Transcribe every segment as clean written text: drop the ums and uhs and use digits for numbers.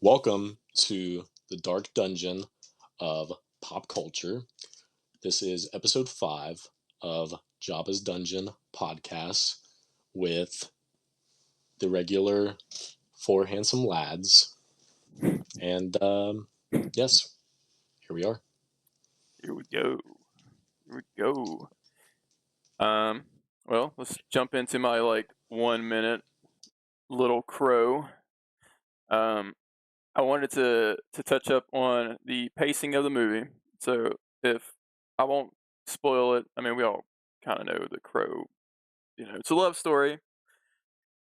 Welcome to the dark dungeon of pop culture. This is episode 5 of Jabbas Dungeon podcast with the regular four handsome lads. And yes, here we are. Here we go. Here we go. Well, let's jump into my 1 minute little crow. I wanted to touch up on the pacing of the movie. So if I won't spoil it, I mean we all kind of know the crow. It's a love story,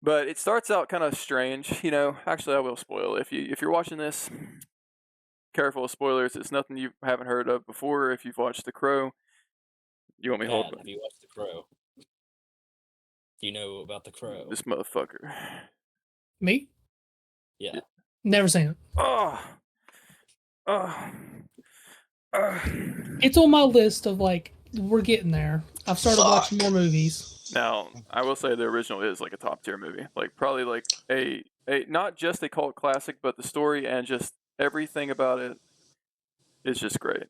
but it starts out kind of strange. Actually, I will spoil it. If you're watching this, careful of spoilers. It's nothing you haven't heard of before. If you've watched The Crow, you want me to hold Matt, have you watched The Crow? Do you know about The Crow? this motherfucker? Me? Yeah. Never seen it. Oh. It's on my list of we're getting there. I've started watching more movies. Now, I will say the original is a top tier movie. Probably a not just a cult classic, but the story and just everything about it is just great.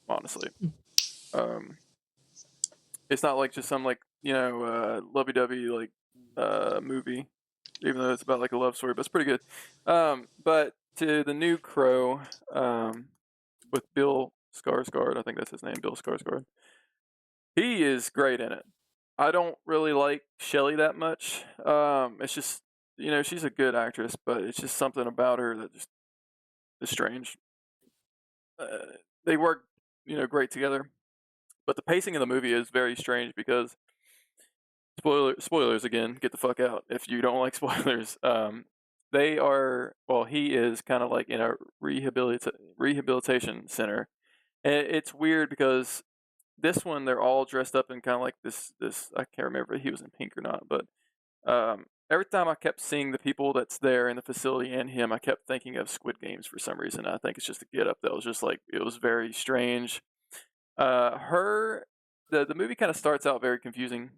Honestly. It's not just some lovey-dovey movie, even though it's about a love story, but it's pretty good. But to the new Crow, with Bill Skarsgård, I think that's his name, Bill Skarsgård. He is great in it. I don't really like Shelley that much. It's just she's a good actress, but it's just something about her that just is strange. They work great together, but the pacing of the movie is very strange because spoilers again. Get the fuck out if you don't like spoilers. He is kind of in a rehabilitation center, and it's weird because this one they're all dressed up in kind of this I can't remember if he was in pink or not, but every time I kept seeing the people that's there in the facility and him, I kept thinking of Squid Games for some reason. I think it's just a get up that was just it was very strange. The movie kind of starts out very confusing.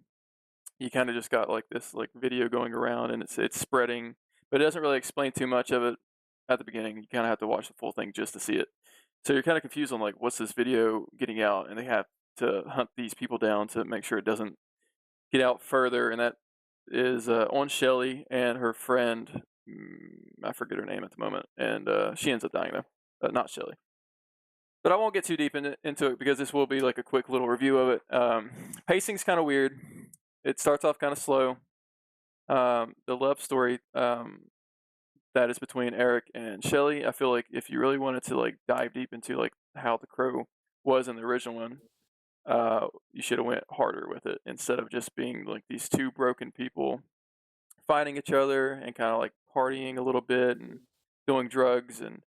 You kind of just got this video going around and it's spreading, but it doesn't really explain too much of it at the beginning. You kind of have to watch the full thing just to see it. So you're kind of confused on what's this video getting out, and they have to hunt these people down to make sure it doesn't get out further, and that is on Shelley and her friend. I forget her name at the moment, and she ends up dying though. Not Shelley. But I won't get too deep into it because this will be a quick little review of it. Pacing's kind of weird. It starts off kind of slow. The love story that is between Eric and Shelley, I feel if you really wanted to dive deep into how The Crow was in the original one, you should have went harder with it instead of just being these two broken people fighting each other and kind of partying a little bit and doing drugs, and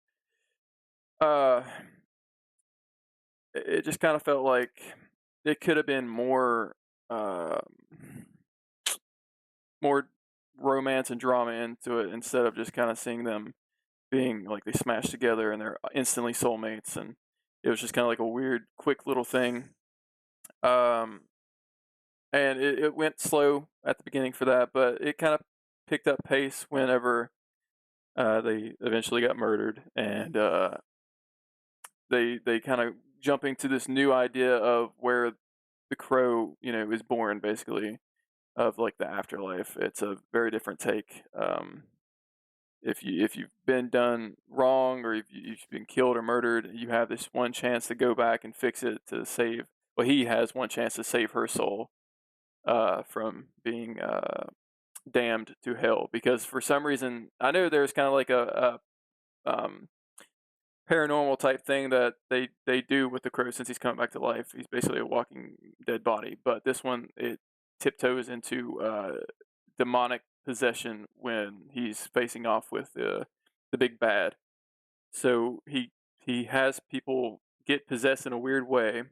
it just kind of felt like it could have been more romance and drama into it instead of just kind of seeing them being they smash together and they're instantly soulmates, and it was just kind of a weird quick little thing. And it went slow at the beginning for that, but it kind of picked up pace whenever they eventually got murdered, and they kind of jumping to this new idea of where the Crow is born, basically, of the afterlife. It's a very different take. If you've been done wrong, or if you've been killed or murdered, you have this one chance to go back and fix it to save. Well, he has one chance to save her soul from being damned to hell, because for some reason I know there's kind of a paranormal type thing that they do with the Crow since he's coming back to life. He's basically a walking dead body, but this one it tiptoes into demonic possession when he's facing off with the big bad. So he has people get possessed in a weird way,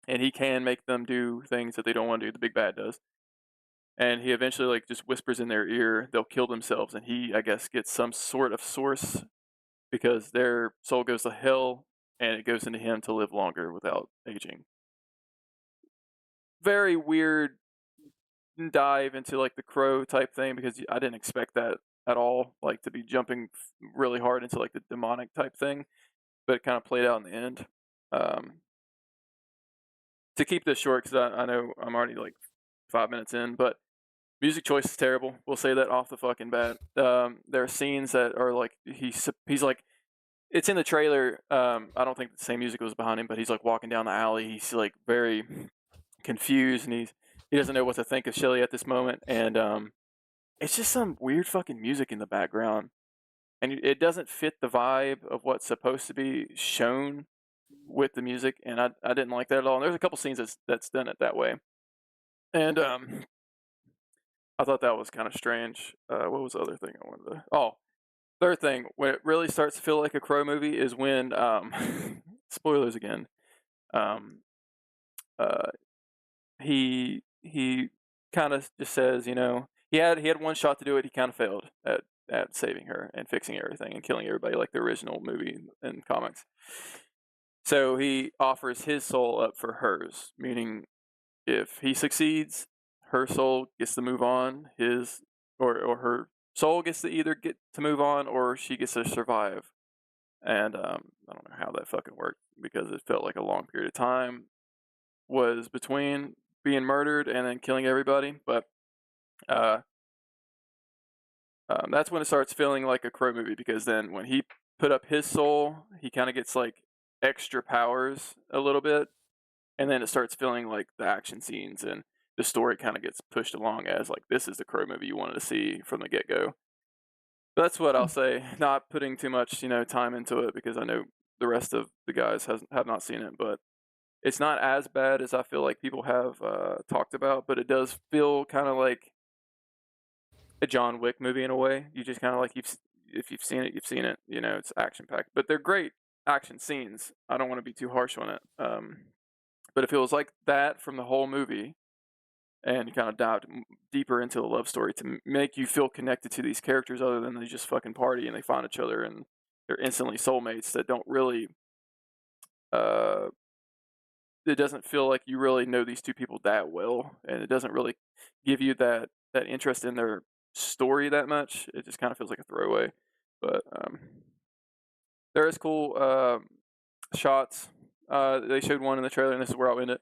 and he can make them do things that they don't want to do. The big bad does. And he eventually just whispers in their ear they'll kill themselves, and he, I guess, gets some sort of source because their soul goes to hell and it goes into him to live longer without aging. Very weird dive into the Crow type thing, because I didn't expect that at all, like to be jumping really hard into like the demonic type thing, but it kind of played out in the end. To keep this short, because I know I'm already like 5 minutes in, but music choice is terrible. We'll say that off the fucking bat. There are scenes that are like he's like, it's in the trailer. I don't think the same music was behind him, but he's like walking down the alley. He's like very confused, and he doesn't know what to think of Shelly at this moment, and it's just some weird fucking music in the background, and it doesn't fit the vibe of what's supposed to be shown with the music, and I didn't like that at all. And there's a couple scenes that's done it that way, and I thought that was kind of strange. What was the other thing I wanted to? Oh, third thing, when it really starts to feel like a Crow movie is when spoilers again. He kind of just says, you know, he had one shot to do it. He kind of failed at saving her and fixing everything and killing everybody like the original movie and comics. So he offers his soul up for hers, meaning if he succeeds, her soul gets to move on. His or her soul gets to either get to move on or she gets to survive. And I don't know how that fucking worked, because it felt like a long period of time was between being murdered and then killing everybody. But that's when it starts feeling like a Crow movie, because then when he put up his soul, he kind of gets like extra powers a little bit, and then it starts feeling like the action scenes and the story kind of gets pushed along as like, this is the Crow movie you wanted to see from the get-go. That's what I'll say. Not putting too much, time into it, because I know the rest of the guys have not seen it, but it's not as bad as I feel like people have talked about. But it does feel kind of like a John Wick movie in a way. You just kind of like, if you've seen it, you've seen it. It's action packed, but they're great action scenes. I don't want to be too harsh on it, but it feels like that from the whole movie. And you kind of dived deeper into the love story to make you feel connected to these characters, other than they just fucking party and they find each other and they're instantly soulmates that don't really. It doesn't feel like you really know these two people that well, and it doesn't really give you that interest in their story that much. It just kind of feels like a throwaway. But there is cool shots. They showed one in the trailer, and this is where I'll end it,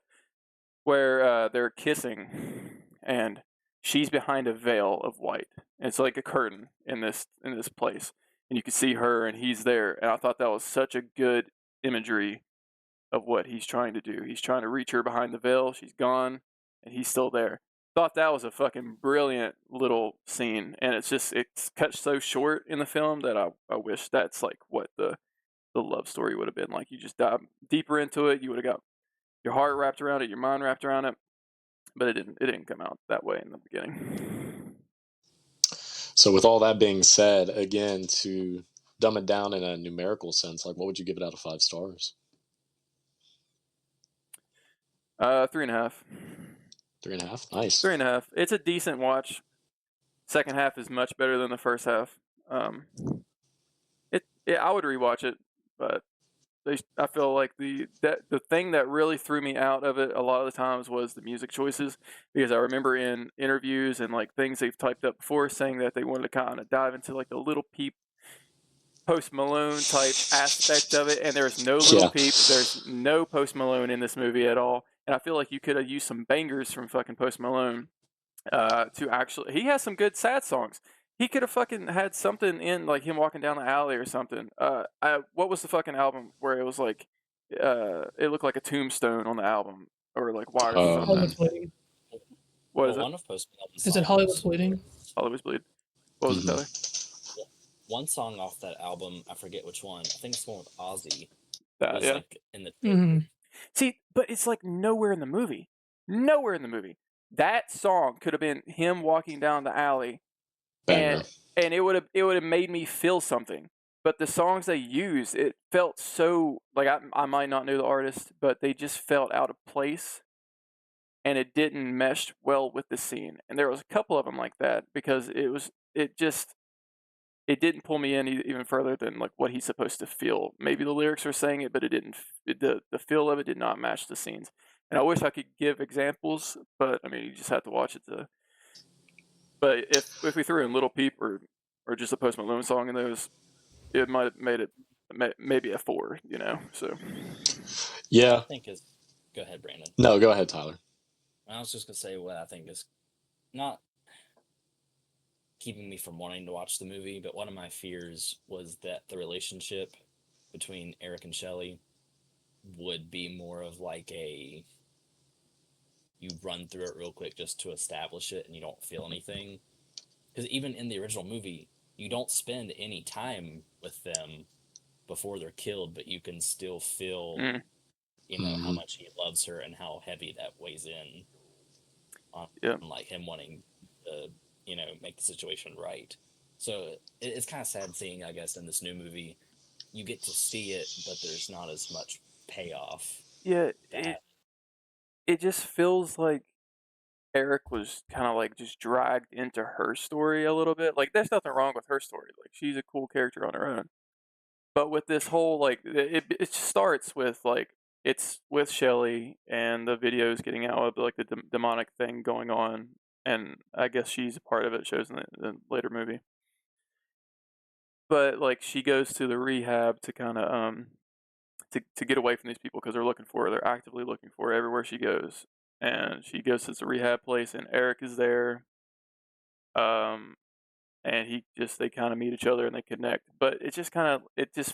where they're kissing, and she's behind a veil of white. And it's like a curtain in this place, and you can see her, and he's there. And I thought that was such a good imagery of what he's trying to do. He's trying to reach her behind the veil. She's gone, and he's still there. Thought that was a fucking brilliant little scene, and it's cut so short in the film that I wish that's like what the love story would have been like. You just dive deeper into it. You would have got your heart wrapped around it, your mind wrapped around it, but it didn't come out that way in the beginning. So with all that being said, again, to dumb it down in a numerical sense, like what would you give it out of 5 stars? 3.5. 3.5. Nice. 3.5. It's a decent watch. Second half is much better than the first half. I would rewatch it, but I feel like the thing that really threw me out of it a lot of the times was the music choices, because I remember in interviews and like things they've typed up before saying that they wanted to kind of dive into like the Little Peep, Post Malone type aspect of it, and there's no Little Peep, there's no Post Malone in this movie at all, and I feel like you could have used some bangers from fucking Post Malone to actually. He has some good sad songs. He could have fucking had something in, like him walking down the alley or something. What was the fucking album where it was like, it looked like a tombstone on the album, or like wires or something? Hollywood's Bleeding. What is it? One of Post Malone's Is it songs- Hollywood's Bleeding? Hollywood's Bleed. What was it, Tyler? One song off that album, I forget which one. I think it's one with Ozzy. Yeah. Like in the Mhm. See, but it's like nowhere in the movie. Nowhere in the movie. That song could have been him walking down the alley, Banger. and it would have made me feel something. But the songs they used, it felt so like I might not know the artist, but they just felt out of place, and it didn't mesh well with the scene. And there was a couple of them like that, because it didn't pull me in even further than like what he's supposed to feel. Maybe the lyrics are saying it, but it didn't. The feel of it did not match the scenes. And I wish I could give examples, but I mean, you just have to watch it to. But if we threw in Little Peep or or just a Post Malone song in those, it might have made it maybe a 4. So Yeah. I think is. Go ahead, Brandon. No, go ahead, Tyler. I was just gonna say what I think is not keeping me from wanting to watch the movie, but one of my fears was that the relationship between Eric and Shelley would be more of like a you run through it real quick just to establish it and you don't feel anything. Because even in the original movie, you don't spend any time with them before they're killed, but you can still feel, how much he loves her and how heavy that weighs in on like him wanting to, make the situation right. So it's kind of sad seeing, I guess, in this new movie, you get to see it, but there's not as much payoff. Yeah, it just feels like Eric was kind of like just dragged into her story a little bit. Like, there's nothing wrong with her story. Like, she's a cool character on her own. But with this whole, like, it starts with, like, it's with Shelley and the videos getting out of, like, the demonic thing going on. And I guess she's a part of it, shows in the later movie. But, like, she goes to the rehab to kind of, to get away from these people because they're looking for her. They're actively looking for her everywhere she goes. And she goes to this rehab place, and Eric is there. And they kind of meet each other and they connect. But it just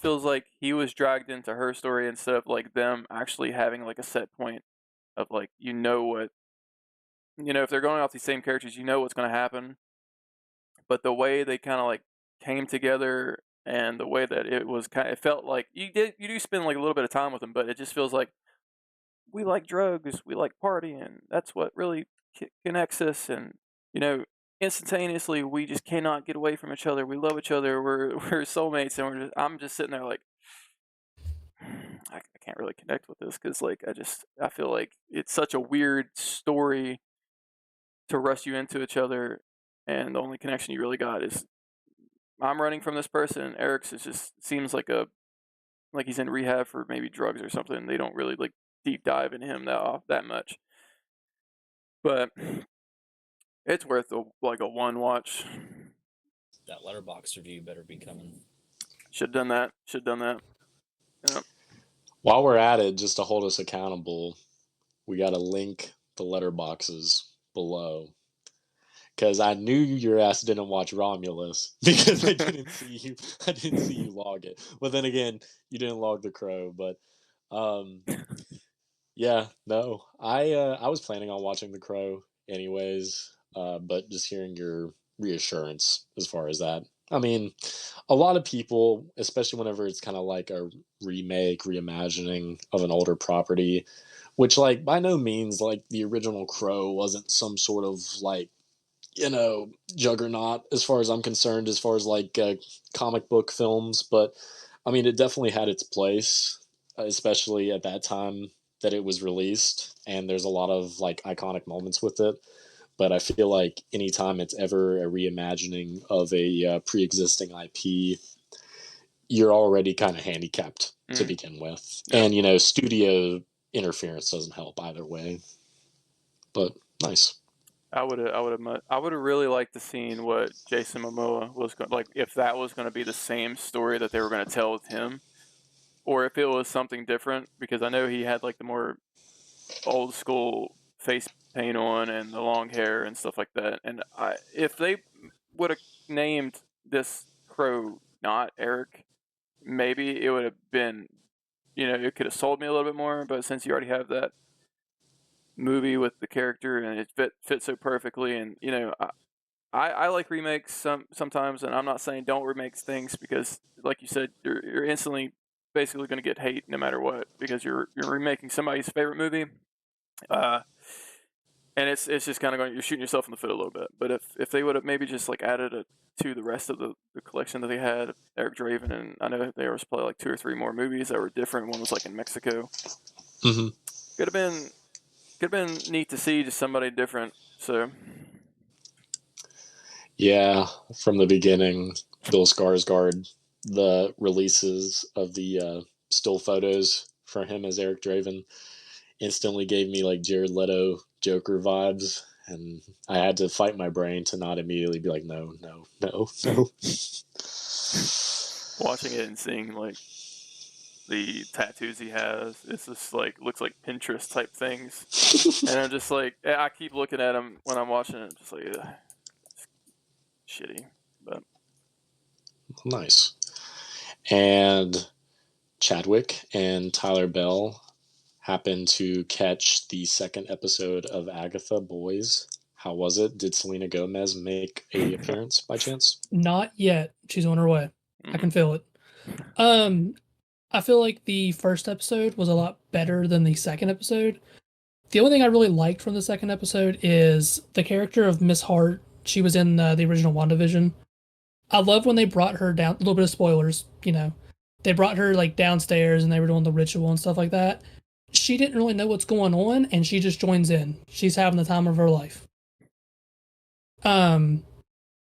feels like he was dragged into her story instead of like them actually having like a set point of like, if they're going off these same characters, what's going to happen. But the way they kind of like came together and the way that it felt like you do spend like a little bit of time with them, but it just feels like we like drugs, we like partying. That's what really connects us, and instantaneously we just cannot get away from each other. We love each other. We're soulmates, and I'm just sitting there like I can't really connect with this because like I feel like it's such a weird story to rush you into each other, and the only connection you really got is I'm running from this person. And Eric's seems like he's in rehab for maybe drugs or something. They don't really like deep dive into him that much, but it's worth a 1 watch. That Letterboxd review better be coming. Should have done that. Yeah. While we're at it, just to hold us accountable, we got to link the letterboxes below. Because I knew your ass didn't watch Romulus because I didn't see you log it. But then again, you didn't log The Crow. But yeah, no, I was planning on watching The Crow anyways. But just hearing your reassurance as far as that, I mean, a lot of people, especially whenever it's kind of like a remake, reimagining of an older property, which like by no means like the original Crow wasn't some sort of like juggernaut as far as I'm concerned, as far as like comic book films. But I mean, it definitely had its place, especially at that time that it was released. And there's a lot of like iconic moments with it. But I feel like anytime it's ever a reimagining of a pre-existing IP, you're already kind of handicapped to begin with. Yeah. And, studio interference doesn't help either way. But nice. I would have really liked to seen what Jason Momoa was going like, if that was going to be the same story that they were going to tell with him, or if it was something different, because I know he had like the more old school face paint on and the long hair and stuff like that. And if they would have named this Crow not Eric, maybe it would have been, it could have sold me a little bit more. But since you already have that movie with the character and it fits so perfectly, and I like remakes sometimes, and I'm not saying don't remake things because, like you said, you're instantly basically going to get hate no matter what because you're remaking somebody's favorite movie. And it's just kind of you're shooting yourself in the foot a little bit. But if they would have maybe just like added it to the rest of the collection that they had, Eric Draven, and I know there was probably like 2 or 3 more movies that were different. One was like in Mexico. Mm-hmm. Could have been neat to see just somebody different. So yeah, from the beginning, Bill Skarsgård, the releases of the still photos for him as Eric Draven instantly gave me like Jared Leto Joker vibes, and I had to fight my brain to not immediately be like, no, no, no, no. Watching it and seeing like the tattoos he has, it's just like looks like Pinterest type things, and I'm just like, I keep looking at him when I'm watching it, just like, ugh, it's shitty, but Nice. And Chadwick and Tyler Bell happened to catch the second episode of Agatha Boys. How was it? Did Selena Gomez make a appearance by chance? Not yet. She's on her way. I can mm, feel it. I feel like the first episode was a lot better than the second episode. The only thing I really liked from the second episode is the character of Miss Hart. She was in the original WandaVision. I love when they brought her down. A little bit of spoilers, they brought her like downstairs and they were doing the ritual and stuff like that. She didn't really know what's going on, and she just joins in. She's having the time of her life.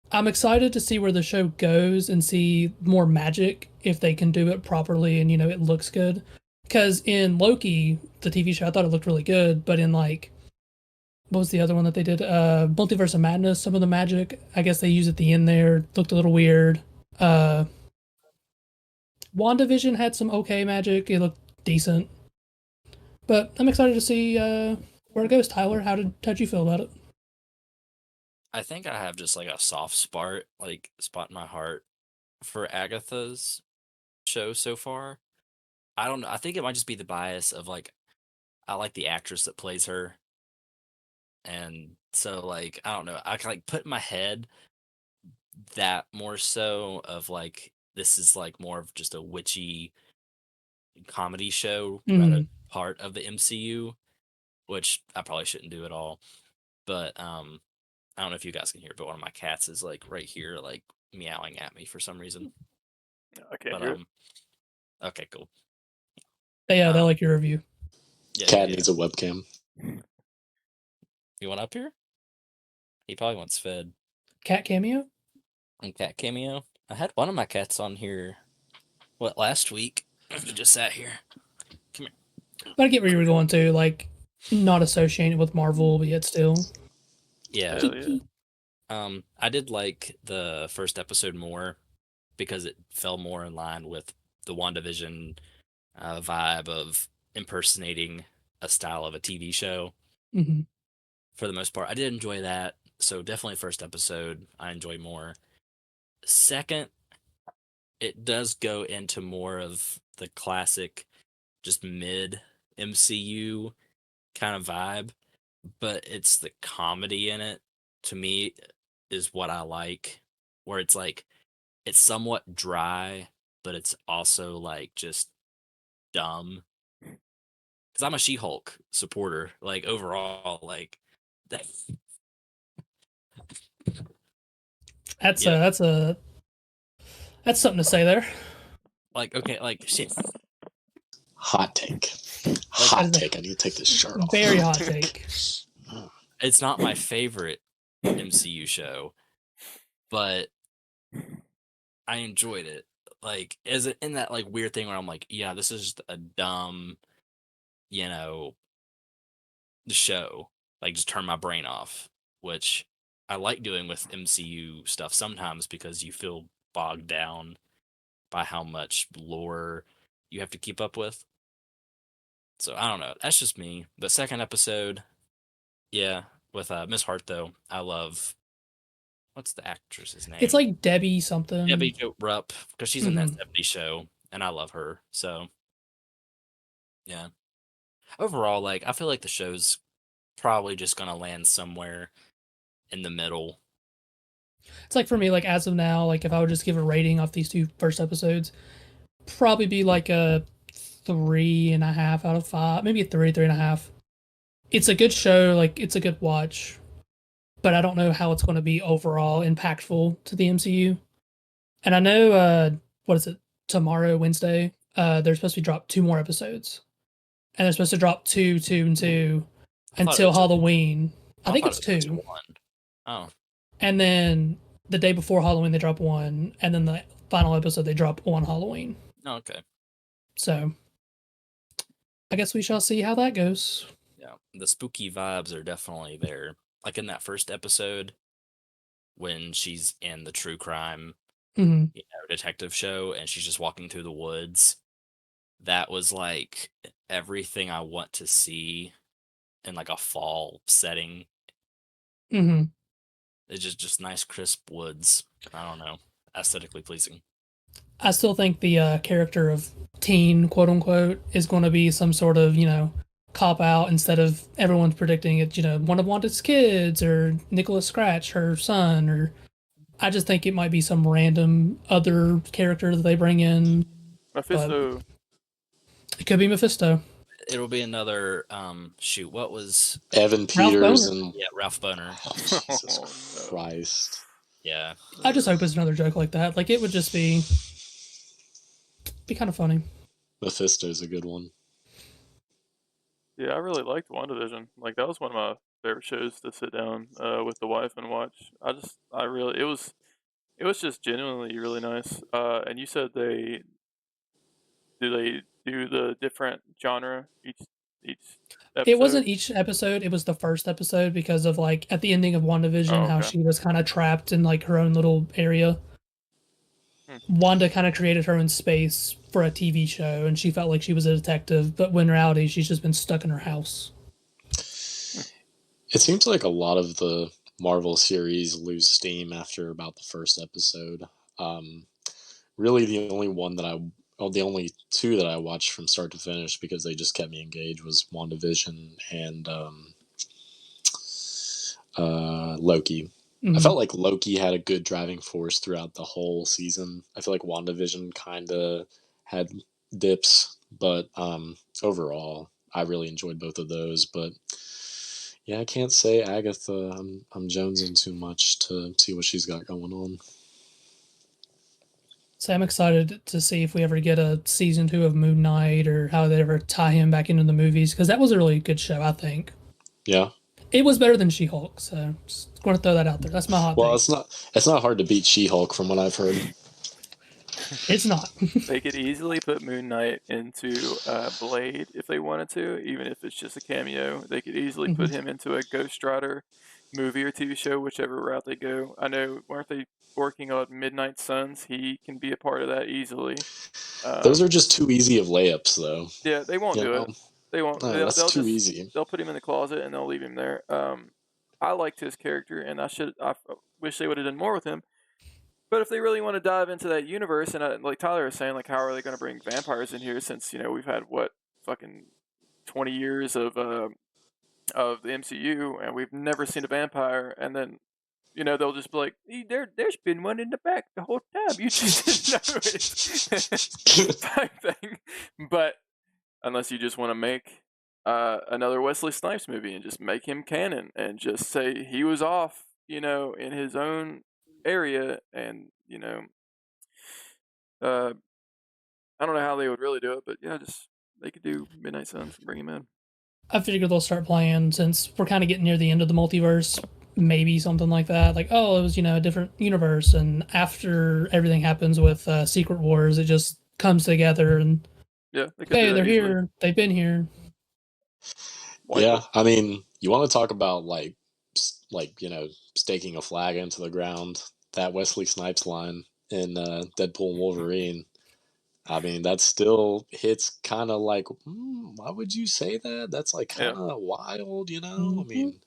I'm excited to see where the show goes and see more magic if they can do it properly and it looks good. Because in Loki, the TV show, I thought it looked really good, but in like what was the other one that they did? Multiverse of Madness, some of the magic, I guess they used at the end there, looked a little weird. WandaVision had some okay magic, it looked decent. But I'm excited to see where it goes. Tyler, how'd you feel about it? I think I have just like a soft spot in my heart for Agatha's show so far. I don't know. I think it might just be the bias of like I like the actress that plays her, and so like I don't know. I can like put in my head that more so of like this is like more of just a witchy comedy show rather than part of the MCU, which I probably shouldn't do at all. But I don't know if you guys can hear, but one of my cats is like right here, like meowing at me for some reason. I can't But hear it. okay, cool. They like your review. Cat needs a webcam. You want up here? He probably wants fed. Cat cameo? Cat cameo. I had one of my cats on here. Last week? He just sat here. Come here. But I get where you were going to, like, not associated with Marvel, but yet still. Yeah. Hell yeah. I did like the first episode more because it fell more in line with the WandaVision vibe of impersonating a style of a TV show. Mm-hmm. For the most part, I did enjoy that. So definitely first episode, I enjoy more. Second, it does go into more of the classic, just mid MCU kind of vibe, but it's the comedy in it to me is what I like, where it's like it's somewhat dry, but it's also like just dumb. Because I'm a She-Hulk supporter, like overall, like that. That's something to say there. Like okay, like shit. Hot take. Hot take. I need to take this shirt off. Very hot take. It's not my favorite MCU show, but I enjoyed it. Like, is it in that like weird thing where I'm like, yeah, this is just a dumb, you know, show. Like, just turn my brain off, which I like doing with MCU stuff sometimes because you feel bogged down by how much lore you have to keep up with. So I don't know. That's just me. The second episode, yeah, with Miss Hart though, I love. What's the actress's name? It's like Debbie something. Debbie Rupp, because she's in that 70s show, and I love her. So, yeah. Overall, like I feel like the show's probably just gonna land somewhere in the middle. It's like for me, like as of now, like if I would just give a rating off these two first episodes, probably be like a 3.5 out of 5, maybe a 3.5. It's a good show, like it's a good watch, but I don't know how it's going to be overall impactful to the MCU. And I know, what is it, tomorrow, Wednesday, they're supposed to drop 2 more episodes. And they're supposed to drop 2, 2, and 2 until Halloween. I think it's 2. Oh. And then the day before Halloween, they drop 1. And then the final episode, they drop on Halloween. Oh, okay. So, I guess we shall see how that goes. Yeah, the spooky vibes are definitely there. like in that first episode when she's in the true crime, Hmm. detective show, and she's just walking through the woods. That was like everything I want to see in like a fall setting. Hmm. It's just nice crisp woods. I don't know, aesthetically pleasing. I still think the character of teen, quote unquote, is going to be some sort of, cop out instead of everyone's predicting it, one of Wanda's kids or Nicholas Scratch, her son, or I just think it might be some random other character that they bring in, but Mephisto. it could be Mephisto. It'll be another shoot. What was Evan Ralph Peters Boner. and Ralph Boner? oh, Jesus Oh, no. Christ. Yeah, I just hope it's another joke like that. Like it would just be kind of funny. Mephisto's a good one. Yeah, I really liked WandaVision. Like that was one of my favorite shows to sit down with the wife and watch. It was just genuinely really nice. And you said they do the different genre each It episode? wasn't each episode, it was the first episode because of like at the ending of Oh, WandaVision, how okay. she was kind of trapped in like her own little area. Wanda kind of created her own space for a TV show, and she felt like she was a detective, but when in reality, she's just been stuck in her house. It seems like a lot of the Marvel series lose steam after about the first episode. Um, Really, the only two that I watched from start to finish because they just kept me engaged was WandaVision and Loki. I Mhm. felt like Loki had a good driving force throughout the whole season. I feel like WandaVision kind of had dips, but overall, I really enjoyed both of those. But yeah, I can't say Agatha. I'm jonesing too much to see what she's got going on. So I'm excited to see if we ever get a season 2 of Moon Knight or how they ever tie him back into the movies because that was a really good show. I think Yeah. it was better than She-Hulk. So just going to throw that out there. That's my hot Well, take. it's not hard to beat She-Hulk from what I've heard. It's not. They could easily put Moon Knight into Blade if they wanted to, even if it's just a cameo. They could easily put him into a Ghost Rider movie or TV show, whichever route they go. I know, weren't they working on Midnight Suns? He can be a part of that easily. Those are just too easy of layups, though. Yeah, they won't You do it. know, They won't. no, that's They'll too just easy. they'll put him in the closet and they'll leave him there. I liked his character, and I wish they would have done more with him. But if they really want to dive into that universe, and like Tyler was saying, like how are they going to bring vampires in here? Since we've had what fucking 20 years of the MCU, and we've never seen a vampire, and then they'll just be like, there's been one in the back the whole time. You just didn't know it, type thing. But unless you just want to make another Wesley Snipes movie and just make him canon and just say he was off, in his own area, and uh, I don't know how they would really do it, but yeah, just they could do Midnight Suns and bring him in. I figured they'll start playing since we're kind of getting near the end of the multiverse. Maybe something like that. Like, oh, it was, a different universe. And after everything happens with Secret Wars, it just comes together and, Yeah, they could do hey, that they're easily. here. They've been here. Yeah, I mean, you want to talk about staking a flag into the ground. That Wesley Snipes line in Deadpool and Wolverine. I mean, that still hits kind of like, why would you say that? That's like Yeah. kind of wild, you know? I Mhm. mean,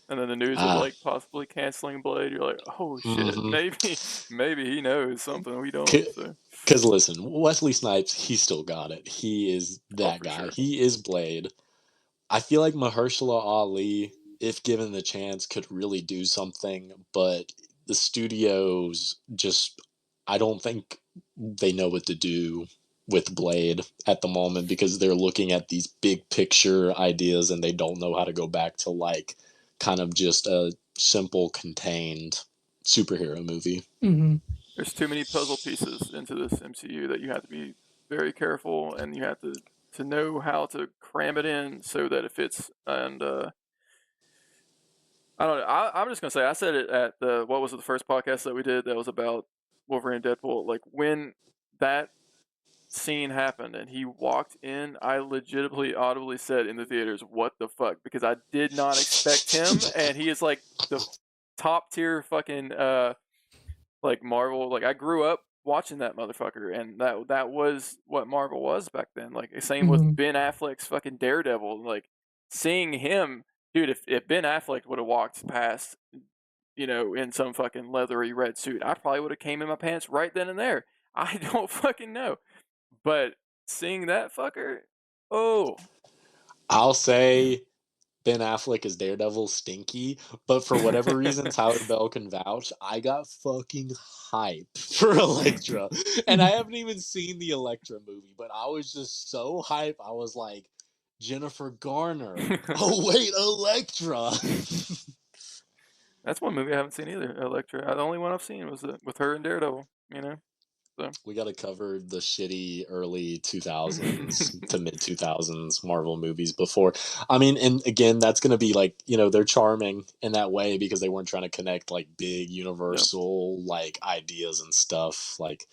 And then the news of like possibly canceling Blade, you're like, oh shit, mm-hmm. maybe he knows something we don't. So. Because listen, Wesley Snipes, he still got it. He is Oh, that for guy. sure. He is Blade. I feel like Mahershala Ali, if given the chance, could really do something, but the studios just, I don't think they know what to do with Blade at the moment because they're looking at these big picture ideas and they don't know how to go back to like kind of just a simple, contained superhero movie. Mm-hmm. There's too many puzzle pieces into this MCU that you have to be very careful, and you have to know how to cram it in so that it fits. And I don't know. I'm just gonna say I said it at what was it, the first podcast that we did that was about Wolverine and Deadpool. Like when that scene happened and he walked in, I legitimately audibly said in the theaters, "What the fuck?" Because I did not expect him, and he is like the top tier fucking like Marvel. Like I grew up watching that motherfucker, and that was what Marvel was back then. Like same with Mhm. Ben Affleck's fucking Daredevil. Like seeing him, dude. If Ben Affleck would have walked past, in some fucking leathery red suit, I probably would have came in my pants right then and there. I don't fucking know. But seeing that fucker, oh, I'll say Ben Affleck as Daredevil stinky, but for whatever reason, Tyler Bell can vouch. I got fucking hype for Elektra, and I haven't even seen the Elektra movie, but I was just so hype. I was like, Jennifer Garner. Oh wait, Elektra. that's one movie I haven't seen either. Elektra. The only one I've seen was with her and Daredevil. So. We got to cover the shitty early 2000s to mid 2000s Marvel movies before. I mean, and again, that's going to be like, they're charming in that way because they weren't trying to connect like big Yep. universal like ideas and stuff. Like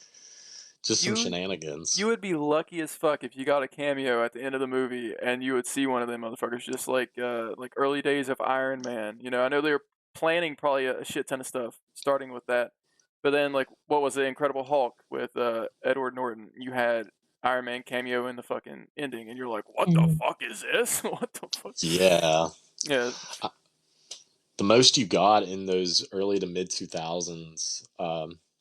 just some shenanigans. You would be lucky as fuck if you got a cameo at the end of the movie and you would see one of them motherfuckers, just like early days of Iron Man. I know they were planning probably a shit ton of stuff, starting with that. But then, like, what was the Incredible Hulk with Edward Norton? You had Iron Man cameo in the fucking ending, and you're like, what the Mhm. fuck is this? What the fuck? Yeah. Yeah. The most you got in those early to mid 2000s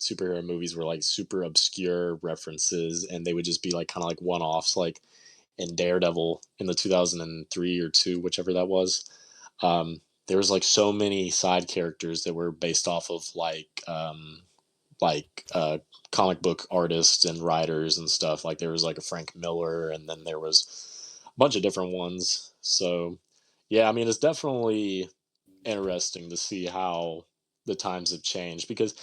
superhero movies were like super obscure references, and they would just be like kind of like one offs, like in Daredevil in the 2003 or 2, whichever that was. There was like so many side characters that were based off of like comic book artists and writers and stuff. Like there was like a Frank Miller, and then there was a bunch of different ones. So yeah, I mean it's definitely interesting to see how the times have changed because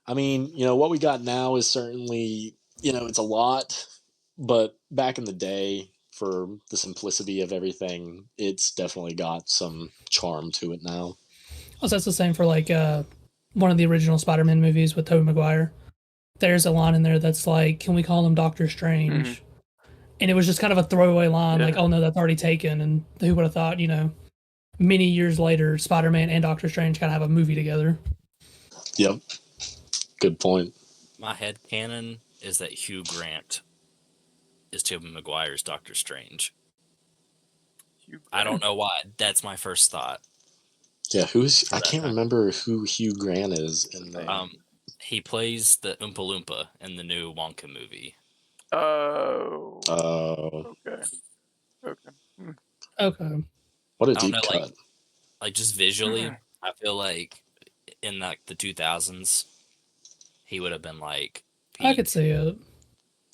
I mean, what we got now is certainly, it's a lot, but back in the day for the simplicity of everything, it's definitely got some charm to it now. Also, that's the same for like one of the original Spider-Man movies with Tobey Maguire. There's a line in there that's like, "Can we call him Doctor Mm-hmm. Strange?" And it was just kind of a throwaway line, like, Yeah. "Oh no, that's already taken." And who would have thought, many years later, Spider-Man and Doctor Strange kind of have a movie together. Yep. Good point. My head canon is that Hugh Grant is Tobey Maguire's Doctor Strange. I don't know why. That's my first thought. Yeah, I can't remember who Hugh Grant is in the. He plays the Oompa Loompa in the new Wonka movie. Oh. Okay. Okay. Okay. What a I don't deep know, cut. like just visually, I feel like in like the 2000s, he would have been like. I could see it.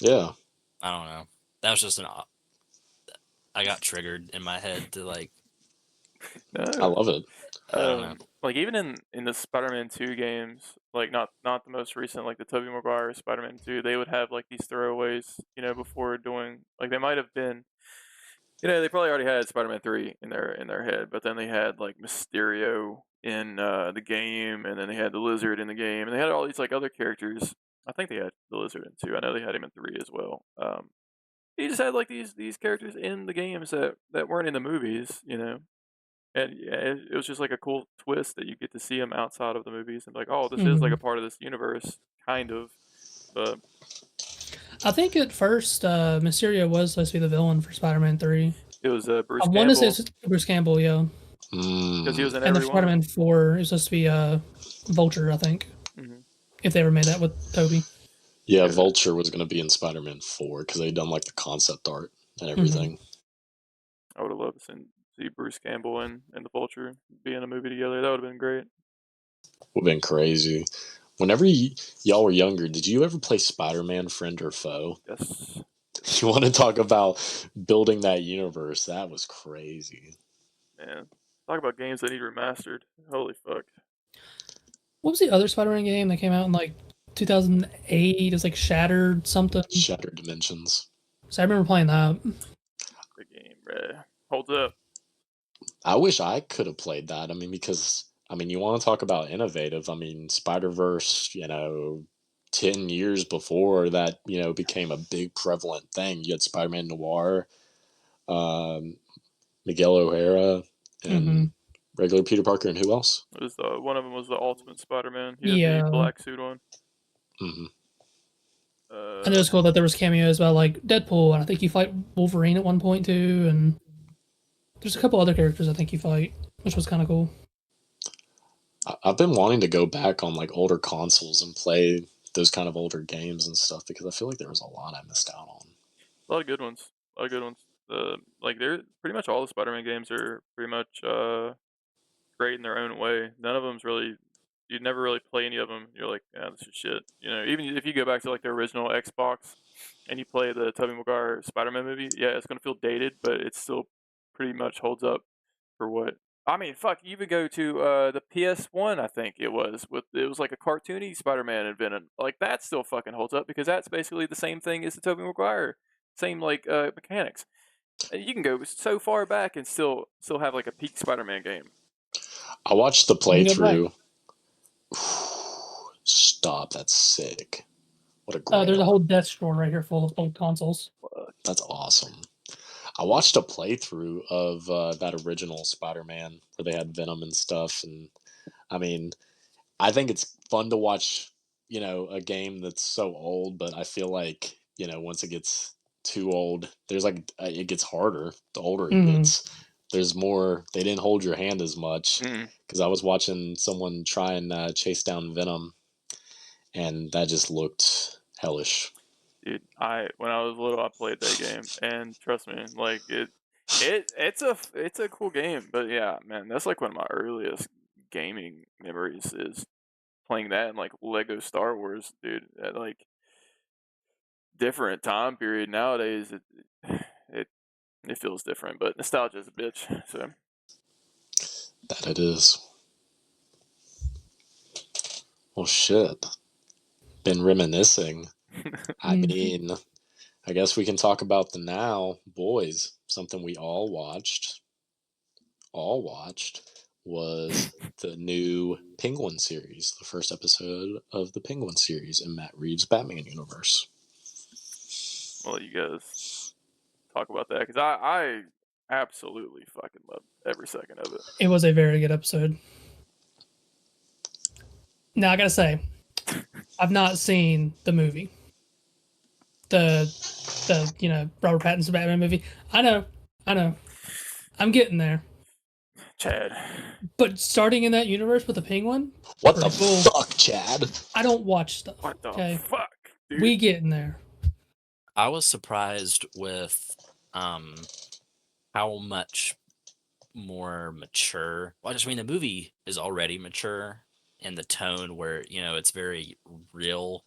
Yeah. I don't know. That was just I got triggered in my head to like. I love it. I don't know. Like even in the Spider-Man 2 games, like not the most recent, like the Tobey Maguire Spider-Man 2, they would have like these throwaways, before doing, like they might have been, they probably already had Spider-Man 3 in their head, but then they had like Mysterio in the game, and then they had the Lizard in the game, and they had all these like other characters. I think they had the Lizard in 2. I know they had him in 3 as well. He just had like these characters in the games that weren't in the movies. And yeah, it was just like a cool twist that you get to see him outside of the movies and like, oh, this is like a part of this universe, kind of. But I think at first Mysterio was supposed to be the villain for Spider-Man 3. it was Bruce I want to say Campbell, it's Bruce Campbell, yeah. because he was in And the every one. Spider-Man 4 is supposed to be Vulture, I think. Mm-hmm. If they ever made that with Toby. Yeah, Vulture was going to be in Spider-Man 4 because they'd done like the concept art and everything. I would have loved to see Bruce Campbell and the Vulture be in a movie together. That would have been great. Would have been crazy. Whenever y'all were younger, did you ever play Spider-Man Friend or Foe? Yes. You want to talk about building that universe? That was crazy. Man, talk about games that need remastered. Holy fuck. What was the other Spider-Man game that came out in like 2008? It was like Shattered something. Shattered Dimensions. So I remember playing that. Good game, bruh. Holds up. I wish I could have played that. I mean, because you want to talk about innovative. I mean, Spider-Verse, 10 years before that, became a big prevalent thing. You had Spider-Man Noir, um, Miguel O'Hara, Hmm. and regular Peter Parker, and who else? It was one of them was the Ultimate Spider-Man. He had the Yeah. black suit on. Hmm. And it was cool that there was cameos by like Deadpool, and I think you fight Wolverine at one point too, and there's a couple other characters I think you fight, which was kind of cool. I've been wanting to go back on like older consoles and play those kind of older games and stuff because I feel like there was a lot I missed out on. A lot of good ones. A lot of good ones. Like they're pretty much all the Spider-Man games are pretty much great in their own way. None of them's really you never really play any of them. You're like, yeah, this is shit. Even if you go back to like the original Xbox and you play the Tobey Maguire Spider-Man movie, yeah, it's gonna feel dated, but it still pretty much holds up for what. I mean, fuck. You even go to the PS1. I think it was like a cartoony Spider-Man and Venom. Like that still fucking holds up because that's basically the same thing as the Tobey Maguire, same like mechanics. You can go so far back and still have like a peak Spider-Man game. I watched the You can go back. playthrough. Stop, that's sick. What a great There's a art. whole desk drawer right here full of old consoles. That's awesome. I watched a playthrough of that original Spider-Man where they had Venom and stuff, and I mean, I think it's fun to watch, a game that's so old, but I feel like, once it gets too old, there's like it gets harder the older it Mhm. gets. There's more. They didn't hold your hand as much Mm. because I was watching someone try and chase down Venom, and that just looked hellish. Dude, when I was little, I played that game, and trust me, like it's a cool game. But yeah, man, that's like one of my earliest gaming memories is playing that and like Lego Star Wars, dude. At like different time period nowadays, it it feels different, but nostalgia is a bitch. So That it is. Well, shit. Been reminiscing. I Mhm. mean, I guess we can talk about the now, boys. Something we all watched was the new Penguin series, the first episode of the Penguin series in Matt Reeves' Batman universe. I'll let you guys talk about that because I absolutely fucking love every second of it. It was a very good episode. Now I gotta say, I've not seen the movie. The Robert Pattinson Batman movie. I know. I'm getting there. Chad. But starting in that universe with a penguin, What the pretty cool. fuck, Chad? I don't watch stuff. What the Okay, fuck, dude? we getting there. I was surprised with how much more mature. Well, I just mean the movie is already mature in the tone where it's very real.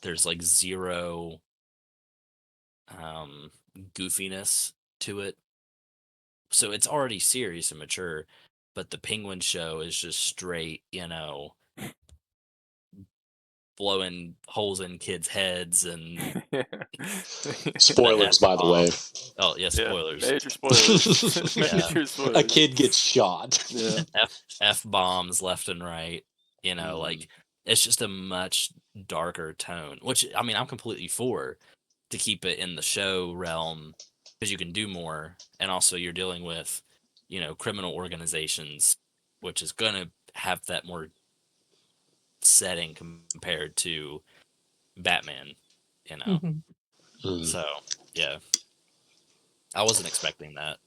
There's like zero goofiness to it, so it's already serious and mature. But the Penguin show is just straight, blowing holes in kids' heads and Spoilers, by the way. Oh yeah, spoilers. Major spoilers. Yeah. Major spoilers. A kid gets shot. Yeah. F bombs left and right. Mhm. Like it's just a much darker tone. Which I mean, I'm completely for to keep it in the show realm because you can do more, and also you're dealing with criminal organizations, which is gonna have that more setting compared to Batman. Mhm. Mhm. So yeah, I wasn't expecting that.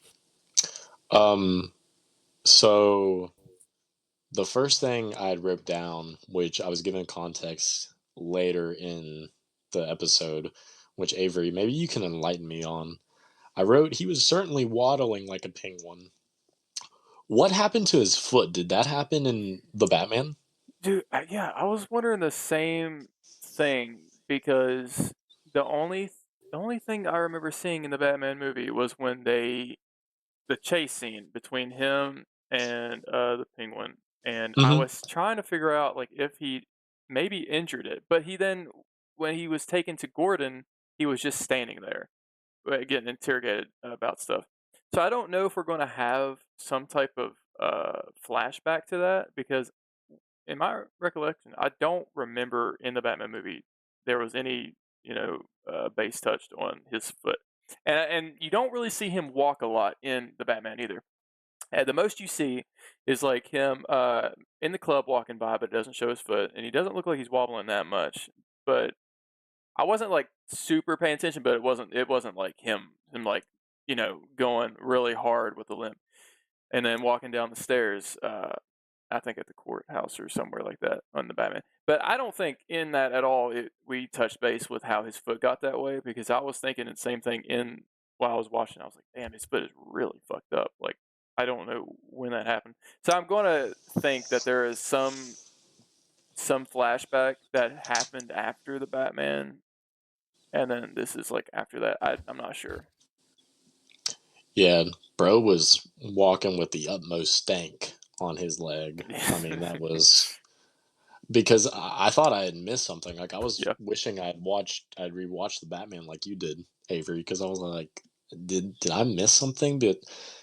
So the first thing I had wrote down, which I was given context later in the episode, which Avery, maybe you can enlighten me on. I wrote he was certainly waddling like a penguin. What happened to his foot? Did that happen in the Batman? Dude, yeah, I was wondering the same thing because the only thing I remember seeing in the Batman movie was when the chase scene between him and the Penguin, and I Mhm. was trying to figure out like if he maybe injured it, but he then when he was taken to Gordon, he was just standing there, getting interrogated about stuff. So I don't know if we're going to have some type of flashback to that because in my recollection, I don't remember in the Batman movie there was any base touched on his foot. And you don't really see him walk a lot in the Batman either. The most you see is like him in the club walking by, but it doesn't show his foot, and he doesn't look like he's wobbling that much. But I wasn't like super paying attention, but it wasn't like him like going really hard with the limp, and then walking down the stairs. I think at the courthouse or somewhere like that on the Batman. But I don't think in that at all we touched base with how his foot got that way, because I was thinking the same thing while I was watching. I was like, damn, his foot is really fucked up. Like, I don't know when that happened. So I'm going to think that there is some flashback that happened after the Batman, and then this is like after that. I'm not sure. Yeah, bro was walking with the utmost stank on his leg. I mean, that was because I thought I had missed something. Like I was wishing I'd rewatched the Batman like you did, Avery, because I was like, did I miss something? But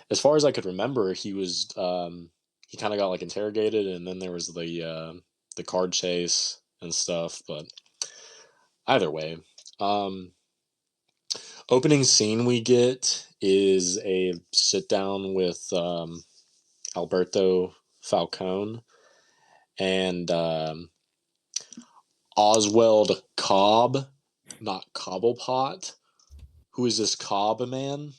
as far as I could remember, he was he kind of got like interrogated, and then there was the card chase and stuff. But either way, opening scene we get is a sit down with Alberto Falcone and Oswald Cobb, not Cobblepot. Who is this Cobb man?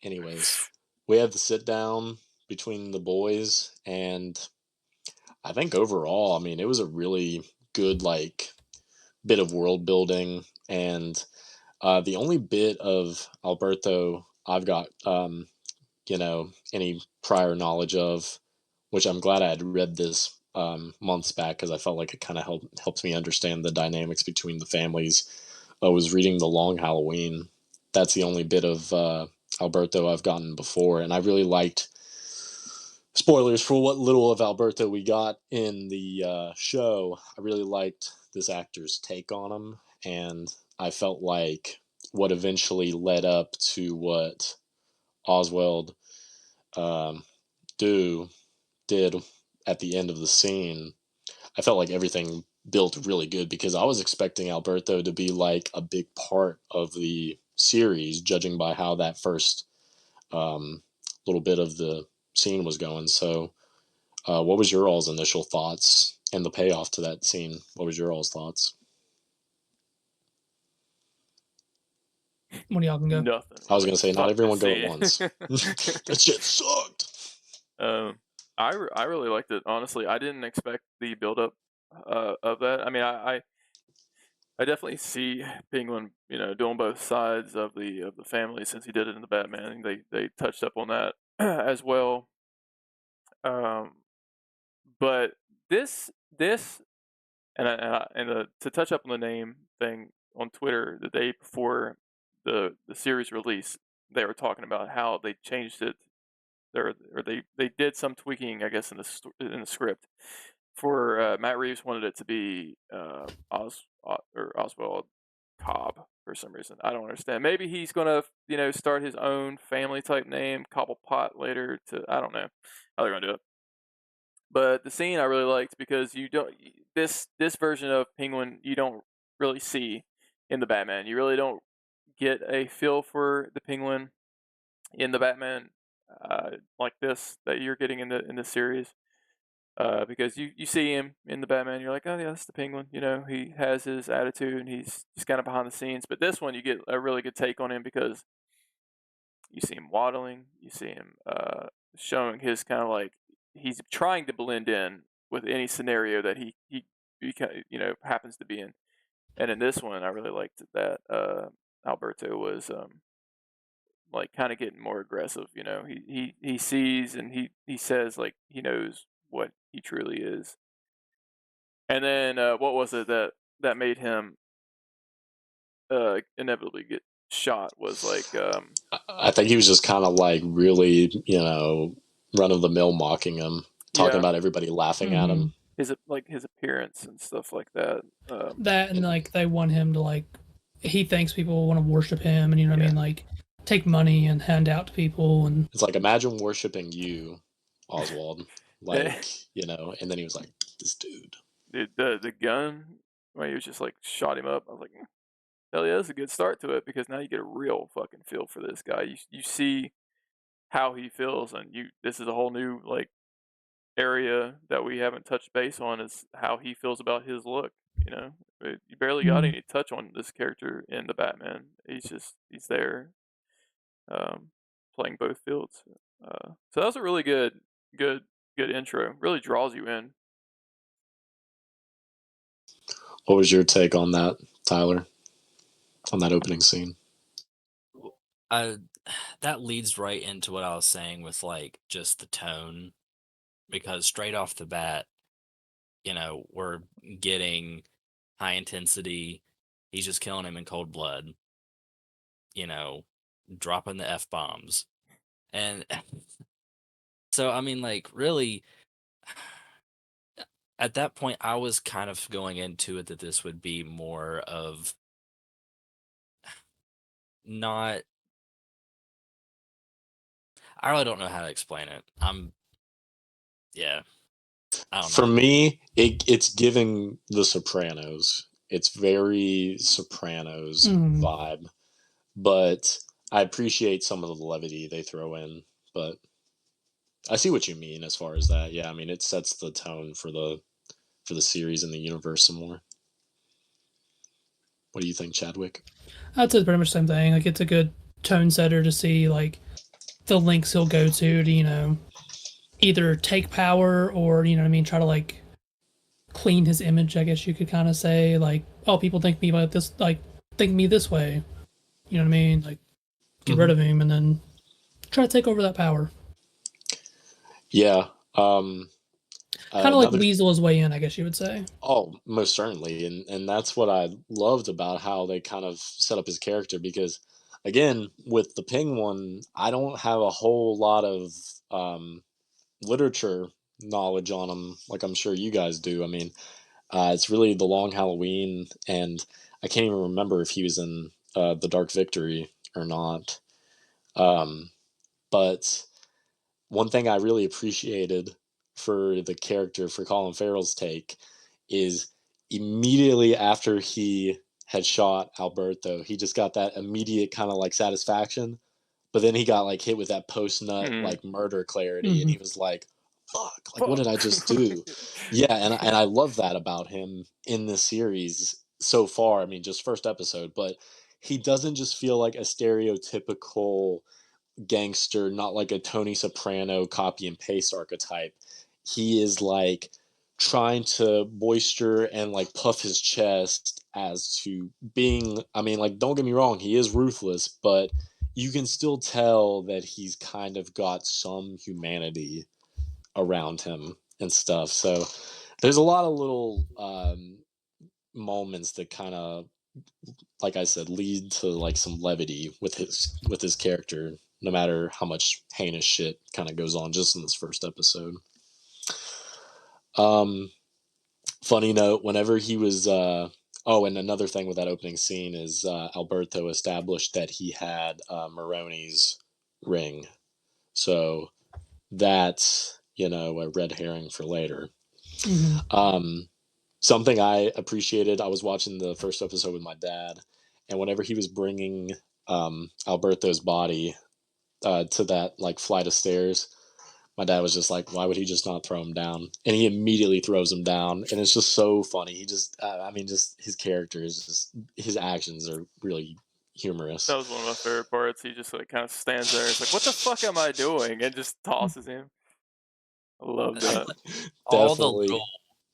Anyways, we have the sit down between the boys, and I think overall, I mean, it was a really good like bit of world building, and the only bit of Alberto I've got any prior knowledge of, which I'm glad I had read this months back because I felt like it kind of helped me understand the dynamics between the families. I was reading The Long Halloween. That's the only bit of Alberto I've gotten before, and I really liked. Spoilers for what little of Alberto we got in the show. I really liked this actor's take on him, and I felt like what eventually led up to what Oswald did at the end of the scene. I felt like everything built really good because I was expecting Alberto to be like a big part of the series, judging by how that first little bit of the scene was going. So, what was your all's initial thoughts and the payoff to that scene? What was your all's thoughts? One of y'all can go. Nothing. I was gonna say not everyone go at once. That shit sucked. I really liked it. Honestly, I didn't expect the build-up of that. I mean, I definitely see Penguin, doing both sides of the family since he did it in the Batman. I think they touched up on that as well. But this to touch up on the name thing on Twitter the day before the series release, they were talking about how they changed it. They did some tweaking, I guess, in the script. For Matt Reeves wanted it to be Oswald Cobb for some reason. I don't understand. Maybe he's gonna start his own family type name, Cobblepot later. I don't know how they're gonna do it. But the scene I really liked because you don't this version of Penguin you don't really see in the Batman. You really don't get a feel for the Penguin in the Batman like this that you're getting in the series. Because you see him in the Batman, you're like, oh yeah, that's the Penguin. He has his attitude and he's just kind of behind the scenes. But this one, you get a really good take on him because you see him waddling, you see him showing his kind of like he's trying to blend in with any scenario that he happens to be in. And in this one, I really liked that Alberto was like kind of getting more aggressive. He sees and he says like he knows what he truly is. And then what was it that made him inevitably get shot was like I think he was just kind of like really run of the mill mocking him, talking about everybody laughing at him. His appearance and stuff like that. That and like they want him to like he thinks people want to worship him, and what I mean, like take money and hand out to people, and it's like imagine worshiping you, Oswald, like and then he was like this dude. The gun when he was just like shot him up. I was like, hell yeah, that's a good start to it, because now you get a real fucking feel for this guy. You see how he feels, and this is a whole new like area that we haven't touched base on, is how he feels about his look. You know, you barely got any touch on this character in the Batman. He's there, playing both fields. So that was a really good intro. Really draws you in. What was your take on that, Tyler? On that opening scene? That leads right into what I was saying with like just the tone, because straight off the bat, we're getting high intensity. He's just killing him in cold blood, dropping the F bombs. And so, I mean, like, really, at that point, I was kind of going into it that this would be more of not. I really don't know how to explain it. Yeah, I don't For know. me, it's giving The Sopranos. It's very Sopranos vibe, but I appreciate some of the levity they throw in. But I see what you mean as far as that. Yeah, I mean it sets the tone for the series and the universe some more. What do you think, Chadwick? I'd say pretty much the same thing. Like, it's a good tone setter to see, like, the links he'll go to, either take power or, what I mean, try to, like, clean his image, I guess you could kind of say. Like, oh, people think me about this, like, think me this way. You know what I mean? Like, get rid of him and then try to take over that power. Yeah. Kind of like weasel his way in, I guess you would say. Oh, most certainly. And that's what I loved about how they kind of set up his character, because again, with the Ping one, I don't have a whole lot of literature knowledge on him like I'm sure you guys do. I mean, it's really The Long Halloween, and I can't even remember if he was in The Dark Victory or not. But one thing I really appreciated for the character, for Colin Farrell's take, is immediately after he had shot Alberto, he just got that immediate kind of like satisfaction. But then he got like hit with that post nut like murder clarity, and he was like, "Fuck! Like, what did I just do?" Yeah, and I love that about him in the series so far. I mean, just first episode, but he doesn't just feel like a stereotypical gangster, not like a Tony Soprano copy and paste archetype. He is like trying to boister and like puff his chest as to being, I mean, like, don't get me wrong, he is ruthless, but you can still tell that he's kind of got some humanity around him and stuff. So there's a lot of little moments that kind of, like I said, lead to like some levity with his character, no matter how much heinous shit kind of goes on just in this first episode. Funny note, whenever he was oh, and another thing with that opening scene is Alberto established that he had Maroni's ring. So that's, a red herring for later. Something I appreciated, I was watching the first episode with my dad, and whenever he was bringing Alberto's body to that like flight of stairs, my dad was just like, "Why would he just not throw him down?" And he immediately throws him down, and it's just so funny. He just, I mean, just his character is just, his actions are really humorous. That was one of my favorite parts. He just like kind of stands there. It's like, what the fuck am I doing? And just tosses him. I love that. All the little,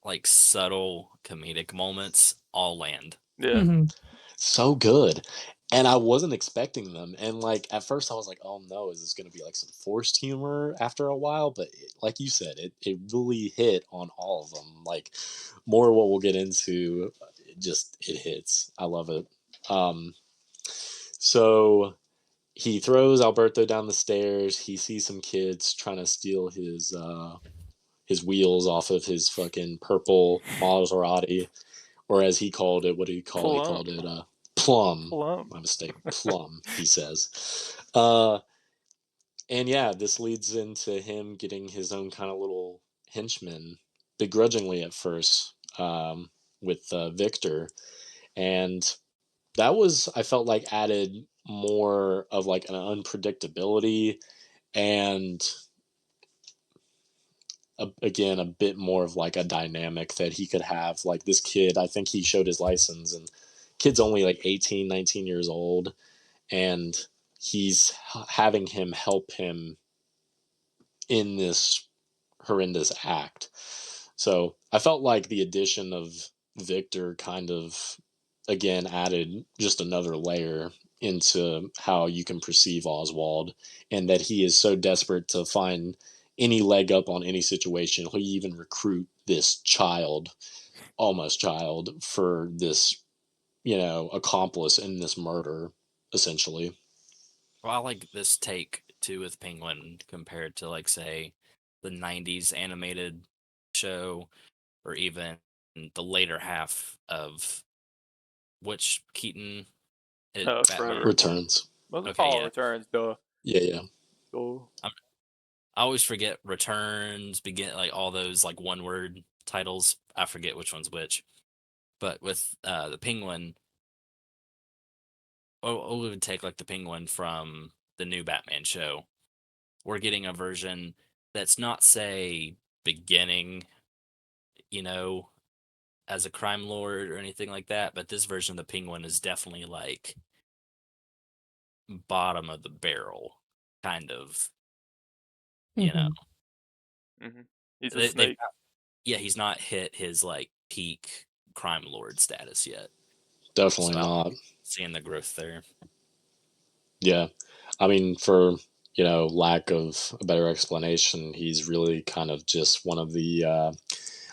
like, subtle comedic moments all land. Yeah. So good. And I wasn't expecting them. And like at first I was like, oh no, is this gonna be like some forced humor after a while? But like you said, it really hit on all of them. Like, more of what we'll get into, it hits. I love it. So he throws Alberto down the stairs. He sees some kids trying to steal his wheels off of his fucking purple Maserati, or as he called it, what did he call it? He called it plum. My mistake. Plum, he says. And yeah, this leads into him getting his own kind of little henchman, begrudgingly at first. with Victor, and that was, I felt like, added more of like an unpredictability and again a bit more of like a dynamic that he could have. Like this kid, I think he showed his license, and kid's only like 18, 19 years old, and he's having him help him in this horrendous act. So I felt like the addition of Victor kind of again added just another layer into how you can perceive Oswald, and that he is so desperate to find any leg up on any situation. He'll even recruit this child, almost child, for this, accomplice in this murder, essentially. Well, I like this take too with Penguin compared to like say the '90s animated show, or even the later half of which Keaton Batman. Forever. Returns. Most Okay, all yeah. returns, duh. Yeah. Cool. I always forget Returns, begin like all those like one word titles. I forget which one's which. But with the Penguin, we would take like the Penguin from the new Batman show. We're getting a version that's not say beginning, as a crime lord or anything like that, but this version of the Penguin is definitely like bottom of the barrel, kind of. You know, Mm-hmm. He's a they've snake. yeah, he's not hit his like peak crime lord status yet. Definitely So not. seeing the growth there. Yeah. I mean, for, lack of a better explanation, he's really kind of just one of the,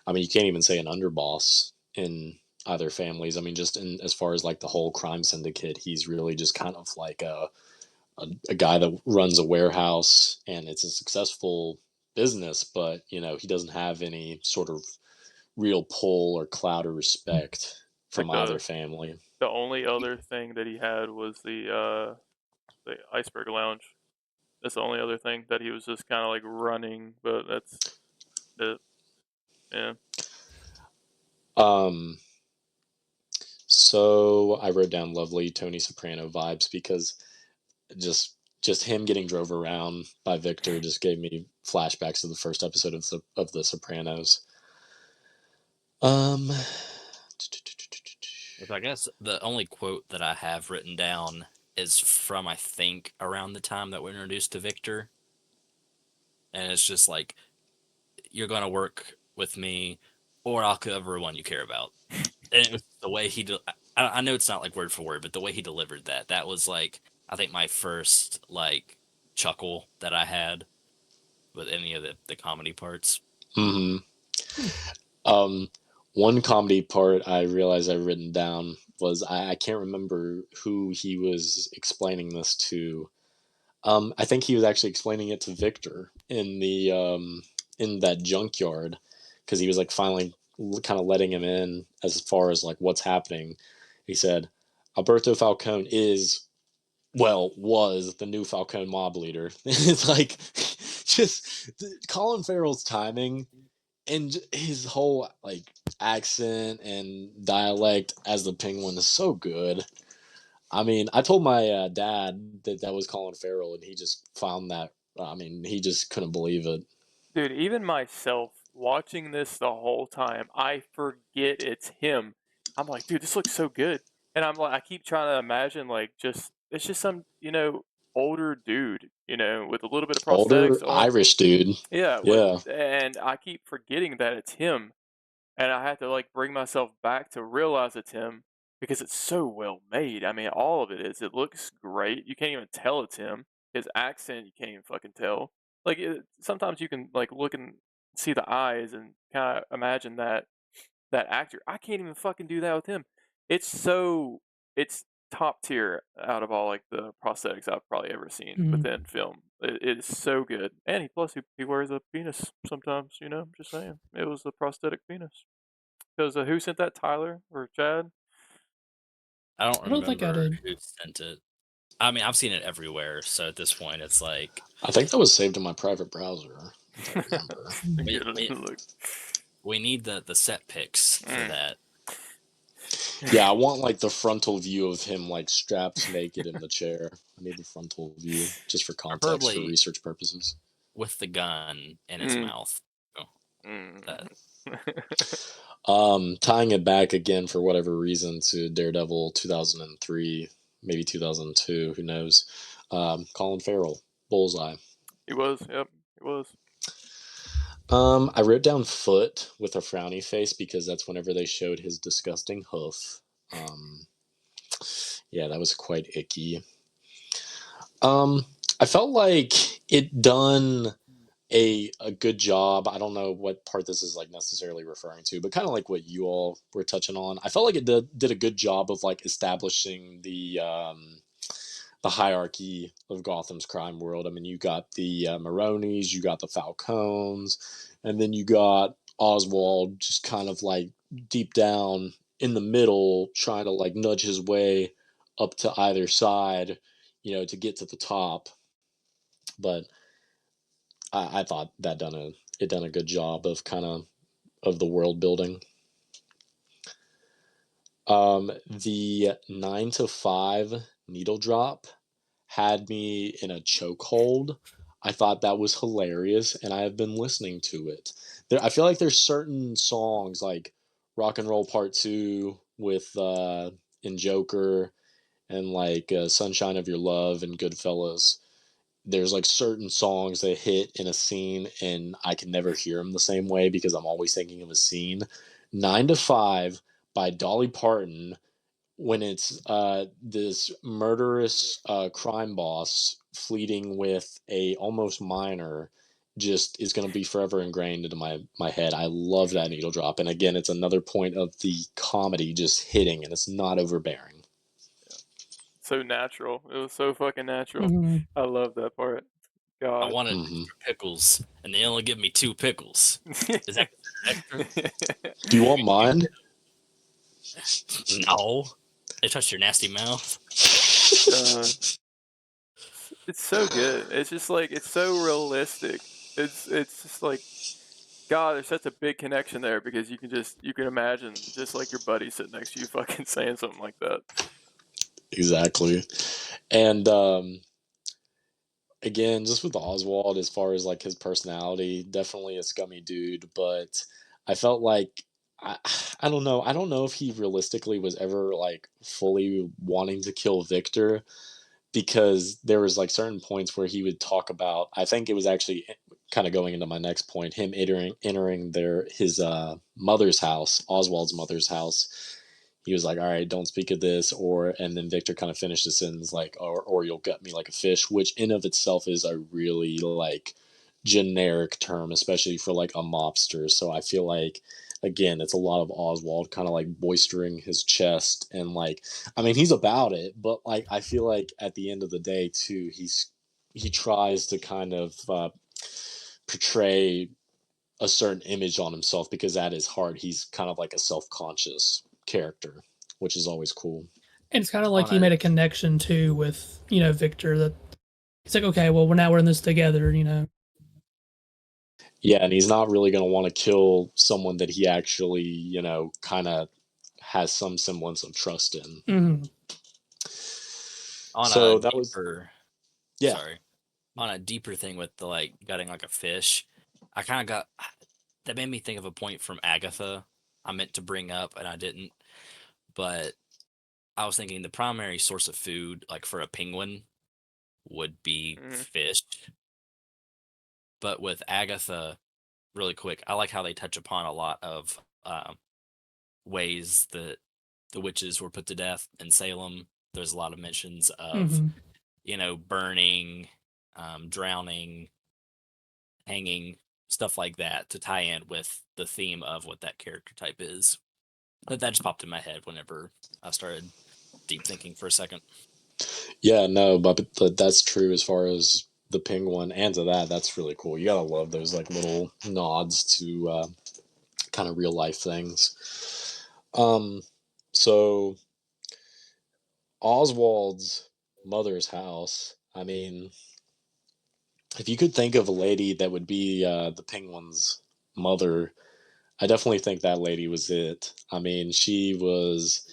I mean, you can't even say an underboss in either families. I mean, just in as far as like the whole crime syndicate, he's really just kind of like a guy that runs a warehouse, and it's a successful business, but, he doesn't have any sort of real pull or clout or respect Like from either family. the only other thing that he had was the iceberg lounge. That's the only other thing that he was just kind of like running, but that's it. Yeah. Um, so I wrote down lovely Tony Soprano vibes because just him getting drove around by Victor just gave me flashbacks to the first episode of The Sopranos. Which I guess the only quote that I have written down is from, I think, around the time that we're introduced to Victor. And it's just like, you're going to work with me or I'll kill everyone you care about. And it was the way I know it's not like word for word, but the way he delivered that was like, I think my first like chuckle that I had with any of the comedy parts. Mm-hmm. One comedy part I realized I've written down was I can't remember who he was explaining this to. I think he was actually explaining it to Victor in that junkyard, because he was like finally kind of letting him in as far as like what's happening. He said, Alberto Falcone was the new Falcone mob leader. It's like just Colin Farrell's timing and his whole like accent and dialect as the Penguin is so good. I mean, I told my dad that was Colin Farrell, and he just found that. I mean, he just couldn't believe it. Dude, even myself watching this the whole time, I forget it's him. I'm like, dude, this looks so good. And I'm like, I keep trying to imagine like it's just some, older dude, with a little bit of Older prosthetics on. Irish dude. Yeah, Yeah. and I keep forgetting that it's him. And I have to like bring myself back to realize it's him because it's so well made. I mean, all of it is. It looks great. You can't even tell it's him. His accent, you can't even fucking tell. Like sometimes you can like look and see the eyes and kind of imagine that actor. I can't even fucking do that with him. It's top tier out of all like the prosthetics I've probably ever seen within film. It is so good, and he wears a penis sometimes. Just saying, it was a prosthetic penis. Because who sent that, Tyler or Chad? I don't don't think I remember did. who sent it. I mean, I've seen it everywhere, so at this point, it's like I think that was saved in my private browser. If I remember. we need the set pics for that. Yeah, I want like the frontal view of him like strapped naked in the chair. I need the frontal view just for context for Preferably research purposes. with the gun in his Mm, mouth. So that Tying it back again for whatever reason to Daredevil 2003, maybe 2002, who knows? Colin Farrell, Bullseye. he was. Yep, he was. I wrote down foot with a frowny face because that's whenever they showed his disgusting hoof. Um, yeah, that was quite icky. I felt like it done a good job. I don't know what part this is like necessarily referring to, but kind of like what you all were touching on. I felt like it did a good job of like establishing the hierarchy of Gotham's crime world. I mean, you got the Maronis, you got the Falcones, and then you got Oswald just kind of like deep down in the middle, trying to like nudge his way up to either side, to get to the top. But I thought it done a good job of kind of the world building. The 9 to 5 needle drop had me in a chokehold. I thought that was hilarious, and I have been listening to it. I feel like there's certain songs like "Rock and Roll Part 2" with in Joker, and like "Sunshine of Your Love" and Goodfellas. There's like certain songs that hit in a scene, and I can never hear them the same way because I'm always thinking of a scene. 9 to 5 by Dolly Parton, when it's this murderous crime boss fleeting with a almost minor, just is going to be forever ingrained into my head. I love that needle drop, and again, it's another point of the comedy just hitting, and it's not overbearing. So natural. It was so fucking natural. hmm I love that part. I God. wanted Hmm. extra pickles, and they only give me 2 pickles. Is that extra? Do you want mine? No. They touched your nasty mouth. It's so good. It's just like it's so realistic. It's just like God, there's such a big connection there because you can imagine just like your buddy sitting next to you fucking saying something like that. Exactly. And again, just with Oswald, as far as like his personality, definitely a scummy dude, but I felt like I, I don't know. I don't know if he realistically was ever like fully wanting to kill Victor, because there was like certain points where he would talk about, I think it was actually kind of going into my next point, him entering his mother's house, Oswald's mother's house. He was like, all right, don't speak of this, and then Victor kind of finished the sentence like, or you'll gut me like a fish, which in of itself is a really like generic term, especially for like a mobster. So I feel like, again, it's a lot of Oswald kind of like boistering his chest, and like, I mean, he's about it, but like, I feel like at the end of the day too, he tries to kind of portray a certain image on himself, because at his heart he's kind of like a self-conscious character, which is always cool. And it's kind of like On he a made a connection too with Victor, that he's like, okay, well, now we're in this together. Yeah, and he's not really going to want to kill someone that he actually, kind of has some semblance of trust in. hmm on a So that was, deeper yeah. sorry. On a deeper thing with the like gutting like a fish, I kind of got that made me think of a point from Agatha I meant to bring up and I didn't. But I was thinking the primary source of food, like for a penguin, would be Mm. fish. But with Agatha, really quick, I like how they touch upon a lot of ways that the witches were put to death in Salem. There's a lot of mentions of, hmm burning, drowning, hanging, stuff like that to tie in with the theme of what that character type is. But that just popped in my head whenever I started deep thinking for a second. Yeah, no, but that's true as far as the penguin, and to that's really cool. You gotta love those like little nods to kind of real life things. Um, so Oswald's mother's house. I mean, if you could think of a lady that would be the penguin's mother, I definitely think that lady was it. I mean, she was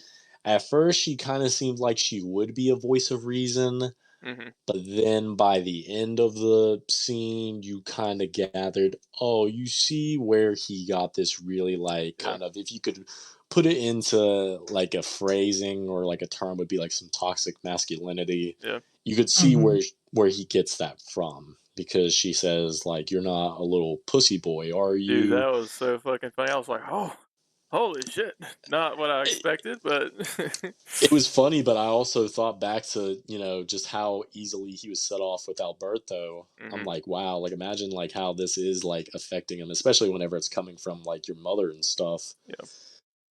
at first she kind of seemed like she would be a voice of reason, Mhm. but then by the end of the scene, you kind of gathered, oh, you see where he got this really like Yeah. kind of, if you could put it into like a phrasing or like a term would be like some toxic masculinity. Yeah. You could see Mhm. where he gets that from because she says like, "You're not a little pussy boy, are Dude, you?" that was so fucking funny. I was like, "Oh, holy shit." Not what I expected, but It was funny, but I also thought back to, just how easily he was set off with Alberto. I'm Mhm. like, wow, like imagine like how this is like affecting him, especially whenever it's coming from like your mother and stuff. Yeah.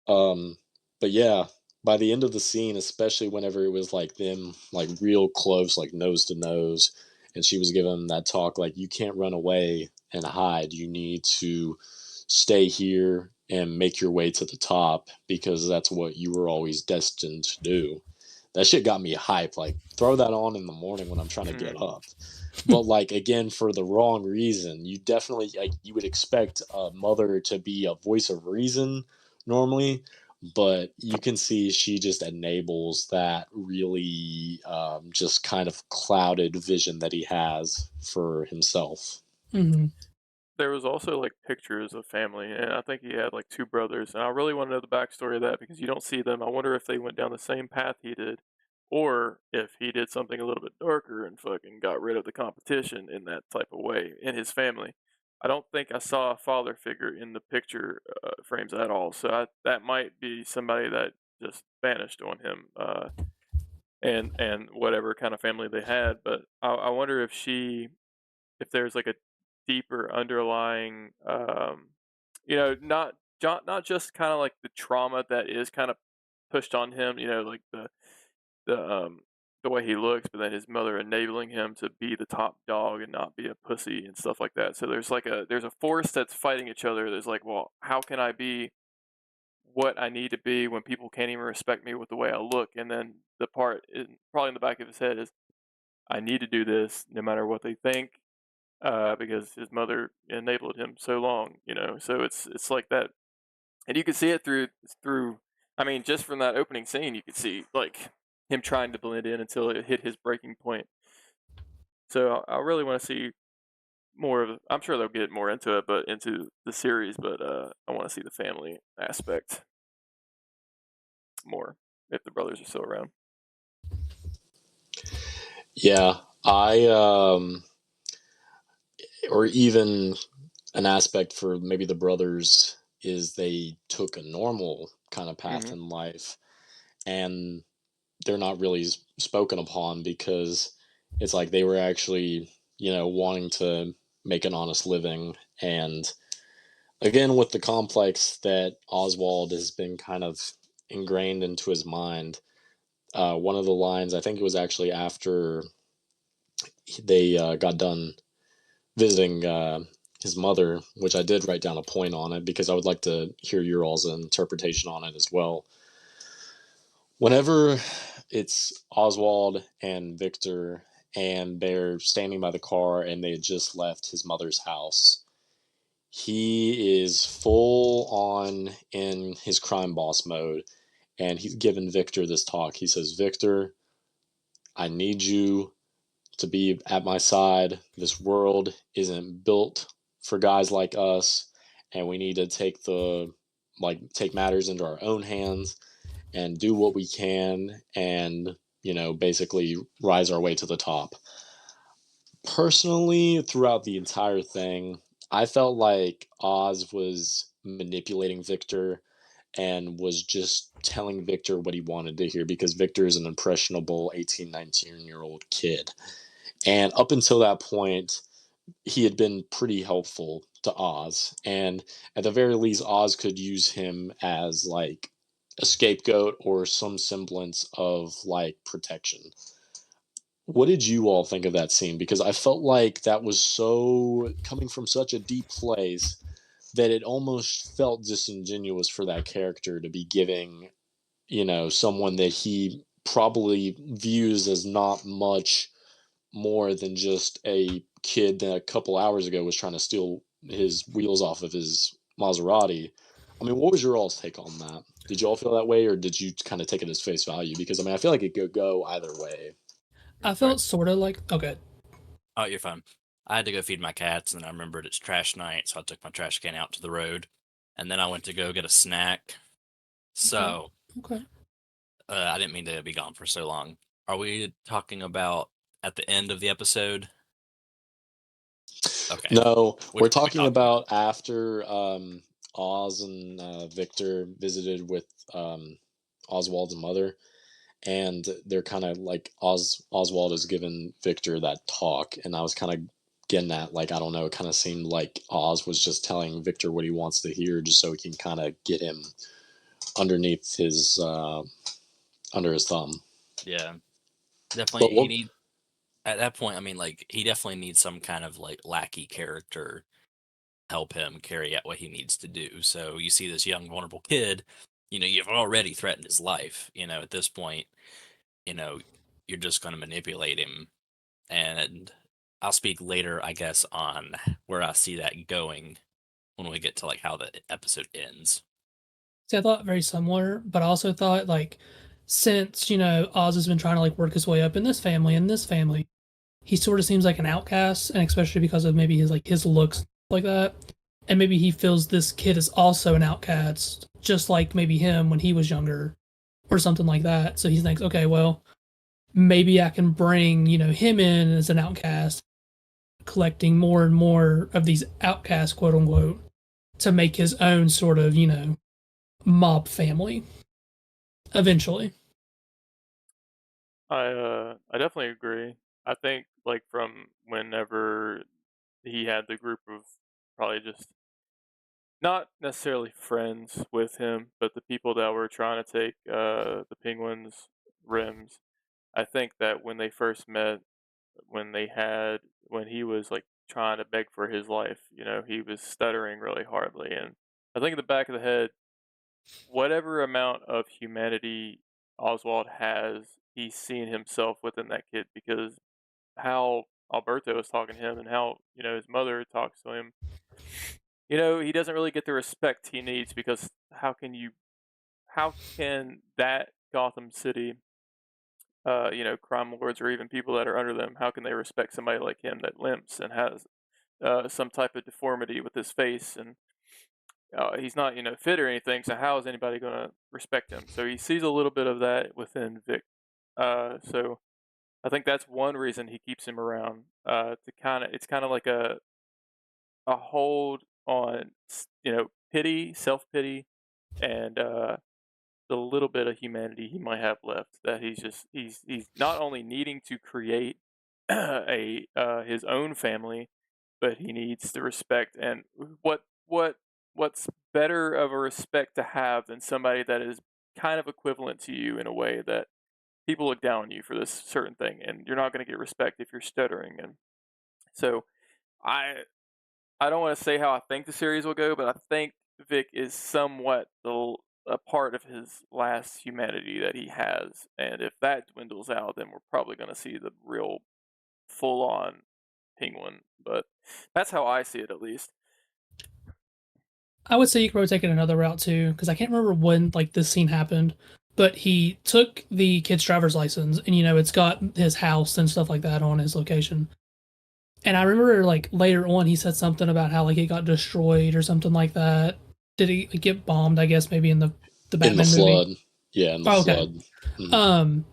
Um, but yeah, by the end of the scene, especially whenever it was like them like real close, like nose to nose, and she was giving him that talk like you can't run away and hide. You need to stay here and make your way to the top because that's what you were always destined to do. That shit got me hype. Like throw that on in the morning when I'm trying to get Mhm. up. But like again, for the wrong reason. You definitely like you would expect a mother to be a voice of reason normally, but you can see she just enables that really just kind of clouded vision that he has for himself. Mhm. There was also, like, pictures of family, and I think he had, like, 2 brothers, and I really wanna know the backstory of that because you don't see them. I wonder if they went down the same path he did, or if he did something a little bit darker and fucking got rid of the competition in that type of way in his family. I don't think I saw a father figure in the picture, frames at all, so that might be somebody that just vanished on him, and whatever kind of family they had, but I wonder if there's like a deeper underlying, not just kind of like the trauma that is kind of pushed on him, like the the way he looks, but then his mother enabling him to be the top dog and not be a pussy and stuff like that. So there's a force that's fighting each other. There's like, well, how can I be what I need to be when people can't even respect me with the way I look? And then the part probably in the back of his head is, I need to do this no matter what they think, because his mother enabled him so long, So it's like that, and you can see it through. I mean, just from that opening scene, you could see like him trying to blend in until it hit his breaking point. So I really want to see more of. I'm sure they'll get more into it, but into the series. But I want to see the family aspect more if the brothers are still around. Yeah, or even an aspect for maybe the brothers is they took a normal kind of path Hmm. in life and they're not really spoken upon because it's like they were actually, wanting to make an honest living. And again, with the complex that Oswald has been kind of ingrained into his mind, one of the lines, I think it was actually after they got done visiting his mother, which I did write down a point on it because I would like to hear your all's interpretation on it as well. Whenever it's Oswald and Victor and they're standing by the car and they had just left his mother's house, he is full on in his crime boss mode and he's giving Victor this talk. He says, Victor, I need you to be at my side. This world isn't built for guys like us, and we need to take matters into our own hands and do what we can and basically rise our way to the top. Personally, throughout the entire thing, I felt like Oz was manipulating Victor and was just telling Victor what he wanted to hear because Victor is an impressionable 18, 19-year-old kid. And up until that point, he had been pretty helpful to Oz. And at the very least, Oz could use him as like a scapegoat or some semblance of like protection. What did you all think of that scene? Because I felt like that was so coming from such a deep place that it almost felt disingenuous for that character to be giving, someone that he probably views as not much more than just a kid that a couple hours ago was trying to steal his wheels off of his Maserati. I mean, what was your all's take on that? Did you all feel that way, or did you kind of take it as face value? Because I mean, I feel like it could go either way. I Sorry. felt sort of like okay. Oh, you're fine. I had to go feed my cats, and then I remembered it's trash night, so I took my trash can out to the road, and then I went to go get a snack. So, Okay. I didn't mean to be gone for so long. Are we talking about at the end of the episode? Okay. No, Which we're are we talking about after Oz and Victor visited with Oswald's mother, and they're kind of like Oswald has given Victor that talk, and I was kind of getting at like I don't know, it kind of seemed like Oz was just telling Victor what he wants to hear, just so he can kind of get him underneath his under his thumb. Yeah, But definitely. what? At that point, I mean, like he definitely needs some kind of like lackey character help him carry out what he needs to do. So you see this young vulnerable kid, you've already threatened his life. At this point, you know, you're just going to manipulate him. And I'll speak later, I guess, on where I see that going when we get to like how the episode ends. See, I thought very similar, but I also thought like since Oz has been trying to like work his way up in this family and this family, he sort of seems like an outcast, and especially because of maybe his looks like that, and maybe he feels this kid is also an outcast, just like maybe him when he was younger, or something like that. So he thinks, okay, well, maybe I can bring him in as an outcast, collecting more and more of these outcasts, quote unquote, to make his own sort of mob family eventually. I definitely agree. I think like from whenever he had the group of probably just not necessarily friends with him, but the people that were trying to take the penguins' rims. I think that when they first met, when he was like trying to beg for his life, he was stuttering really hardly, and I think in the back of the head, whatever amount of humanity Oswald has, he's seen himself within that kid because how Alberto is talking to him and how his mother talks to him. He doesn't really get the respect he needs because how can that Gotham City, crime lords or even people that are under them, how can they respect somebody like him that limps and has some type of deformity with his face, and he's not fit or anything, so how is anybody going to respect him? So he sees a little bit of that within Vic. So I think that's one reason he keeps him around, it's kind of like a hold on pity, self-pity, and the little bit of humanity he might have left, that he's not only needing to create a his own family, but he needs the respect. And what's better of a respect to have than somebody that is kind of equivalent to you in a way that people look down on you for this certain thing, and you're not going to get respect if you're stuttering. And so I I don't want to say how I think the series will go, but I think Vic is somewhat a part of his last humanity that he has, and if that dwindles out, then we're probably going to see the real full-on penguin. But that's how I see it, at least. I would say you could probably take it another route too, because I can't remember when like this scene happened, but he took the kid's driver's license, and it's got his house and stuff like that on his location. And I remember like later on he said something about how like it got destroyed or something like that. Did he get bombed? I guess maybe in the Batman flood. movie. Yeah, in the flood. Okay.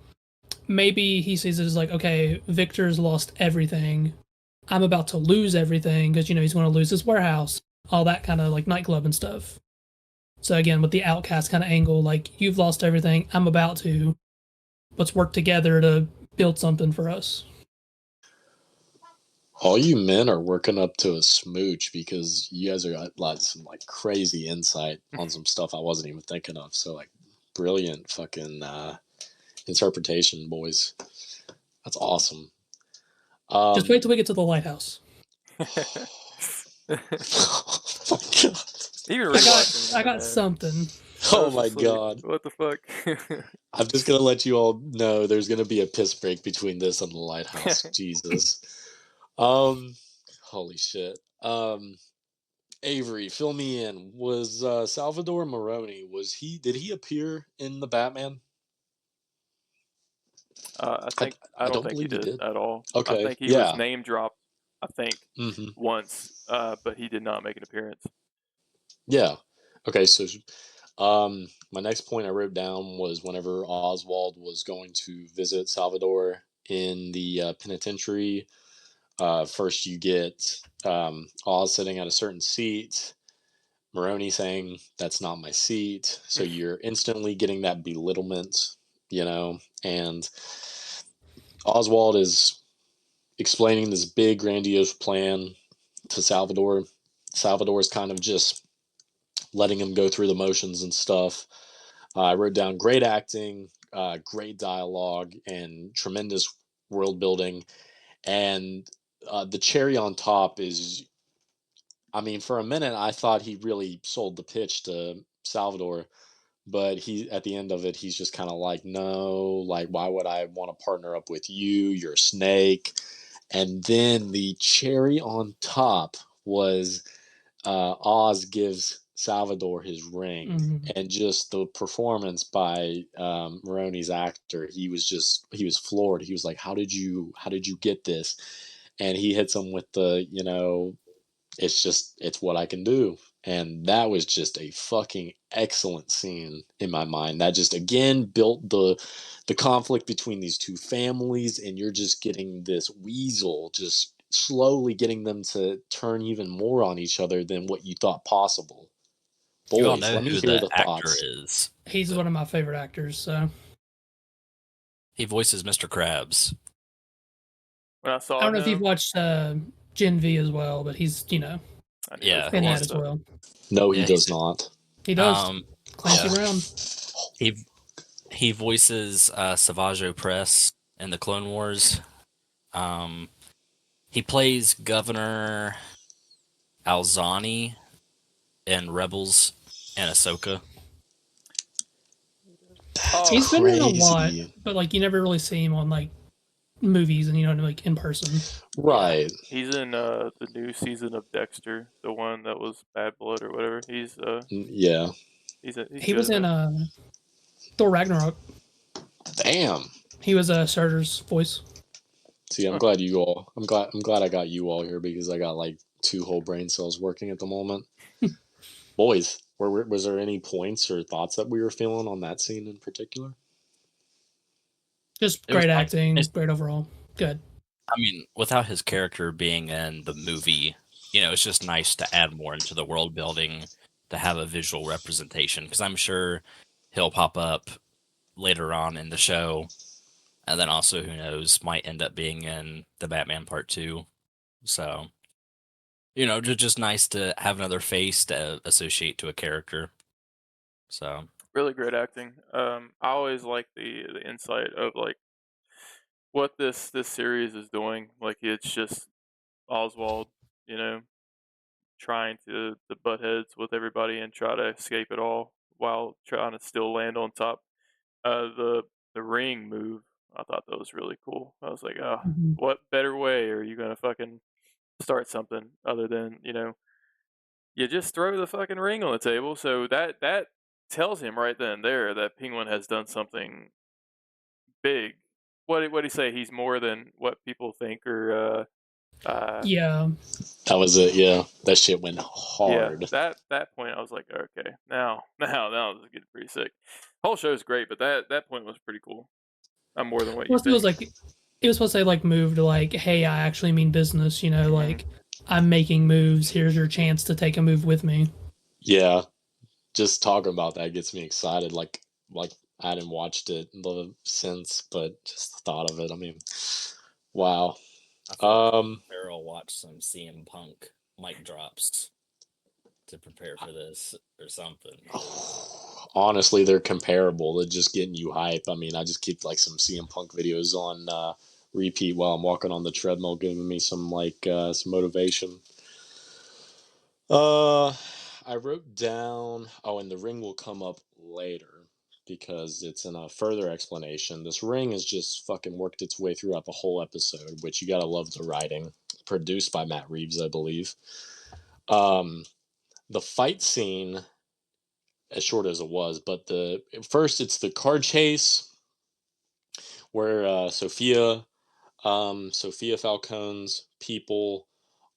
Maybe he sees it as like, okay, Victor's lost everything. I'm about to lose everything because he's going to lose his warehouse, all that kind of like nightclub and stuff. So again, with the outcast kind of angle, like you've lost everything, I'm about to. Let's work together to build something for us. All you men are working up to a smooch because you guys are like some like crazy insight on some stuff I wasn't even thinking of. So like brilliant fucking interpretation, boys. That's awesome. Just wait till we get to the lighthouse. Oh my god. Even I got something. Oh my god. What the fuck? I'm just gonna let you all know there's gonna be a piss break between this and the lighthouse. Jesus. Holy shit. Avery, fill me in. Was Salvador Maroni, did he appear in the Batman? I I I don't don't think he believe he did did. at all. I Okay, think he was yeah. name dropped. I think Hmm. once, but he did not make an appearance. Yeah. Okay, so my next point I wrote down was whenever Oswald was going to visit Salvador in the penitentiary. First, you get Oz sitting at a certain seat, Maroney saying, "That's not my seat." So you're instantly getting that belittlement, and Oswald is explaining this big, grandiose plan to Salvador. Salvador's kind of just letting him go through the motions and stuff. I wrote down great acting, great dialogue, and tremendous world building. And the cherry on top is, I mean, for a minute, I thought he really sold the pitch to Salvador, but he, at the end of it, he's just kind of like, no, like, why would I want to partner up with you? You're a snake. And then the cherry on top was Oz gives Salvador his ring, Hmm. and just the performance by Maroney's actor, he was floored. He was like, how did you get this? And he hits him with the, it's what I can do. And that was just a fucking excellent scene in my mind. That just again built the conflict between these two families, and you're just getting this weasel just slowly getting them to turn even more on each other than what you thought possible. You all Boys, know let me who hear the the actor thoughts. is. He's one of my favorite actors. So He voices Mr. Krabs. When I I saw don't know if you've him, watched Gen V as well, but he's I knew it was Yeah, in gonna that watch he's as that. well. No, he yeah does he's not. He does. um Clancy yeah Brown. he he voices Savage Opress in the Clone Wars. Um, he plays Governor Alzani in Rebels and Ahsoka. That's Oh, He's been in a lot, crazy. but like you never really see him on like movies and like in person. Yeah, Right. he's in the new season of Dexter, the one that was Bad Blood or whatever. Yeah. He's He good was in in it. Thor Ragnarok. Damn. He was Surtur's voice. See, I'm Huh. glad you all. I'm glad I got you all here because I got like two whole brain cells working at the moment. Boys, was there any points or thoughts that we were feeling on that scene in particular? Just it was great nice. acting, great overall. Good. I mean, without his character being in the movie, it's just nice to add more into the world building to have a visual representation. Because I'm sure he'll pop up later on in the show, and then also who knows might end up being in the Batman Part Two. So just nice to have another face to associate to a character. So Really great acting. I always like the insight of like what this series is doing. Like it's just Oswald, you know, trying to butt heads with everybody and try to escape it all while trying to still land on top. The ring move, I thought that was really cool. I was like, oh, Mhm. what better way are you gonna fucking start something other than you just throw the fucking ring on the table? So that tells him right then and there that Penguin has done something big. What he say? He's more than what people think, or Yeah. That was it. Yeah, that shit went yeah. hard. That point, I was like, okay, now this is getting pretty sick. Whole show's great, but that point was pretty cool. I'm more than what you Plus, it was think. like it was supposed to like move to like, hey, I actually mean business. Hmm. Like I'm making moves. Here's your chance to take a move with me. Yeah, just talking about that gets me excited. Like I hadn't watched it since, but just the thought of it. I mean, wow. I feel like Um, Farrell watched some CM Punk mic drops to prepare for this or something. honestly, they're comparable. They're just getting you hype. I mean, I just keep like some CM Punk videos on repeat while I'm walking on the treadmill, giving me some motivation. Uh, I wrote down. Oh, and the ring will come up later because it's in a further explanation. This ring has just fucking worked its way throughout the whole episode, which you gotta love the writing. Produced by Matt Reeves, I believe. Um, the fight scene, as short as it was, but first it's the car chase where Sophia Falcone's people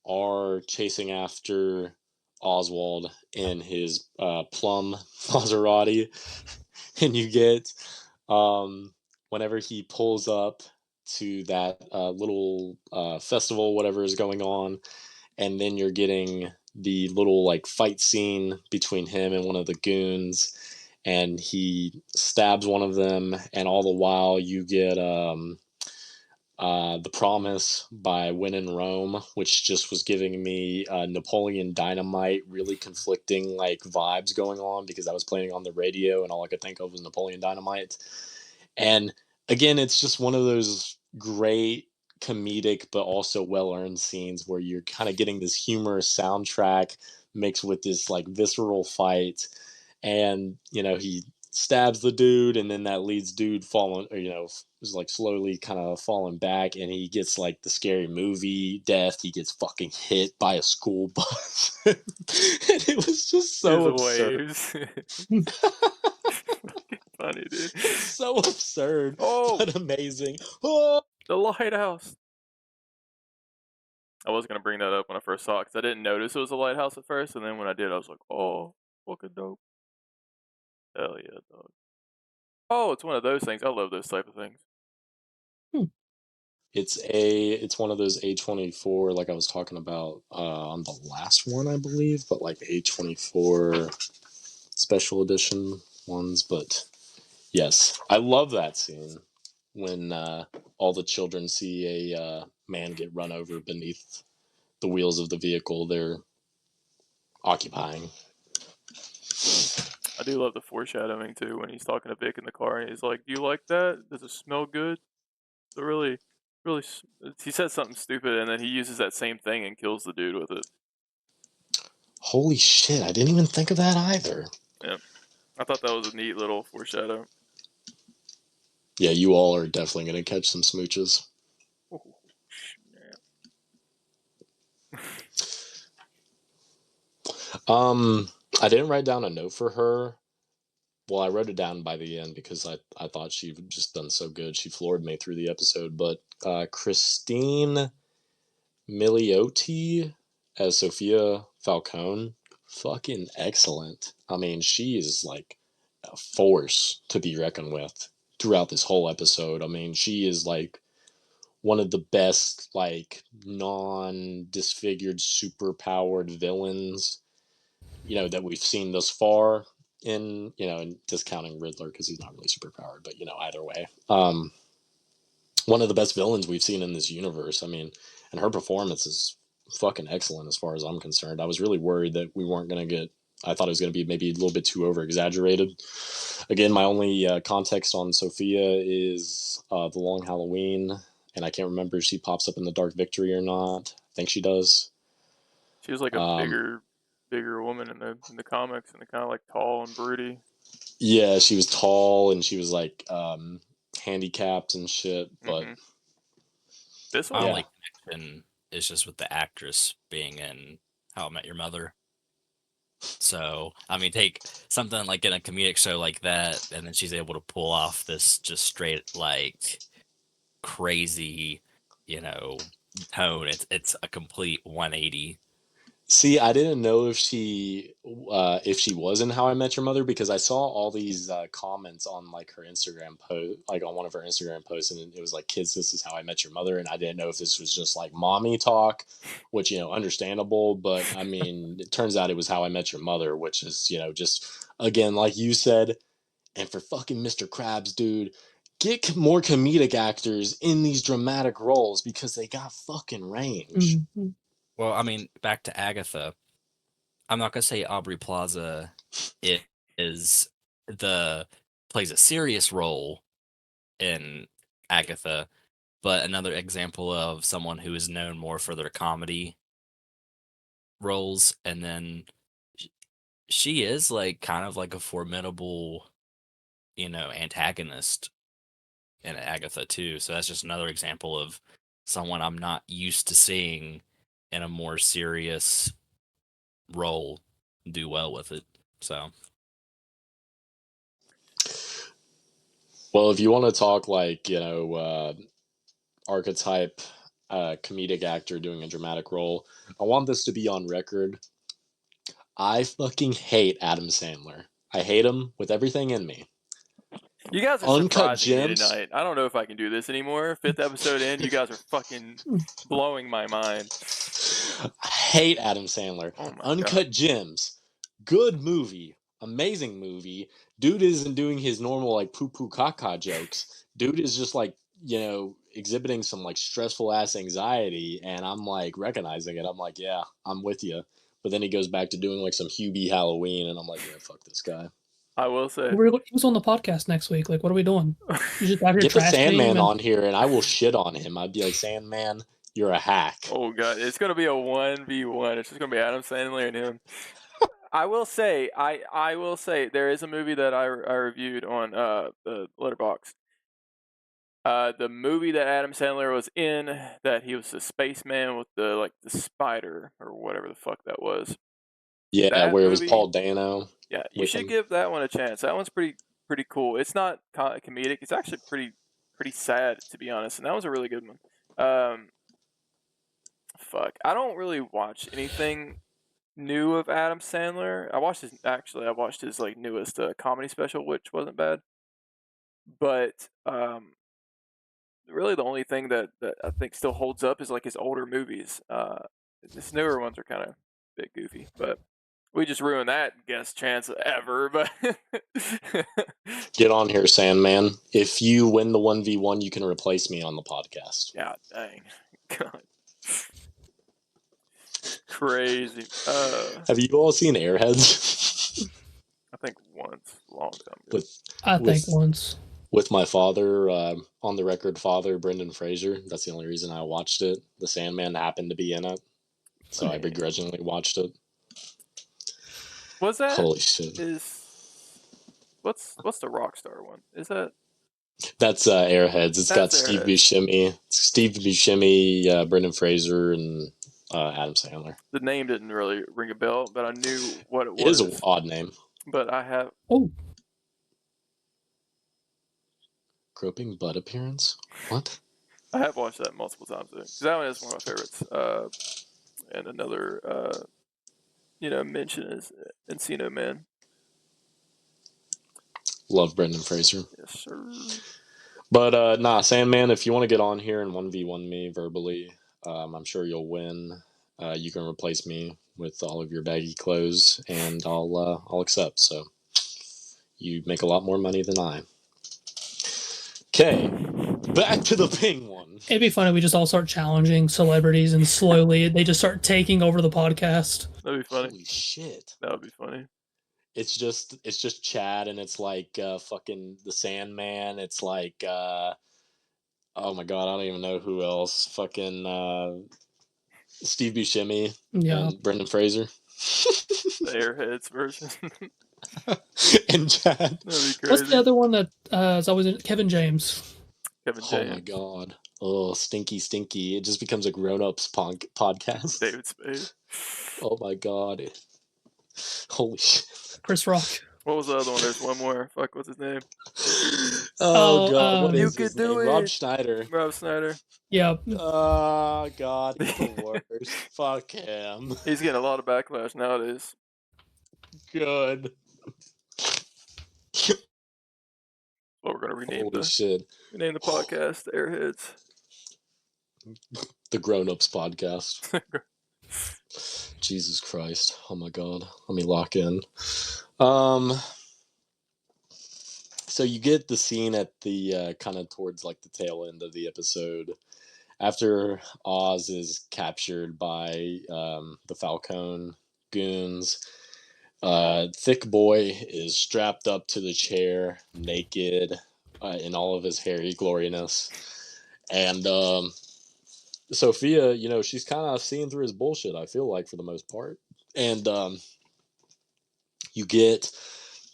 are chasing after Oswald in his plum Maserati, and you get whenever he pulls up to that little festival, whatever is going on, and then you're getting the little like fight scene between him and one of the goons, and he stabs one of them, and all the while you get The Promise by When in Rome, which just was giving me Napoleon Dynamite, really conflicting like vibes going on because I was playing on the radio and all I could think of was Napoleon Dynamite. And again, it's just one of those great comedic but also well-earned scenes where you're kind of getting this humorous soundtrack mixed with this like visceral fight. And he stabs the dude, and then that leads dude falling, or is like slowly kind of falling back, and he gets like the Scary Movie death. He gets fucking hit by a school bus. And it was just Here's so the absurd. waves. Fucking funny, dude. It's so absurd, Oh, but amazing. Oh! the lighthouse. I was gonna bring that up when I first saw it because I didn't notice it was a lighthouse at first, and then when I did, I was like, "Oh, fucking dope! Hell yeah, dog!" Oh, it's one of those things. I love those type of things. It's one of those A24, like I was talking about on the last one, I believe, but like A24 special edition ones. But yes, I love that scene when all the children see a man get run over beneath the wheels of the vehicle they're occupying. I do love the foreshadowing too when he's talking to Vic in the car and he's like, "Do you like that? Does it smell good?" So really, really, he says something stupid and then he uses that same thing and kills the dude with it. Holy shit, I didn't even think of that either. Yeah, I thought that was a neat little foreshadow. Yeah, you all are definitely going to catch some smooches. Oh, I didn't write down a note for her. Well, I wrote it down by the end because I thought she just done so good. She floored me through the episode. But Christine Milioti as Sophia Falcone, fucking excellent. I mean, she is like a force to be reckoned with throughout this whole episode. I mean, she is like one of the best like non-disfigured super powered villains that we've seen thus far, in and discounting Riddler because he's not really super powered, but either way, one of the best villains we've seen in this universe. I mean, and her performance is fucking excellent as far as I'm concerned. I was really worried that we weren't going to get, I thought it was going to be maybe a little bit too over exaggerated. Again, my only context on Sophia is The Long Halloween, and I can't remember if she pops up in The Dark Victory or not. I think she does. she was like a Um, bigger woman in the comics and kind of like tall and broody. Yeah, she was tall and she was like handicapped and shit, but This My one, yeah. only connection is just with the actress being in How I Met Your Mother. So, I mean, take something like in a comedic show like that, and then she's able to pull off this just straight, like, crazy, tone. It's a complete 180. See, I didn't know if she was in How I Met Your Mother because I saw all these comments on like her Instagram post, like on one of her Instagram posts, and it was like, "Kids, this is how I met your mother," and I didn't know if this was just like mommy talk, which understandable, but I mean, it turns out it was How I Met Your Mother, which is just again like you said, and for fucking Mr. Krabs, dude. Get more comedic actors in these dramatic roles because they got fucking range. Mm-hmm. Well, I mean, back to Agatha. I'm not gonna say Aubrey Plaza is plays a serious role in Agatha, but another example of someone who is known more for their comedy roles, and then sh- she is like kind of like a formidable, antagonist in Agatha too. So that's just another example of someone I'm not used to seeing in a more serious role. do well with it. So, Well, if you want to talk like, archetype comedic actor doing a dramatic role, I want this to be on record. I fucking hate Adam Sandler. I hate him with everything in me. You guys are Uncut surprising me Gems. tonight. I don't know if I can do this anymore. 5th episode in, you guys are fucking blowing my mind. I hate Adam Sandler. Oh my Uncut God. Gems. Good movie. Amazing movie. Dude isn't doing his normal like poo poo caca jokes. Dude is just like, exhibiting some like stressful ass anxiety, and I'm like recognizing it. I'm like, yeah, I'm with you. But then he goes back to doing like some Hubie Halloween, and I'm like, yeah, fuck this guy. I will say. He was on the podcast next week. Like, what are we doing? You just out here Get the trash Sandman on here, and I will shit on him. I'd be like, Sandman, you're a hack. Oh God, it's gonna be a 1v1. It's just gonna be Adam Sandler and him. I will say, I will say, there is a movie that I reviewed on the Letterboxd. The movie that Adam Sandler was in, that he was the spaceman with the spider or whatever the fuck that was. Yeah, That where it was movie- Paul Dano. Yeah, you with should him. give that one a chance. That one's pretty cool. It's not comedic. It's actually pretty sad, to be honest. And that was a really good one. Fuck, I don't really watch anything new of Adam Sandler. I watched his like newest comedy special, which wasn't bad. But really the only thing that I think still holds up is like his older movies. His newer ones are kind of a bit goofy, but we just ruined that guest chance ever. But Get on here, Sandman. If you win the 1v1, you can replace me on the podcast. yeah, dang, God, crazy. Have you all seen Airheads? I think once, a long time ago. I think once. With my father, on the record father, Brendan Fraser. That's the only reason I watched it. The Sandman happened to be in it, so I begrudgingly watched it. Was that? Holy shit! What's the Rockstar one? Is that? That's Airheads. It's got Steve Airheads. Buscemi, Brendan Fraser, and Adam Sandler. The name didn't really ring a bell, but I knew what it was. It is an odd name. But I have. Oh. Groping butt appearance? What? I have watched that multiple times. Because that one is one of my favorites. And another, mention is Encino Man. Love Brendan Fraser. Yes, sir. But Sandman, if you want to get on here and 1v1 me verbally, I'm sure you'll win. You can replace me with all of your baggy clothes, and I'll accept. So you make a lot more money than I. Okay, back to the ping one. It'd be funny if we just all start challenging celebrities, and slowly they just start taking over the podcast. That'd be funny. Holy shit. That would be funny. It's just Chad, and it's like fucking the Sandman. It's like oh my god, I don't even know who else. Fucking Steve Buscemi. Yeah. And Brendan Fraser. The Airheads version. And Chad. That'd be crazy. What's the other one that is always in? Kevin James. Kevin James. Oh my god. Oh, stinky. It just becomes a grown-ups podcast. David Spade. Oh my god. Holy shit. Chris Rock. What was the other one? There's one more. Fuck, what's his name? Oh god, what you is could his do name? it. Rob Schneider. Rob Snyder. Yeah. Oh god, he's the worst. Fuck him. He's getting a lot of backlash nowadays. Good. Well, we're gonna rename shit. Rename the podcast Airheads. The Grown-Ups Podcast. Jesus Christ. Oh my god. Let me lock in. So you get the scene at the kind of towards like the tail end of the episode after Oz is captured by the Falcone goons. Thick Boy is strapped up to the chair, naked, in all of his hairy gloriness. And Sophia, she's kind of seeing through his bullshit, I feel like, for the most part. And you get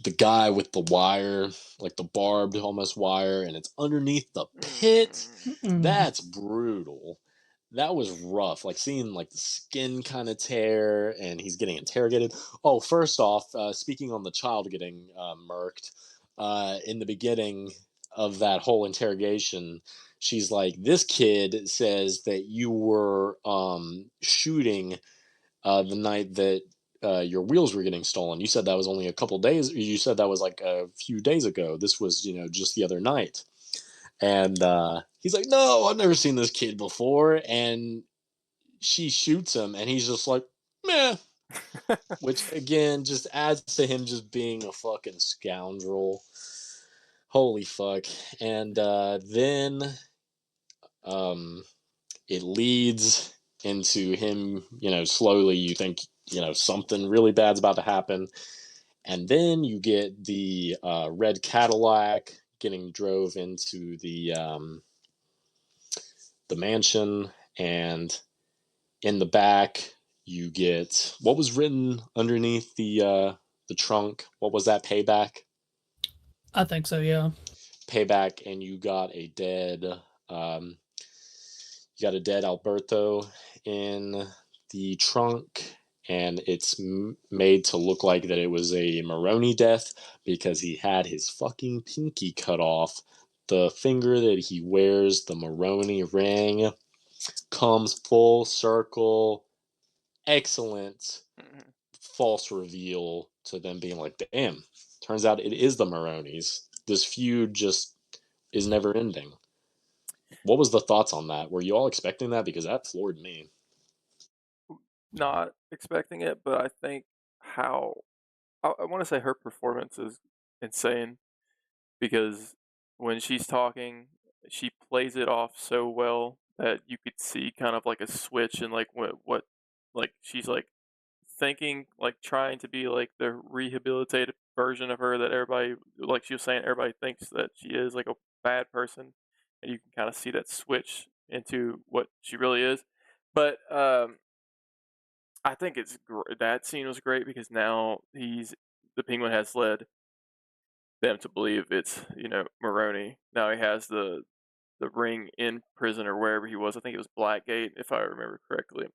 the guy with the wire, like the barbed almost wire, and it's underneath the pit. That's brutal. that was rough. Like seeing like the skin kind of tear, and he's getting interrogated. Oh, first off, speaking on the child getting murked, in the beginning of that whole interrogation, she's like, "This kid says that you were shooting the night that your wheels were getting stolen. You said that was only a couple days. You said that was like a few days ago. This was, just the other night." And he's like, "No, I've never seen this kid before." And she shoots him, and he's just like, "Meh." Which again just adds to him just being a fucking scoundrel. Holy fuck. And then um, it leads into him, slowly you think, something really bad's about to happen. And then you get the red Cadillac getting drove into the mansion, and in the back you get what was written underneath the trunk. What was that? Payback. I think so, yeah. Payback. And um, you got a dead Alberto in the trunk, and it's made to look like that it was a Maroni death because he had his fucking pinky cut off. The finger that he wears, the Maroni ring, comes full circle. Excellent Mhm. false reveal to them being like, damn, turns out it is the Maronis. This feud just is never ending. What was the thoughts on that? Were you all expecting that? Because that floored me. Not expecting it, but I think how I want to say her performance is insane because when she's talking, she plays it off so well that you could see kind of like a switch and like what like she's like thinking, like trying to be like the rehabilitated version of her that everybody, like she was saying, everybody thinks that she is like a bad person, and you can kind of see that switch into what she really is. But I think that scene was great because now the Penguin has led them to believe it's Maroni. Now he has the ring in prison or wherever he was. I think it was Blackgate, if I remember correctly.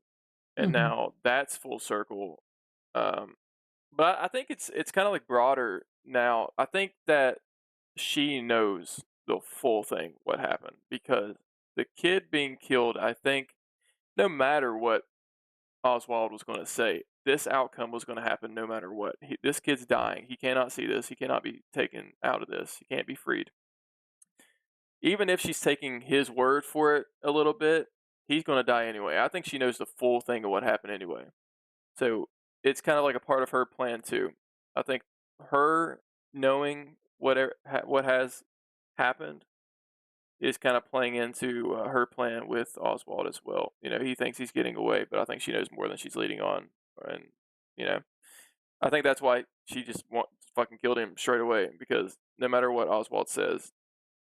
And Hmm. now that's full circle. Um, but I think it's kind of like broader now. I think that she knows the full thing what happened because the kid being killed. I think no matter what Oswald was going to say, this outcome was going to happen no matter what. This kid's dying. He cannot see this. He cannot be taken out of this. He can't be freed. Even if she's taking his word for it a little bit, he's going to die anyway. I think she knows the full thing of what happened anyway. So it's kind of like a part of her plan too. I think her knowing what has happened is kind of playing into her plan with Oswald as well. He thinks he's getting away, but I think she knows more than she's leading on, and you know, I think that's why she just fucking killed him straight away because no matter what Oswald says,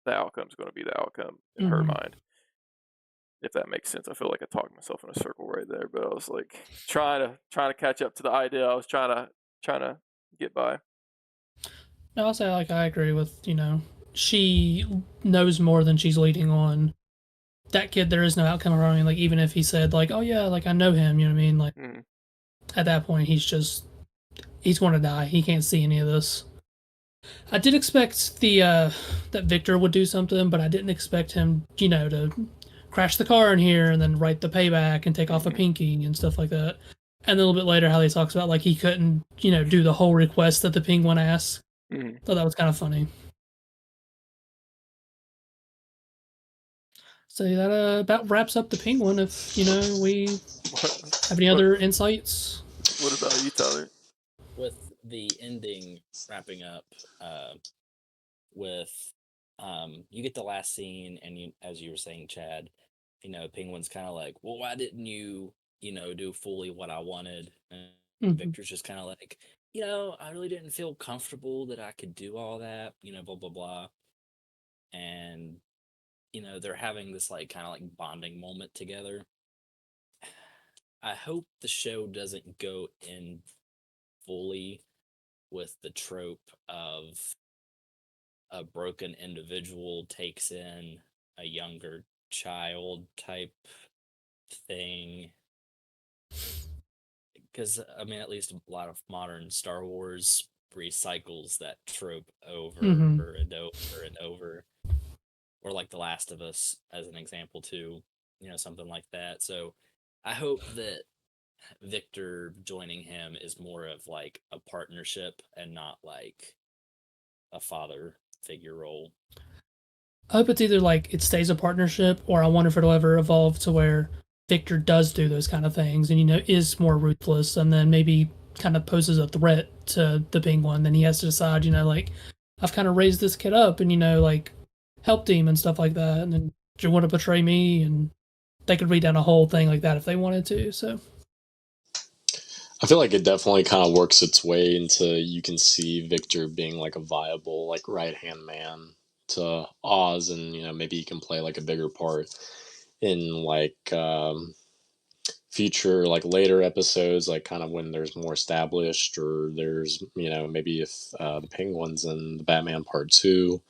the outcome's going to be the outcome in her Hmm. mind. If that makes sense, I feel like I talked myself in a circle right there, but I was like trying to catch up to the idea I was trying to get by. No, I'll say like I agree with, she knows more than she's leading on. That kid, there is no outcome around him. Like even if he said like, "Oh yeah, like I know him," you know what I mean? Like Mm. at that point, he's going to die. He can't see any of this. I did expect that Victor would do something, but I didn't expect him, to crash the car in here and then write the payback and take off a Mm-hmm. pinky and stuff like that. And then a little bit later, how he talks about like he couldn't, do the whole request that the penguin asked. Mm-hmm. Thought that was kind of funny. So that about wraps up the penguin. If we What have any what other insights. what about you, Tyler? With the ending wrapping up, with you get the last scene, and as you were saying, Chad, Penguin's kind of like, well, why didn't you, do fully what I wanted? And Hmm. Victor's just kind of like, I really didn't feel comfortable that I could do all that, blah blah blah. And they're having this like kind of like bonding moment together. I hope the show doesn't go in fully with the trope of a broken individual takes in a younger child type thing. Because, I mean, at least a lot of modern Star Wars recycles that trope Mm-hmm. over and over and over. Or like The Last of Us, as an example, too. Something like that. So I hope that Victor joining him is more of like a partnership and not like a father figure role. I hope it's either like it stays a partnership, or I wonder if it'll ever evolve to where Victor does do those kind of things and is more ruthless, and then maybe kind of poses a threat to the Penguin. Then he has to decide, like I've kind of raised this kid up and like helped him and stuff like that, and then do you want to betray me? And they could read down a whole thing like that if they wanted to. So I feel like it definitely kind of works its way into, you can see Victor being like a viable like right hand man to Oz, and maybe he can play like a bigger part in like future like later episodes, like kind of when there's more established, or there's maybe if the Penguin's in the Batman Part 2.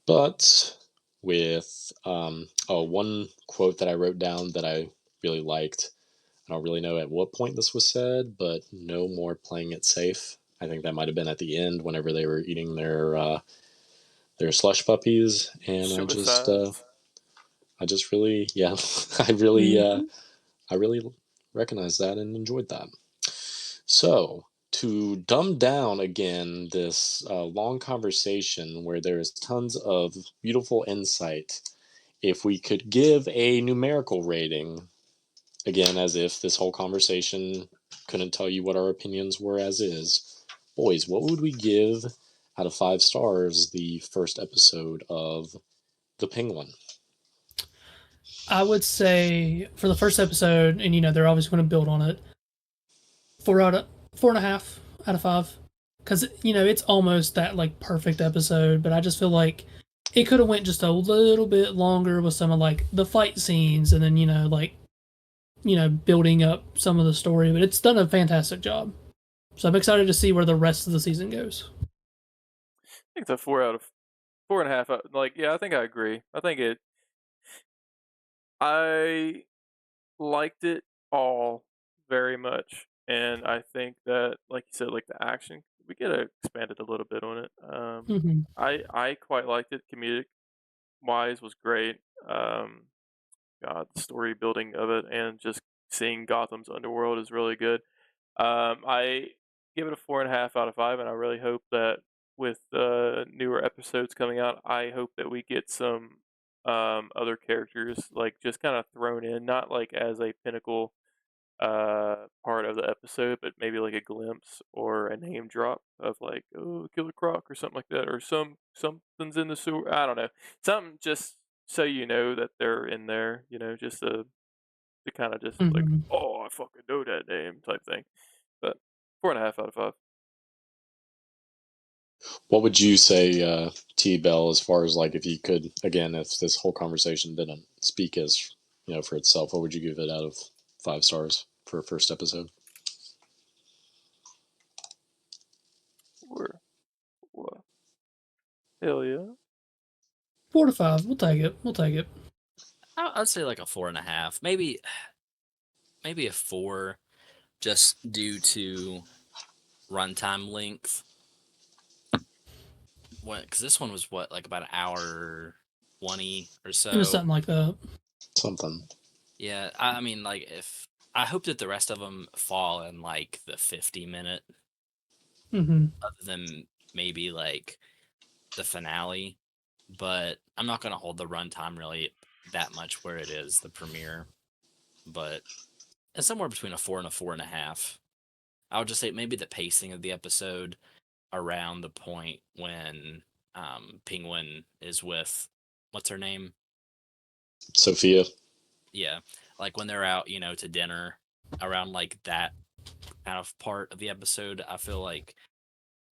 But with one quote that I wrote down that I really liked, I don't really know at what point this was said, but no more playing it safe. I think that might have been at the end whenever they were eating their slush puppies, and Suicides. I just really, yeah, I really mm-hmm. I really recognized that and enjoyed that. So, to dumb down again this long conversation where there is tons of beautiful insight, if we could give a numerical rating, again, as if this whole conversation couldn't tell you what our opinions were as is, boys, what would we give out of 5 stars the first episode of The Penguin? I would say for the first episode, and they're always going to build on it. 4.5 out of 5, because it's almost that like perfect episode, but I just feel like it could have went just a little bit longer with some of like the fight scenes, and then like building up some of the story. But it's done a fantastic job, so I'm excited to see where the rest of the season goes. I think it's a 4.5. Like, yeah, I think I agree. I liked it all very much, and I think that, like you said, like the action, we could expanded a little bit on it. Mm-hmm. I quite liked it. Comedic wise was great. God, the story building of it and just seeing Gotham's underworld is really good. I give it a 4.5 out of 5, and I really hope that with newer episodes coming out, I hope that we get some other characters like just kind of thrown in, not like as a pinnacle part of the episode, but maybe like a glimpse or a name drop of like, oh, Killer Croc or something like that, or something's in the sewer. I don't know, something just so you know that they're in there. Just to kind of just like, Mm-hmm. oh, I fucking know that name type thing. But 4.5 out of 5. What would you say, T Bell, as far as like if you could, again, if this whole conversation didn't speak as for itself, what would you give it out of 5 stars for a first episode? What? Hell yeah. 4 to 5, we'll take it. We'll take it. I'd say like a 4.5, maybe a 4, just due to runtime length. Because this one was like about an hour 20 or so. It was something like that. Something. Yeah, I mean, like I hope that the rest of them fall in like the 50-minute, Mm-hmm. other than maybe like the finale. But I'm not going to hold the runtime really that much where it is the premiere. But it's somewhere between a 4 and a 4.5. I would just say maybe the pacing of the episode around the point when Penguin is with, what's her name? Sophia. Yeah, like when they're out, to dinner, around like that kind of part of the episode, I feel like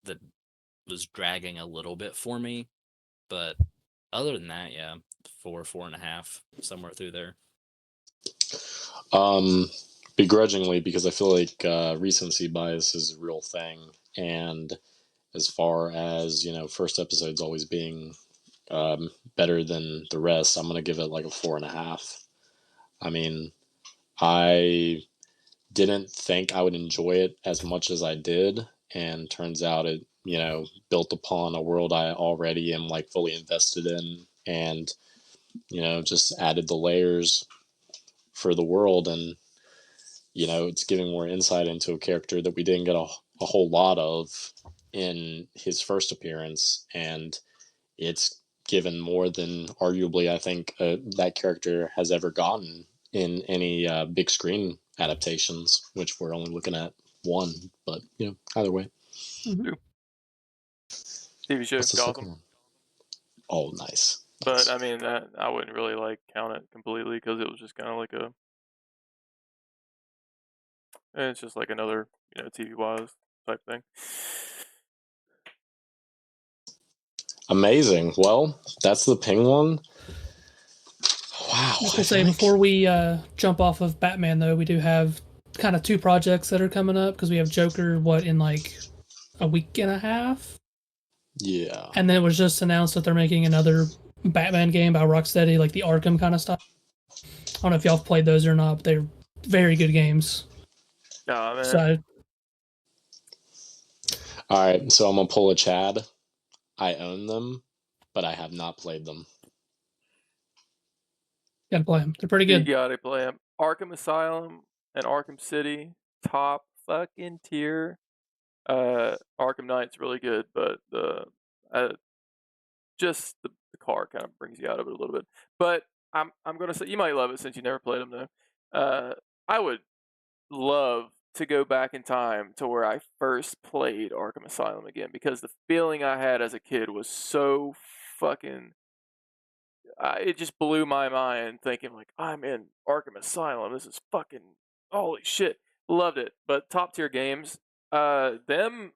that was dragging a little bit for me. But other than that, yeah, 4.5, somewhere through there. Begrudgingly, because I feel like recency bias is a real thing, and as far as first episodes always being better than the rest, I'm gonna give it like a 4.5. I mean, I didn't think I would enjoy it as much as I did, and turns out it, built upon a world I already am like fully invested in, and just added the layers for the world, and it's giving more insight into a character that we didn't get a whole lot of in his first appearance, and it's given more than arguably I think that character has ever gotten in any big screen adaptations, which we're only looking at one, but either way. Mhm. TV show What's the Gotham. second one? Oh, nice. But I mean, that I wouldn't really like count it completely because it was just kind of like it's just like another TV wise type thing. Amazing. Well, that's the Ping one. Wow. Just to say, before we jump off of Batman, though, we do have kind of two projects that are coming up because we have Joker, in like a week and a half? Yeah. And then it was just announced that they're making another Batman game by Rocksteady, like the Arkham kind of stuff. I don't know if y'all have played those or not, but they're very good games. Oh, man. So, all right, so I'm gonna pull a Chad. I own them, but I have not played them. gotta play them. They're pretty You good. gotta play them. Arkham Asylum and Arkham City, top fucking tier. Arkham Knight's really good, but just the car kind of brings you out of it a little bit. But I'm gonna say you might love it since you never played them though. I would love to go back in time to where I first played Arkham Asylum again because the feeling I had as a kid was so fucking. It just blew my mind thinking like I'm in Arkham Asylum. This is fucking holy shit. Loved it. But top tier games, them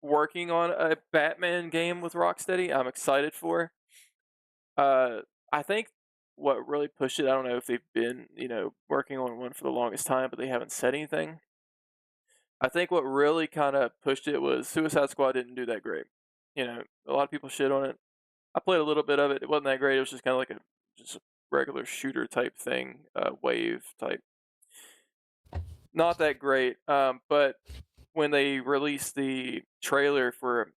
working on a Batman game with Rocksteady, I'm excited for. I think what really pushed it, I don't know if they've been, working on one for the longest time, but they haven't said anything. I think what really kind of pushed it was Suicide Squad didn't do that great. A lot of people shit on it. I played a little bit of it. It wasn't that great. It was just kind of like a regular shooter type thing, wave type. Not that great. But when they released the trailer for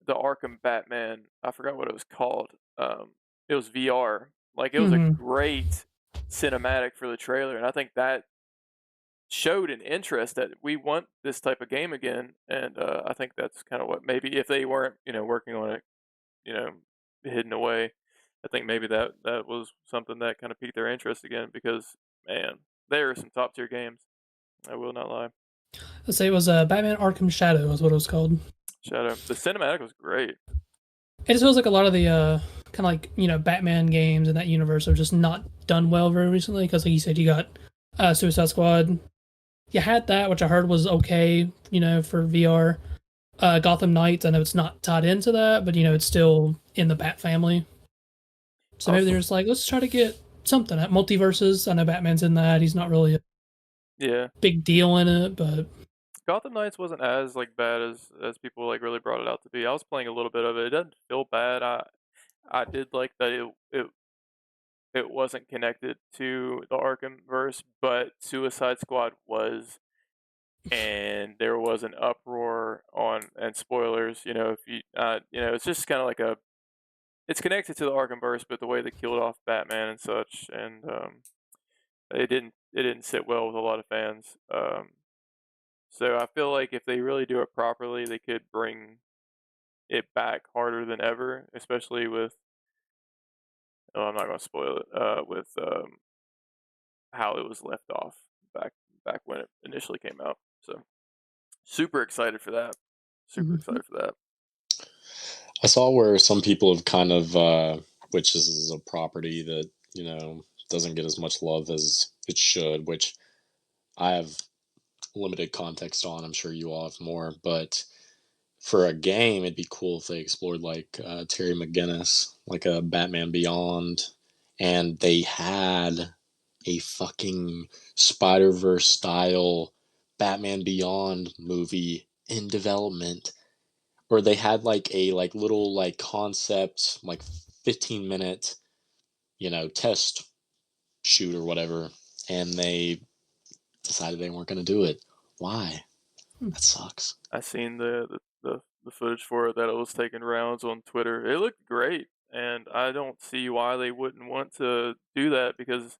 the Arkham Batman, I forgot what it was called. It was VR. Like it was a great cinematic for the trailer, and I think that showed an interest that we want this type of game again. And I think that's kind of what maybe if they weren't, working on it, hidden away, I think maybe that was something that kind of piqued their interest again because man, there are some top tier games. I will not lie. Let's say it was Batman Arkham Shadow is what it was called. Shadow. The cinematic was great. It just feels like a lot of the kind of like Batman games in that universe are just not done well very recently because, like you said, you got Suicide Squad. You had that, which I heard was okay, for VR. Gotham Knights, I know it's not tied into that, but it's still in the Bat family. So maybe they're just like, let's try to get something at Multiverses. I know Batman's in that. He's not really a big deal in it, but Gotham Knights wasn't as like bad as people like really brought it out to be. I was playing a little bit of it. It doesn't feel bad. I did like that it wasn't connected to the Arkham verse, but Suicide Squad was, and there was an uproar on and spoilers. If you it's just kind of like it's connected to the Arkham verse, but the way they killed off Batman and such, and it didn't sit well with a lot of fans. So I feel like if they really do it properly, they could bring it back harder than ever, especially with. Oh, I'm not going to spoil it. With how it was left off back when it initially came out. So super excited for that. Super excited for that. I saw where some people have kind of, which is a property that doesn't get as much love as it should, which I have limited context on. I'm sure you all have more, but for a game, it'd be cool if they explored like Terry McGinnis, like a Batman Beyond, and they had a fucking Spider-Verse style Batman Beyond movie in development, or they had like a little like concept, like 15-minute, test shoot or whatever and they decided they weren't going to do it. Why? That sucks. I seen the footage for it that it was taking rounds on Twitter. It looked great, and I don't see why they wouldn't want to do that because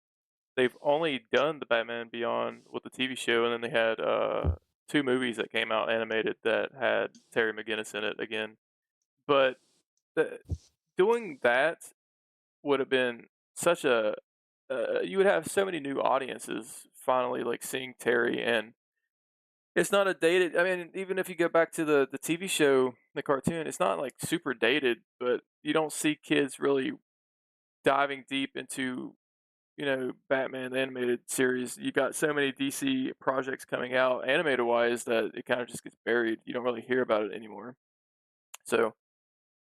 they've only done the Batman Beyond with the TV show, and then they had 2 movies that came out animated that had Terry McGinnis in it again. But doing that would have been such a you would have so many new audiences finally like seeing Terry, and it's not a dated. I mean, even if you go back to the TV show, the cartoon, it's not like super dated, but you don't see kids really diving deep into Batman the animated series. You got so many DC projects coming out animated wise that it kind of just gets buried. You don't really hear about it anymore. So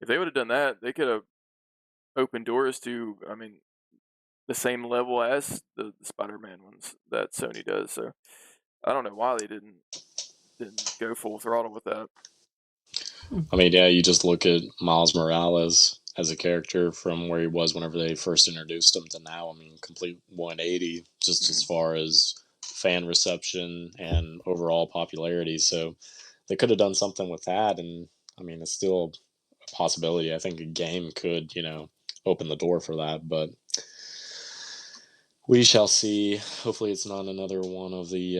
if they would have done that, they could have opened doors to, I mean, the same level as the Spider-Man ones that Sony does. So I don't know why they didn't go full throttle with that. I mean, yeah, you just look at Miles Morales as a character from where he was whenever they first introduced him to now. I mean, complete 180 just as far as fan reception and overall popularity. So they could have done something with that, and I mean, it's still a possibility. I think a game could, open the door for that, but we shall see. Hopefully, it's not another one of the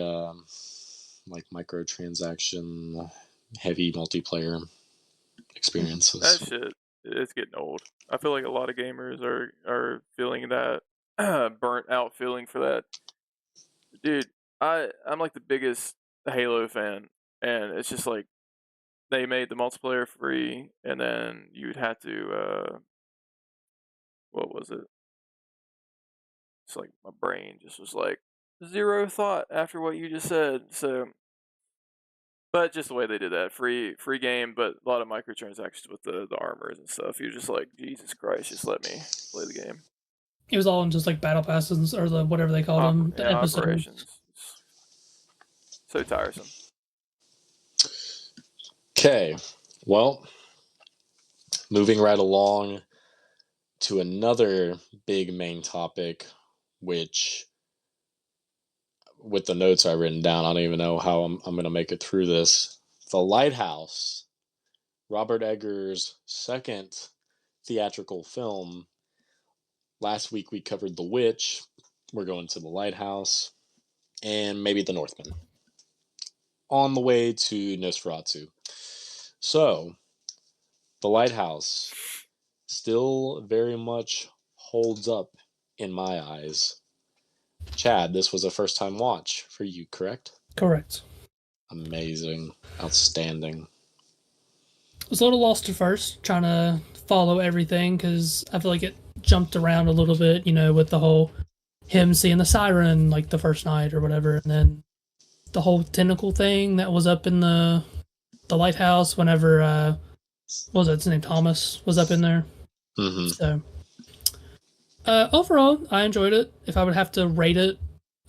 like microtransaction heavy multiplayer experiences. That shit, it's getting old. I feel like a lot of gamers are feeling that burnt out feeling for that. Dude, I'm like the biggest Halo fan, and it's just like they made the multiplayer free, and then you'd have to what was it? It's like my brain just was like zero thought after what you just said. So, but just the way they did that, free game, but a lot of microtransactions with the armors and stuff. You're just like, Jesus Christ, just let me play the game. It was all in just like battle passes or the whatever they called them. The episodes. Operations. So tiresome. Okay, well, moving right along to another big main topic, which with the notes I've written down, I don't even know how I'm going to make it through this. The Lighthouse, Robert Eggers' second theatrical film. Last week we covered The Witch. We're going to The Lighthouse and maybe The Northman. On the way to Nosferatu. So, The Lighthouse still very much holds up in my eyes. Chad, this was a first-time watch for you, correct? Correct. Amazing. Outstanding. I was a little lost at first, trying to follow everything, because I feel like it jumped around a little bit, with the whole him seeing the siren, like, the first night or whatever, and then the whole tentacle thing that was up in the lighthouse whenever, what was it, his name, Thomas, was up in there. Mm-hmm. So, overall, I enjoyed it. If I would have to rate it,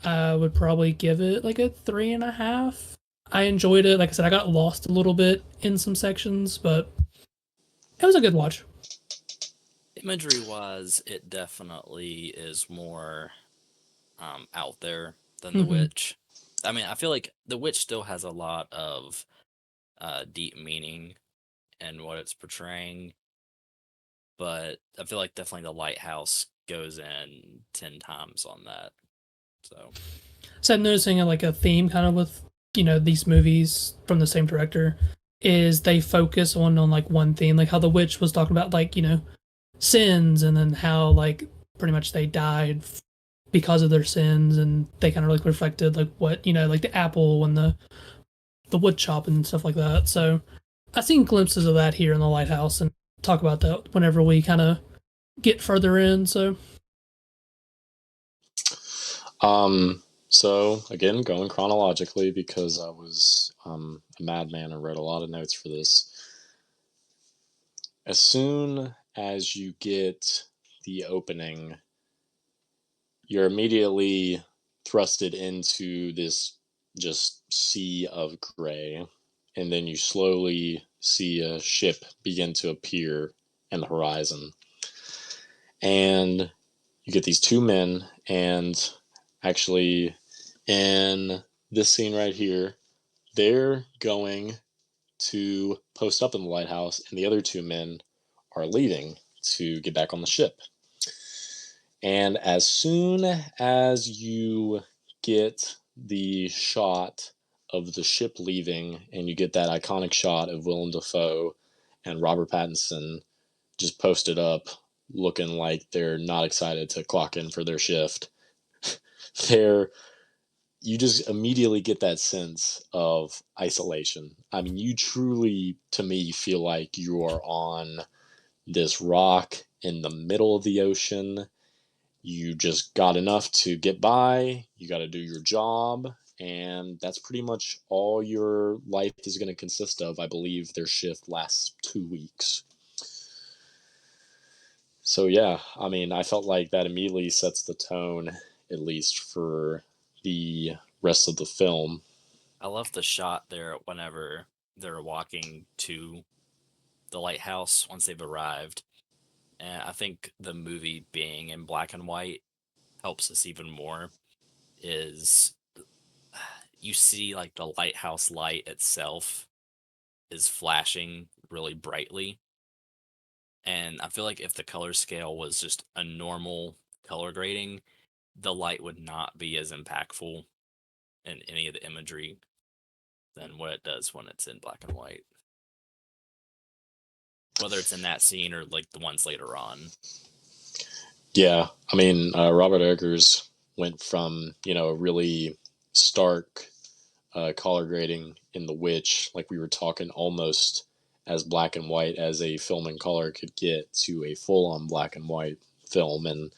I would probably give it like a 3.5. I enjoyed it. Like I said, I got lost a little bit in some sections, but it was a good watch. Imagery-wise, it definitely is more out there than The Witch. I mean, I feel like The Witch still has a lot of deep meaning in what it's portraying, but I feel like definitely The Lighthouse goes in 10 times on that. So I'm noticing like a theme kind of with these movies from the same director is they focus on like one theme, like how The Witch was talking about like sins, and then how like pretty much they died because of their sins, and they kind of like reflected like what like the apple and the wood chop and stuff like that. So I've seen glimpses of that here in The Lighthouse, and talk about that whenever we kind of get further in. So again, going chronologically because I was a madman and wrote a lot of notes for this. As soon as you get the opening, you're immediately thrusted into this just sea of gray, and then you slowly see a ship begin to appear in the horizon. And you get these two men, and Actually, in this scene right here, they're going to post up in the lighthouse, and the other two men are leaving to get back on the ship. And as soon as you get the shot of the ship leaving, and you get that iconic shot of Willem Dafoe and Robert Pattinson just posted up, looking like they're not excited to clock in for their shift, they're you just immediately get that sense of isolation. I mean, you truly, to me, feel like you are on this rock in the middle of the ocean. You just got enough to get by, you got to do your job, and that's pretty much all your life is going to consist of. I believe their shift lasts 2 weeks. So, yeah, I mean, I felt like that immediately sets the tone, at least for the rest of the film. I love the shot there whenever they're walking to the lighthouse once they've arrived. And I think the movie being in black and white helps us even more. Is you see like the lighthouse light itself is flashing really brightly. And I feel like if the color scale was just a normal color grading, the light would not be as impactful in any of the imagery than what it does when it's in black and white. Whether it's in that scene or like the ones later on. Yeah, I mean, Robert Eggers went from, a really stark color grading in The Witch, like we were talking, almost as black and white as a film in color could get, to a full-on black and white film. And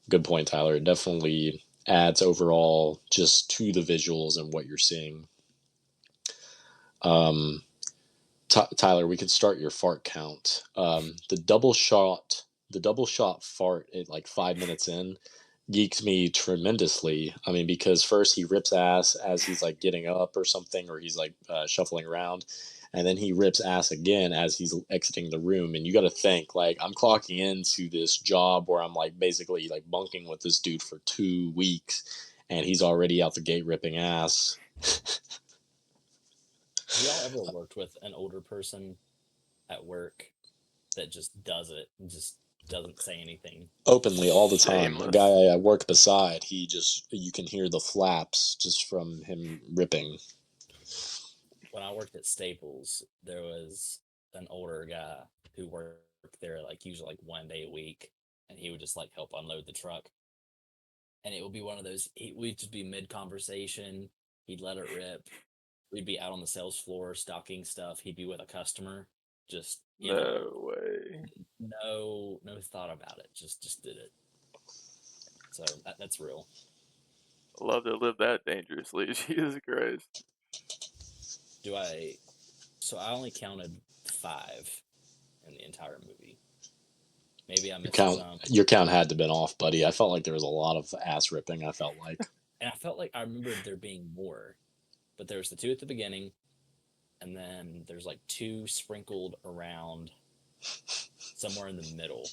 good point, Tyler. It definitely adds overall just to the visuals and what you're seeing. Tyler, we could start your fart count. The double shot fart at like 5 minutes in geeks me tremendously. I mean, because first he rips ass as he's like getting up or something, or he's like shuffling around, and then he rips ass again as he's exiting the room. And you got to think, like, I'm clocking into this job where I'm like basically like bunking with this dude for 2 weeks, and he's already out the gate ripping ass. Have y'all ever worked with an older person at work that just does it and just doesn't say anything? Openly all the time. A Shameless. guy I work beside, you can hear the flaps just from him ripping. When I worked at Staples, there was an older guy who worked there like usually like 1 day a week, and he would just like help unload the truck. And it would be one of those. We'd just be mid conversation. He'd let it rip. We'd be out on the sales floor stocking stuff. He'd be with a customer. Just No way. no thought about it. Just did it. So that's real. I love to live that dangerously. Jesus Christ. So I only counted 5 in the entire movie. Maybe I missed some. Your count had to have been off, buddy. I felt like there was a lot of ass ripping, I felt like. And I felt like I remembered there being more. But there was the 2 at the beginning, and then there's like 2 sprinkled around somewhere in the middle.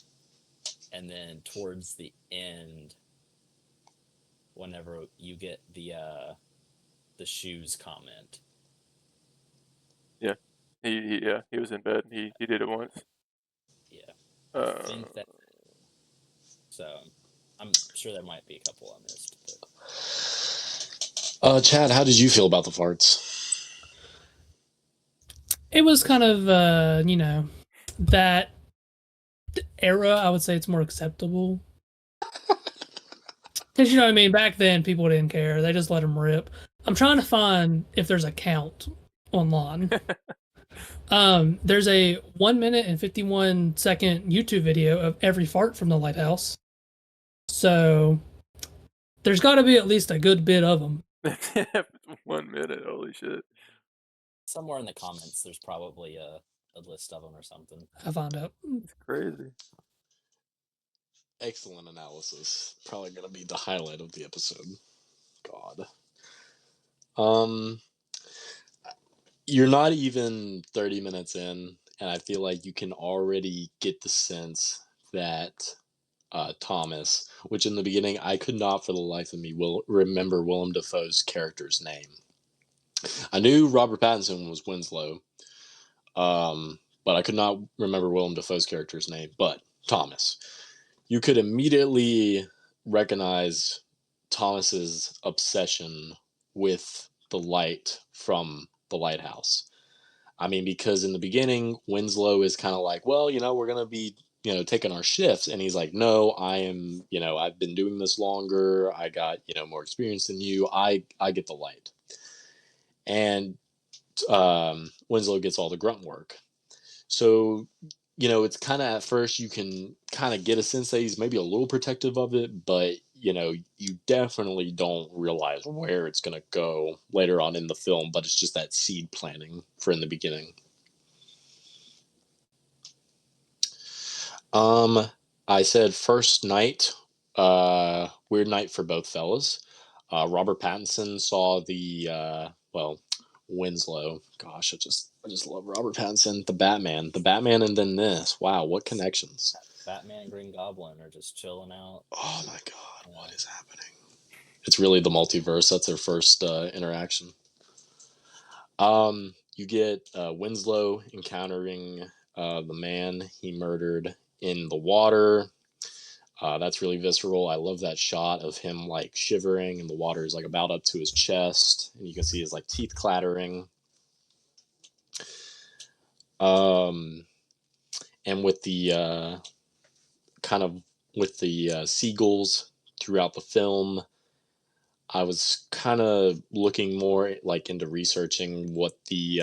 And then towards the end, whenever you get the shoes comment. Yeah. He was in bed. He did it once. Yeah. I think that. So I'm sure there might be a couple I missed. But... Chad, how did you feel about the farts? It was kind of, that era, I would say it's more acceptable. Because, you know what I mean? Back then, people didn't care. They just let them rip. I'm trying to find if there's a count online. There's a 1 minute and 51 second YouTube video of every fart from the Lighthouse. So there's got to be at least a good bit of them. 1 minute, holy shit. Somewhere in the comments, there's probably a list of them or something. I found out. It's crazy. Excellent analysis. Probably going to be the highlight of the episode. God. You're not even 30 minutes in, and I feel like you can already get the sense that Thomas, which in the beginning I could not for the life of me remember Willem Dafoe's character's name. I knew Robert Pattinson was Winslow, but I could not remember Willem Dafoe's character's name. But Thomas, you could immediately recognize Thomas's obsession with the light from the lighthouse. I mean, because in the beginning, Winslow is kind of like, well, we're going to be, taking our shifts. And he's like, no, I am, I've been doing this longer. I got, more experience than you. I get the light. And Winslow gets all the grunt work. So, it's kind of at first you can kind of get a sense that he's maybe a little protective of it, but, you definitely don't realize where it's going to go later on in the film, but it's just that seed planting for in the beginning. I said first night, weird night for both fellas. Robert Pattinson saw Winslow. Gosh, I just love Robert Pattinson. The Batman, and then this. Wow, what connections? Batman and Green Goblin are just chilling out. Oh my God, what is happening? It's really the multiverse. That's their first interaction. You get Winslow encountering the man he murdered in the water. That's really visceral. I love that shot of him like shivering and the water is like about up to his chest, and you can see his like teeth clattering. And with the seagulls throughout the film, I was kind of looking more like into researching what the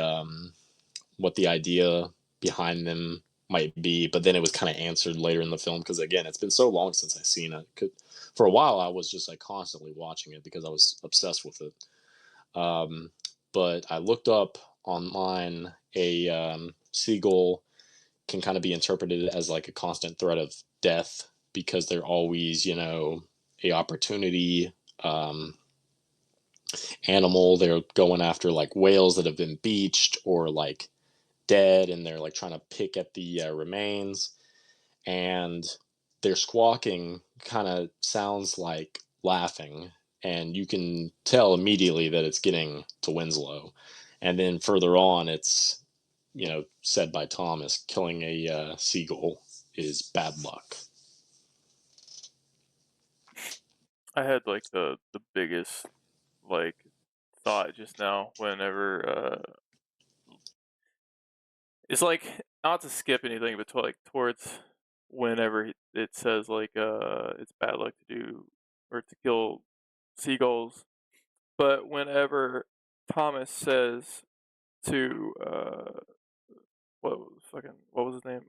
idea behind them might be, but then it was kind of answered later in the film because again, it's been so long since I've seen it. For a while, I was just like constantly watching it because I was obsessed with it. But I looked up online a seagull can kind of be interpreted as like a constant threat of death because they're always, a opportunity animal. They're going after like whales that have been beached or like dead, and they're like trying to pick at the remains, and their squawking kind of sounds like laughing, and you can tell immediately that it's getting to Winslow. And then further on, it's said by Thomas, killing a seagull is bad luck. I had like the biggest like thought just now whenever it's like not to skip anything, but towards whenever it says like it's bad luck to do or to kill seagulls, but whenever Thomas says to what was his name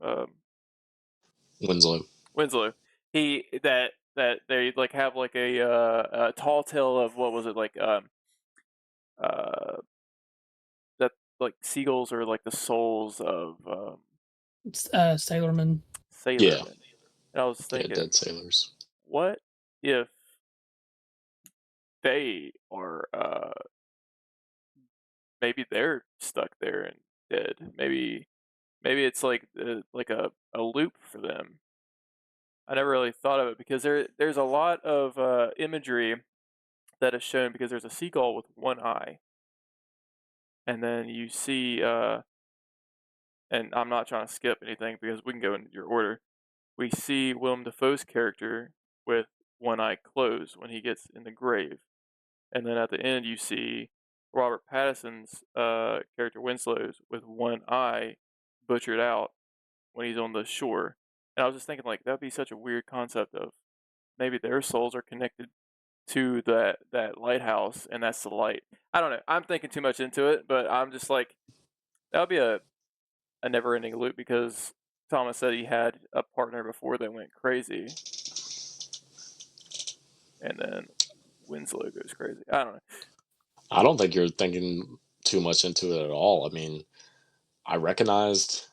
Winslow. he that they like have like a tall tale of what was it like uh that like seagulls are like the souls of Sailorman. Yeah. And I was thinking, dead sailors. what if they are maybe they're stuck there and dead? Maybe it's like a loop for them. I never really thought of it because there's a lot of imagery that is shown because there's a seagull with one eye, and then you see and I'm not trying to skip anything because we can go in your order. We see Willem Dafoe's character with one eye closed when he gets in the grave, and then at the end you see Robert Pattinson's character Winslow's with one eye butchered out when he's on the shore. And I was just thinking, like, that'd be such a weird concept of maybe their souls are connected to that lighthouse, and that's the light. I don't know. I'm thinking too much into it, but I'm just like, that would be a never-ending loop because Thomas said he had a partner before they went crazy, and then Winslow goes crazy. I don't know. I don't think you're thinking too much into it at all. I mean, I recognized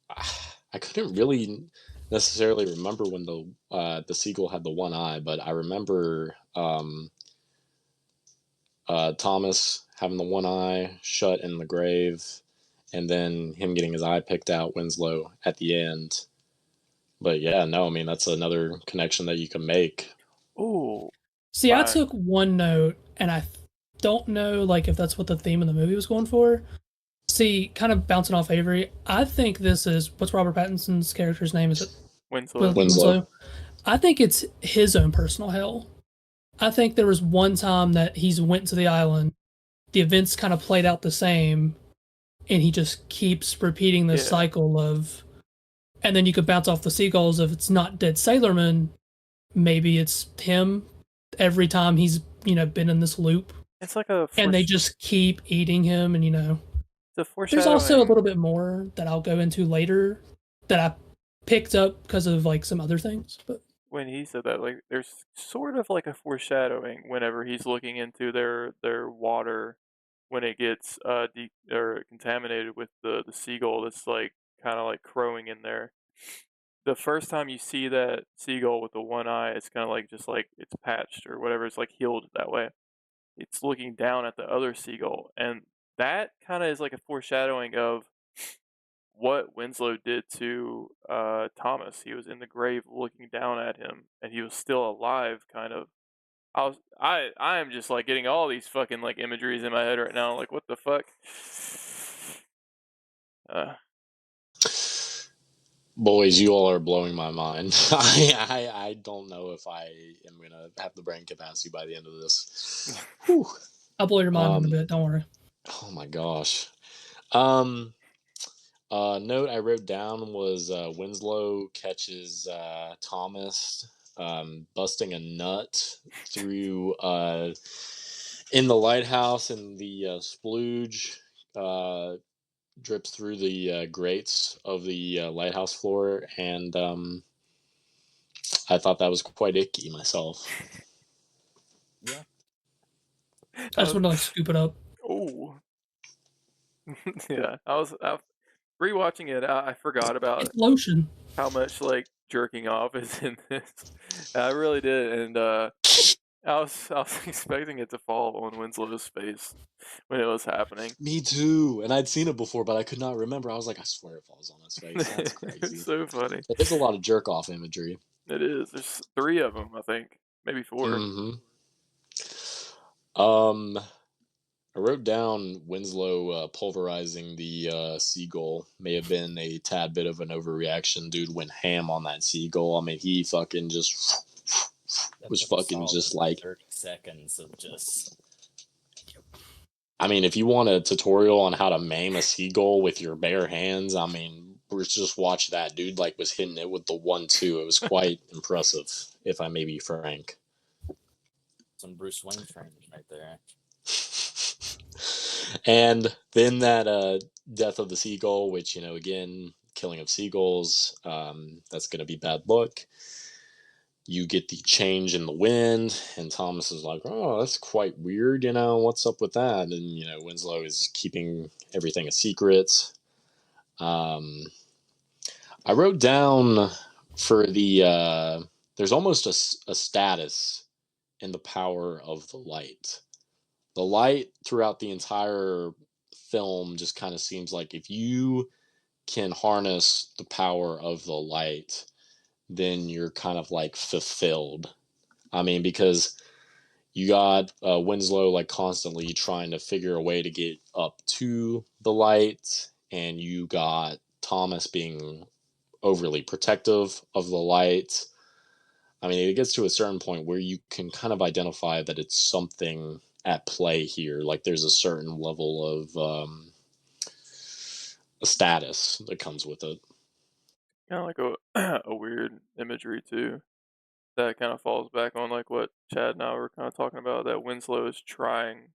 I couldn't really necessarily remember when the seagull had the one eye, but I remember Thomas having the one eye shut in the grave, and then him getting his eye picked out, Winslow, at the end. But yeah, no, I mean that's another connection that you can make. Ooh, See, I fine. took one note, and I don't know like if that's what the theme of the movie was going for. See, kind of bouncing off Avery, I think this is what's Robert Pattinson's character's name? Is it Winslow. Winslow. Winslow? I think it's his own personal hell. I think there was one time that he's went to the island, the events kind of played out the same, and he just keeps repeating this Yeah. cycle of, and then you could bounce off the seagulls if it's not Dead Sailorman, maybe it's him every time he's been in this loop, It's like a and they just keep eating him, and it's a there's also a foreshadowing. little bit more that I'll go into later that I picked up because of like some other things, but When he said that, like, there's sort of like a foreshadowing whenever he's looking into their water when it gets or contaminated with the seagull that's like kind of like crowing in there. The first time you see that seagull with the one eye, it's kind of like just like it's patched or whatever. It's like healed that way. It's looking down at the other seagull, and that kind of is like a foreshadowing of what Winslow did to Thomas. He was in the grave looking down at him, and he was still alive. Kind of. I am just like getting all these fucking like imageries in my head right now. Like, what the fuck? Boys, you all are blowing my mind. I don't know if I am gonna have the brain capacity by the end of this. Whew. I'll blow your mind in a bit. Don't worry. Oh my gosh. Note I wrote down was Winslow catches Thomas busting a nut through in the lighthouse, and the splooge drips through the grates of the lighthouse floor, and I thought that was quite icky myself. Yeah. I just want to like scoop it up. Oh. Yeah, I was rewatching it. I forgot about It's lotion. how much like jerking off is in this. I really did, and I was expecting it to fall on Winslow's face when it was happening. Me too. And I'd seen it before, but I could not remember. I was like, I swear it falls on his face. That's crazy. It's so funny. There's a lot of jerk off imagery. It is. There's 3 of them, I think, maybe 4. Mm-hmm. I wrote down Winslow pulverizing the seagull may have been a tad bit of an overreaction. Dude went ham on that seagull. I mean, he fucking just was fucking just like 30 seconds of just. I mean, if you want a tutorial on how to maim a seagull with your bare hands, I mean, just watch that. Dude like was hitting it with the 1-2. It was quite impressive, if I may be frank. Some Bruce Wayne training right there. And then that death of the seagull, which, again, killing of seagulls, that's going to be bad luck. You get the change in the wind, and Thomas is like, oh, that's quite weird, what's up with that? And, Winslow is keeping everything a secret. I wrote down for the, there's almost a status in the power of the light. The light throughout the entire film just kind of seems like if you can harness the power of the light, then you're kind of like fulfilled. I mean, because you got Winslow like constantly trying to figure a way to get up to the light, and you got Thomas being overly protective of the light. I mean, it gets to a certain point where you can kind of identify that it's something at play here. Like there's a certain level of a status that comes with it. Kind of like a weird imagery too. That kind of falls back on like what Chad and I were kind of talking about. That Winslow is trying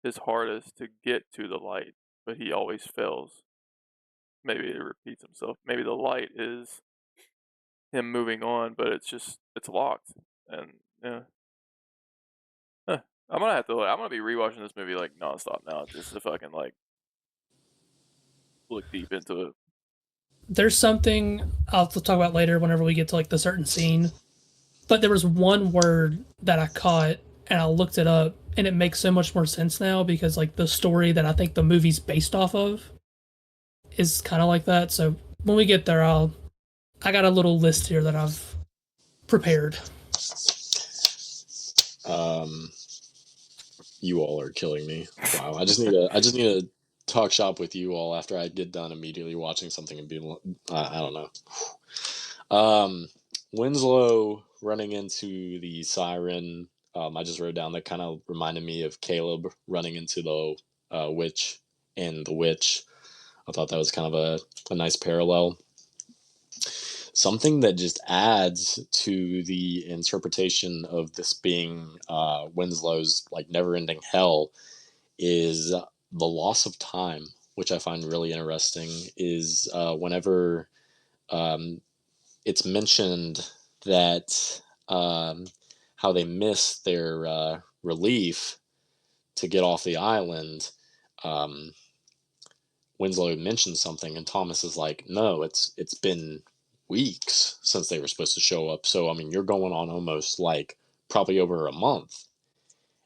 his hardest to get to the light, but he always fails. Maybe it repeats himself. Maybe the light is him moving on, but it's locked. And yeah, I'm gonna be rewatching this movie like nonstop now, just to fucking like look deep into it. There's something I'll talk about later whenever we get to like the certain scene, but there was one word that I caught and I looked it up, and it makes so much more sense now because like the story that I think the movie's based off of is kind of like that. So when we get there, I'll I got a little list here that I've prepared. You all are killing me. Wow. I just need to talk shop with you all after I get done immediately watching something and being I don't know. Winslow running into the siren. I just wrote down that kind of reminded me of Caleb running into the witch in The Witch. I thought that was kind of a nice parallel. Something that just adds to the interpretation of this being Winslow's like never-ending hell is the loss of time, which I find really interesting. Is whenever it's mentioned that how they miss their relief to get off the island. Um, Winslow mentions something, and Thomas is like, "No, it's been weeks since they were supposed to show up. So I mean, you're going on almost like probably over a month."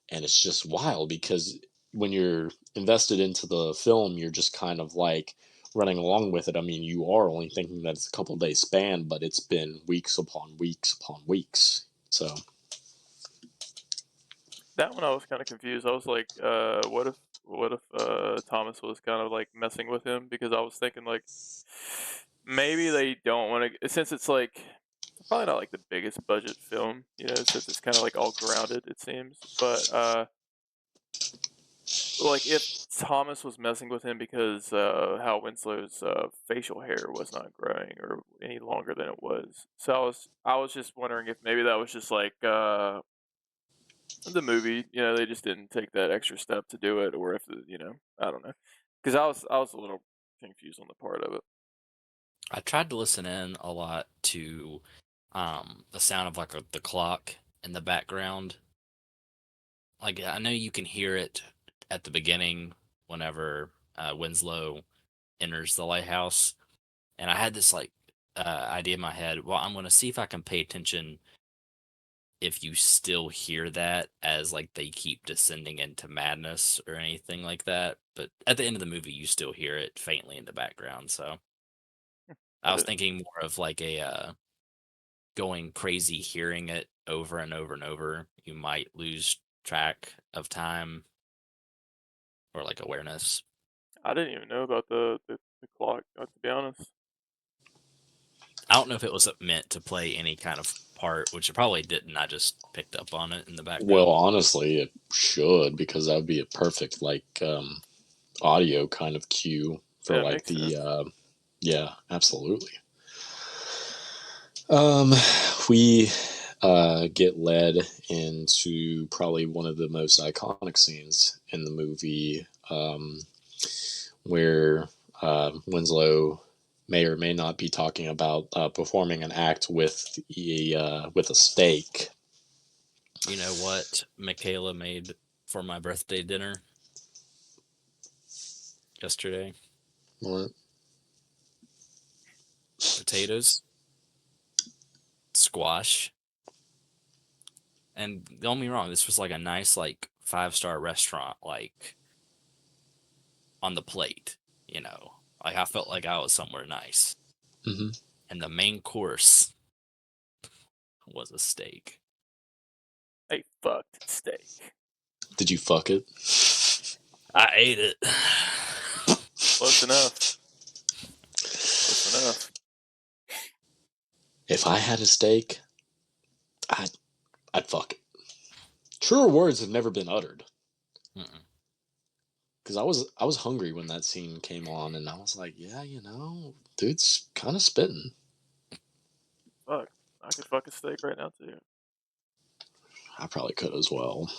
And it's just wild because when you're invested into the film, you're just kind of like running along with it. I mean, you are only thinking that it's a couple days span, but it's been weeks upon weeks upon weeks. So That one I was kind of confused. I was like, what if Thomas was kind of like messing with him, because I was thinking like maybe they don't want to, since it's like probably not like the biggest budget film, since it's kind of like all grounded, it seems. But like if Thomas was messing with him because how Winslow's facial hair was not growing or any longer than it was, so I was just wondering if maybe that was just like the movie, they just didn't take that extra step to do it, or if I don't know, because I was a little confused on the part of it. I tried to listen in a lot to the sound of like the clock in the background. Like I know you can hear it at the beginning whenever Winslow enters the lighthouse, and I had this like idea in my head. Well, I'm going to see if I can pay attention if you still hear that as like they keep descending into madness or anything like that. But at the end of the movie, you still hear it faintly in the background. So I I was didn't. thinking more of like a going crazy hearing it over and over and over. You might lose track of time or like awareness. I didn't even know about the clock. To be honest, I don't know if it was meant to play any kind of part, which it probably didn't. I just picked up on it in the well, background. honestly, it should because that would be a perfect like audio kind of cue for yeah, it like makes the sense. yeah, absolutely. Um, we get led into probably one of the most iconic scenes in the movie, where Winslow may or may not be talking about performing an act with a stake. You know what Michaela made for my birthday dinner yesterday? What? Potatoes, squash, and don't get me wrong, this was like a nice like 5-star restaurant, like on the plate, you know. Like I felt like I was somewhere nice. Mm-hmm. And the main course was a steak. A fucked steak. Did you fuck it? I ate it. Close enough. Close enough. If I had a steak, I'd fuck it. Truer words have never been uttered. Mm-mm. Because I was hungry when that scene came on, and I was like, yeah, dude's kind of spitting. Fuck. I could fuck a steak right now too. I probably could as well.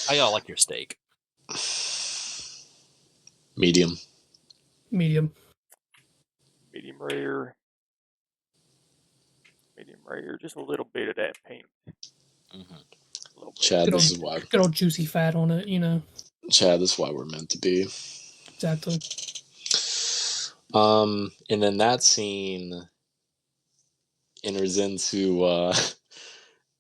How y'all like your steak? Medium. Medium. Medium rare. Medium rare. Just a little bit of that paint. Mm-hmm. A little bit. Chad, Good this old, is why. good old juicy fat on it, you know. Chad, this is why we're meant to be. Exactly. And then that scene enters into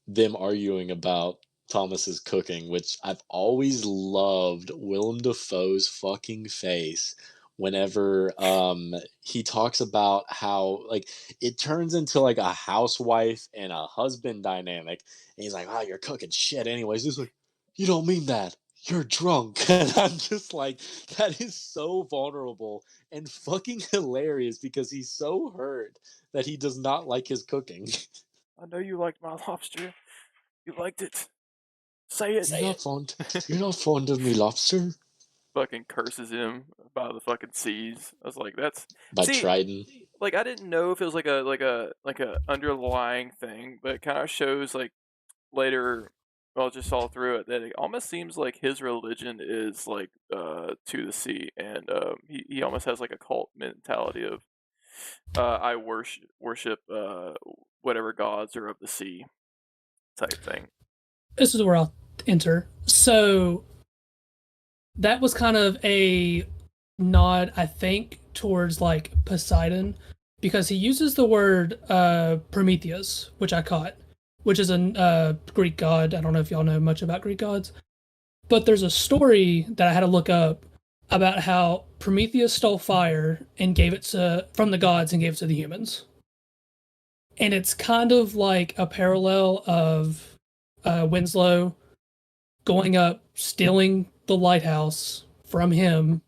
them arguing about Thomas's cooking, which I've always loved Willem Dafoe's fucking face whenever he talks about how like it turns into like a housewife and a husband dynamic, and he's like, "Oh, you're cooking shit anyways." He's like, "You don't mean that. You're drunk." And I'm just like, that is so vulnerable and fucking hilarious because he's so hurt that he does not like his cooking. I know you liked my lobster. You liked it. Say it. You're not fond. You're not fond of me lobster. Fucking curses him about the fucking seas. I was like, that's By see, Trident. like I didn't know if it was like a underlying thing, but it kind of shows like later. Well, just all through it that it almost seems like his religion is like to the sea, and he almost has like a cult mentality of I worship whatever gods are of the sea type thing. This is where I'll enter. So that was kind of a nod, I think, towards like Poseidon, because he uses the word Prometheus, which I caught, which is a Greek god. I don't know if y'all know much about Greek gods, but there's a story that I had to look up about how Prometheus stole fire and gave it from the gods and gave it to the humans. And it's kind of like a parallel of Winslow going up, stealing the lighthouse from him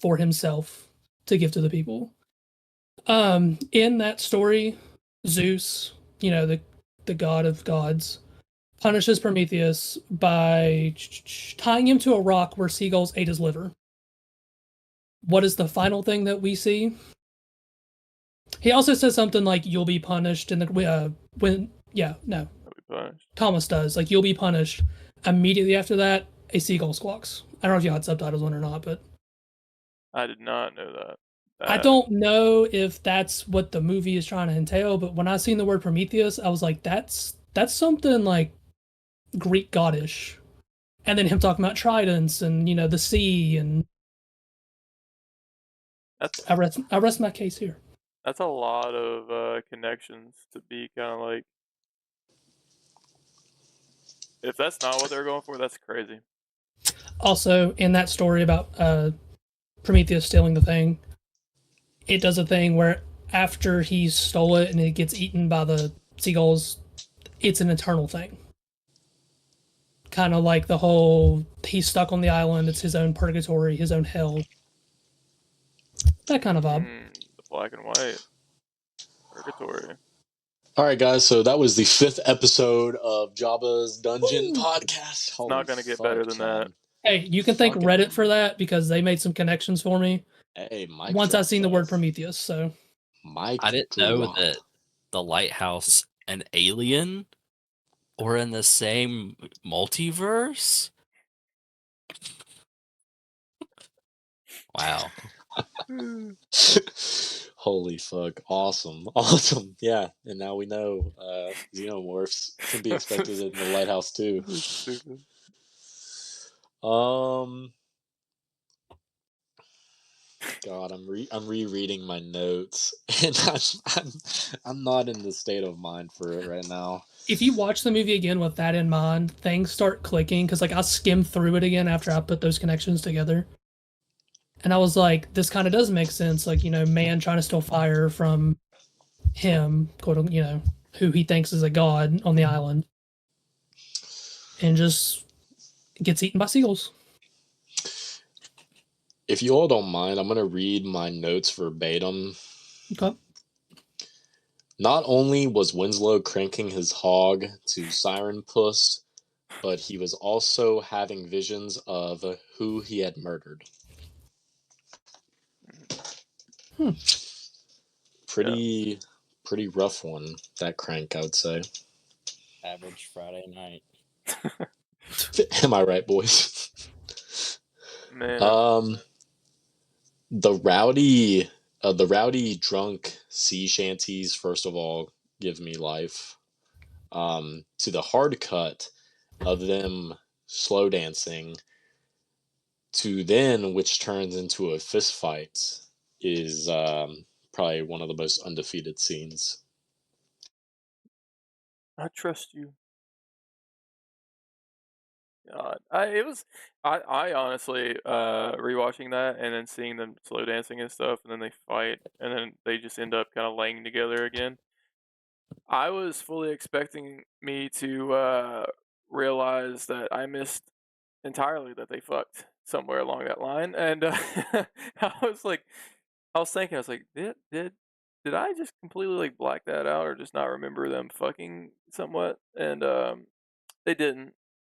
for himself to give to the people. In that story, Zeus, the god of gods, punishes Prometheus by tying him to a rock where seagulls ate his liver. What is the final thing that we see? He also says something like, "You'll be punished," in the Thomas does, like, "You'll be punished." Immediately after that, a seagull squawks. I don't know if you had subtitles on or not, but I did not know that. I don't know if that's what the movie is trying to entail, but when I seen the word Prometheus, I was like, that's something like Greek goddish. And then him talking about tridents and, the sea, and I rest my case here. That's a lot of connections to be kind of like. If that's not what they're going for, that's crazy. Also, in that story about Prometheus stealing the thing, it does a thing where after he stole it and it gets eaten by the seagulls, it's an eternal thing. Kind of like the whole, he's stuck on the island, it's his own purgatory, his own hell. That kind of vibe. The black and white. Purgatory. All right, guys. So that was the 5th episode of Jabbas Dungeon Podcast. It's not going to get better than that. Hey, you can thank Reddit for that because they made some connections for me. Hey, Mike. Once I seen the word Prometheus, so Mike, I didn't know that the Lighthouse and Alien were in the same multiverse. Wow. Holy fuck. Awesome. Yeah. And now we know xenomorphs can be expected in the Lighthouse too. God, I'm rereading my notes, and I'm not in the state of mind for it right now. If you watch the movie again with that in mind, things start clicking, because like I skimmed through it again after I put those connections together, and I was like, this kind of does make sense. Like, man trying to steal fire from him, quote, who he thinks is a god on the island, and just gets eaten by seagulls. If you all don't mind, I'm going to read my notes verbatim. Okay. Not only was Winslow cranking his hog to Siren Puss, but he was also having visions of who he had murdered. Pretty rough one, that crank, I would say. Average Friday night. Am I right, boys? Man. The rowdy drunk sea shanties, first of all, give me life. To the hard cut of them slow dancing, to then which turns into a fist fight, is probably one of the most undefeated scenes. I trust you. God. I honestly rewatching that and then seeing them slow dancing and stuff, and then they fight, and then they just end up kind of laying together again. I was fully expecting me to realize that I missed entirely that they fucked somewhere along that line, and I was like, I was thinking, I was like, did I just completely like black that out or just not remember them fucking somewhat? And they didn't,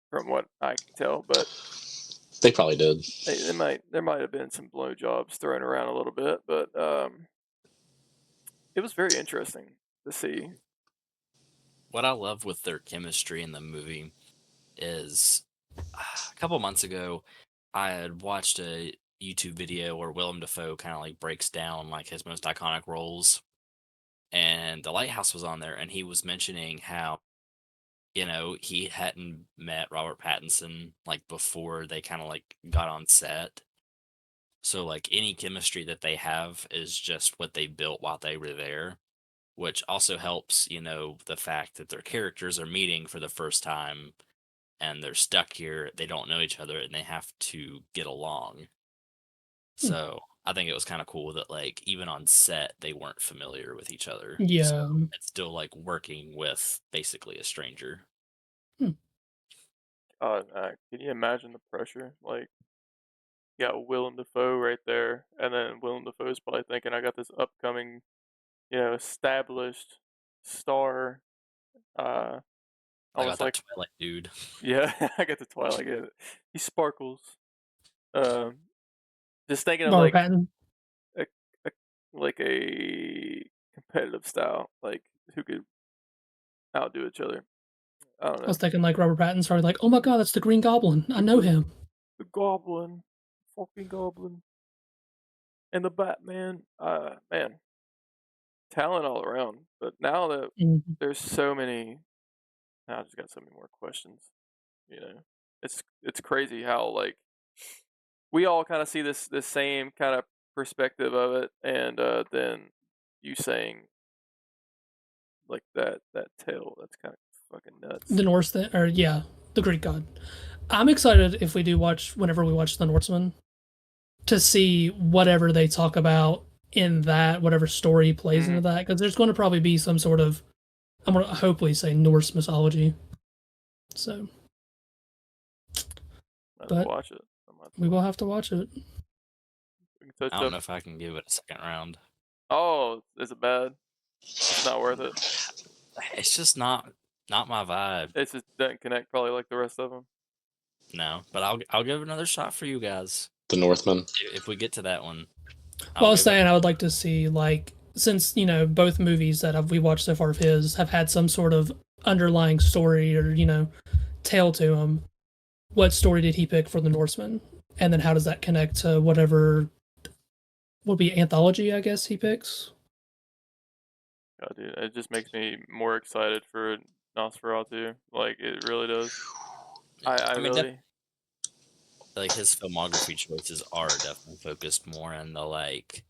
from what I can tell, but They probably did. there might have been some blowjobs thrown around a little bit, but it was very interesting to see. What I love with their chemistry in the movie is a couple months ago, I had watched a YouTube video where Willem Dafoe kind of like breaks down like his most iconic roles, and The Lighthouse was on there, and he was mentioning how he hadn't met Robert Pattinson like before they kind of like got on set. So like any chemistry that they have is just what they built while they were there, which also helps, the fact that their characters are meeting for the first time and they're stuck here, they don't know each other and they have to get along. Hmm. So I think it was kind of cool that like even on set they weren't familiar with each other. So Yeah. it's still like working with basically a stranger. Can you imagine the pressure? Like, you got Willem Dafoe right there, and then Willem Dafoe's probably thinking, I got this upcoming, established star. Uh, I got almost that like, Twilight dude. yeah, I got the Twilight. He sparkles. Um, just thinking of Robert like Pattinson. a, a like a competitive style, like who could outdo each other. I don't I know. was thinking like Robert Pattinson started like, oh my god, that's the Green Goblin. I know him. The Goblin, fucking Goblin, and the Batman. Man, talent all around. But now that Mhm. there's so many, now I just got so many more questions. You know, it's crazy how like we all kind of see this same kind of perspective of it, and then you saying like that tale. That's kind of fucking nuts. The Norse thing, or yeah, the Greek god. I'm excited if we do watch whenever we watch the Norseman to see whatever they talk about in that, whatever story plays into that, because there's going to probably be some sort of, I'm going to hopefully say Norse mythology. So, but Watch it. we will have to watch it. We can touch I don't up. know if I can give it a second round. Oh, is it bad? It's not worth it. It's just not my vibe. It just doesn't connect probably like the rest of them. No, but I'll give it another shot for you guys. The Northman. If we get to that one. Well, I was saying I would like to see, like, since, both movies that we watched so far of his have had some sort of underlying story or, tale to them, what story did he pick for the Norseman? And then how does that connect to whatever would be anthology, I guess, he picks? God, dude, it just makes me more excited for Nosferatu. Like, it really does. I mean, really. like his filmography choices are definitely focused more on the like,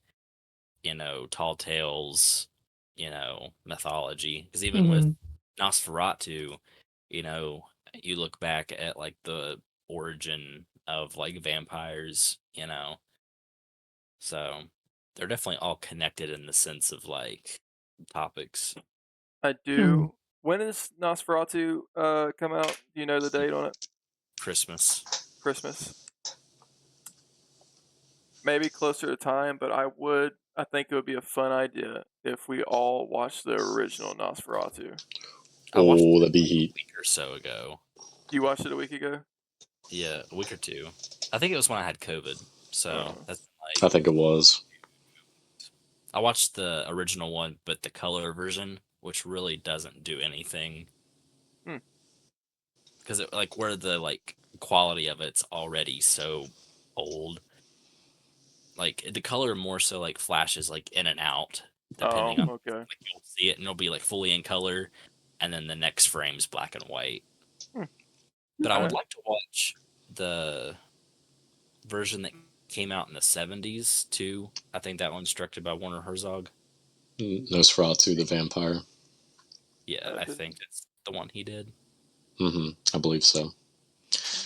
tall tales, mythology. Because even with Nosferatu, you look back at like the origin of like vampires, so they're definitely all connected in the sense of like topics. I do. When does Nosferatu come out? Do you know the date on it? Christmas. Christmas. Maybe closer to time, but I think it would be a fun idea if we all watched the original Nosferatu. I watched it that'd be like heat. a week or so ago. You watched it a week ago? Yeah, a week or two. I think it was when I had COVID. So that's I think it was. I watched the original one, but the color version, which really doesn't do anything. Because like where the like quality of it's already so old. Like the color more so like flashes like in and out, depending on okay. like you'll see it and it'll be like fully in color, and then the next frame's black and white. But I would like to watch the version that came out in the 70s too. I think that one's directed by Werner Herzog. Nosferatu the Vampire. Yeah, I think it's the one he did. I believe so.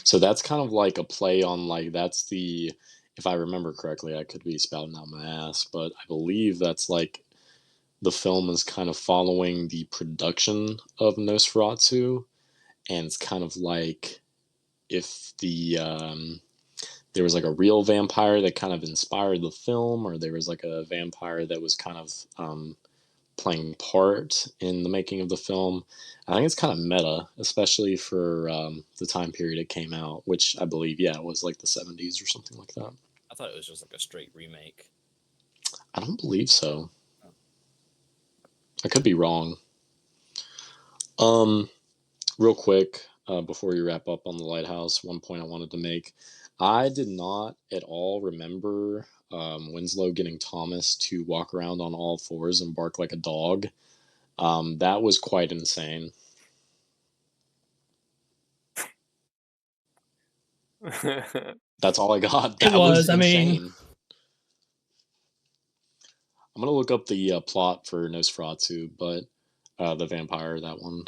So that's kind of like a play on like that's the if I remember correctly, I could be spouting out my ass, but I believe that's like the film is kind of following the production of Nosferatu, and it's kind of like if there was like a real vampire that kind of inspired the film, or there was like a vampire that was kind of playing part in the making of the film. I think it's kind of meta, especially for the time period it came out, which I believe, yeah, it was like the 70s or something like that. I thought it was just like a straight remake. I don't believe so. Oh. I could be wrong. Real quick, before you wrap up on the Lighthouse, one point I wanted to make. I did not at all remember Winslow getting Thomas to walk around on all fours and bark like a dog. That was quite insane. That's all I got. That It was. insane. I'm gonna look up the plot for Nosferatu, but the vampire, that one.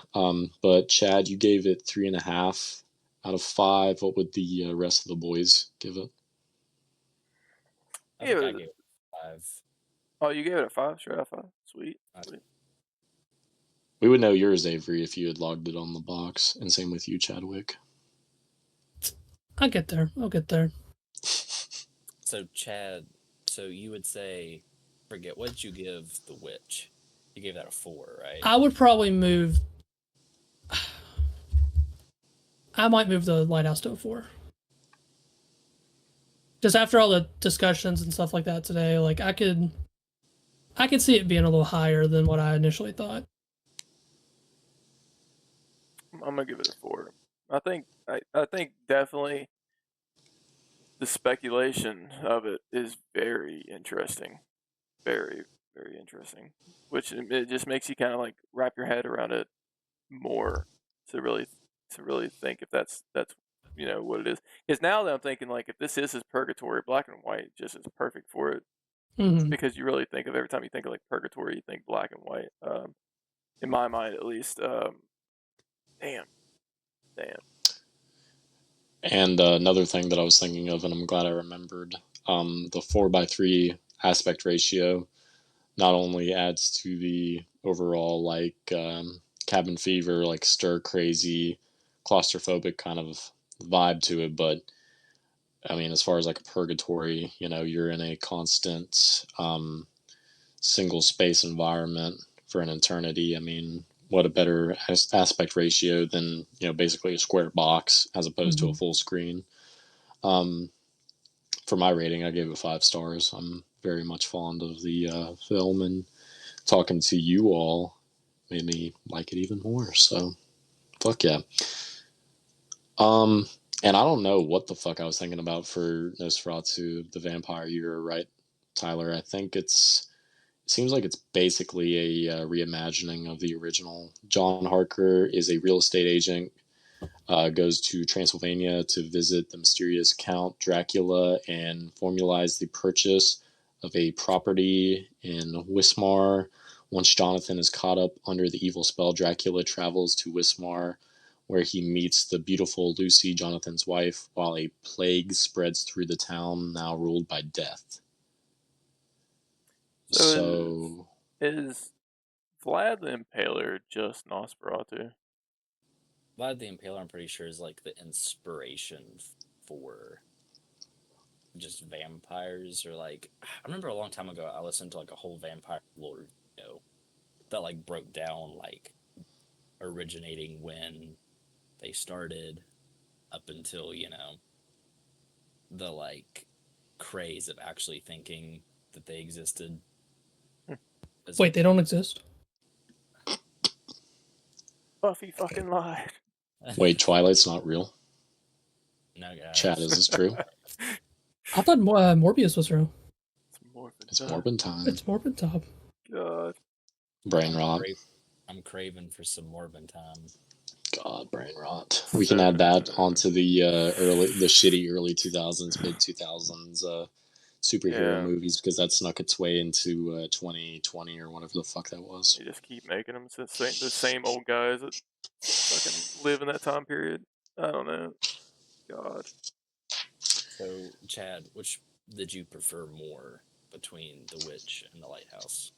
But Chad, you gave it 3.5 out of 5. What would the rest of the boys give it? I think I gave it 5. Oh, you gave it a 5? Straight out of 5. Sweet. Sweet. We would know yours, Avery, if you had logged it on the box, and same with you, Chadwick. I'll get there. So Chad, so you would say, forget what did you give The Witch? You gave that a 4, right? I would probably move. I might move the Lighthouse to a 4. Just after all the discussions and stuff like that today, like I could see it being a little higher than what I initially thought. I'm gonna give it a 4. I think definitely the speculation of it is very interesting, very very interesting. Which it just makes you kind of like wrap your head around it more to really think if that's what it is. Because now that I'm thinking like if this is his purgatory, black and white just is perfect for it. Mm-hmm. Because you really think of every time you think of like purgatory, you think black and white. In my mind, at least. Damn. And another thing that I was thinking of, and I'm glad I remembered, the 4:3 aspect ratio not only adds to the overall like cabin fever, like stir crazy, claustrophobic kind of vibe to it, but I mean, as far as like a purgatory, you're in a constant single space environment for an eternity. I mean, what a better aspect ratio than basically a square box as opposed to a full screen. For my rating, I gave it 5 stars. I'm very much fond of the film, and talking to you all made me like it even more. So, fuck yeah. And I don't know what the fuck I was thinking about for Nosferatu, the vampire. You're right, Tyler. I think it seems like it's basically a reimagining of the original. John Harker is a real estate agent, goes to Transylvania to visit the mysterious Count Dracula and formalize the purchase of a property in Wismar. Once Jonathan is caught up under the evil spell, Dracula travels to Wismar, where he meets the beautiful Lucy, Jonathan's wife, while a plague spreads through the town, now ruled by death. So is Vlad the Impaler just Nosferatu? Vlad the Impaler, I'm pretty sure, is like the inspiration for just vampires, or like I remember a long time ago I listened to like a whole vampire lore video that like broke down like originating when they started up until the like craze of actually thinking that they existed. Wait, they don't exist? Buffy fucking lied. Wait, Twilight's not real? No, guys. Chad, is this true? I thought Morbius was real. It's Morbin time. It's Morbin time. God. Brain rot. I'm craving for some Morbin time. God, brain rot. We can add that onto the shitty early 2000s, mid 2000s superhero movies, because that snuck its way into 2020 or whatever the fuck that was. They just keep making them. The same old guys that fucking live in that time period. I don't know. God. So, Chad, which did you prefer more between The Witch and The Lighthouse?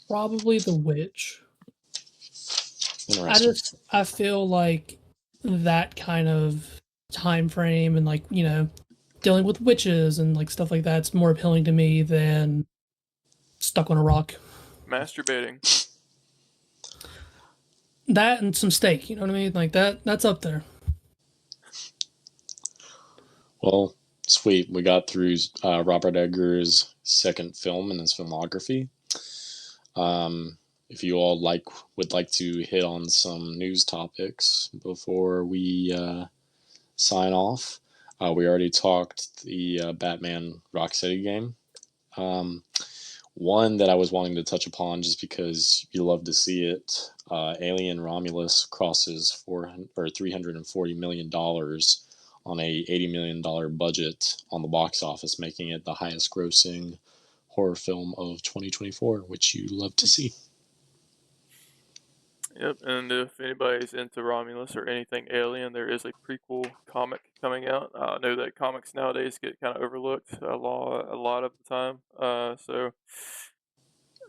Probably The Witch. Interesting. I feel like that kind of time frame and like, dealing with witches and like stuff like that's more appealing to me than Stuck on a Rock. Masturbating. That and some steak, you know what I mean? Like that's up there. Well, sweet. We got through Robert Eggers' second film in his filmography. If you all would like to hit on some news topics before we sign off, we already talked the Batman Rocksteady game. One that I was wanting to touch upon just because you love to see it. Alien Romulus crosses $340 million on a $80 million budget on the box office, making it the highest grossing horror film of 2024, which you love to see. Yep, and if anybody's into Romulus or anything Alien, there is a prequel comic coming out. I know that comics nowadays get kind of overlooked a lot of the time.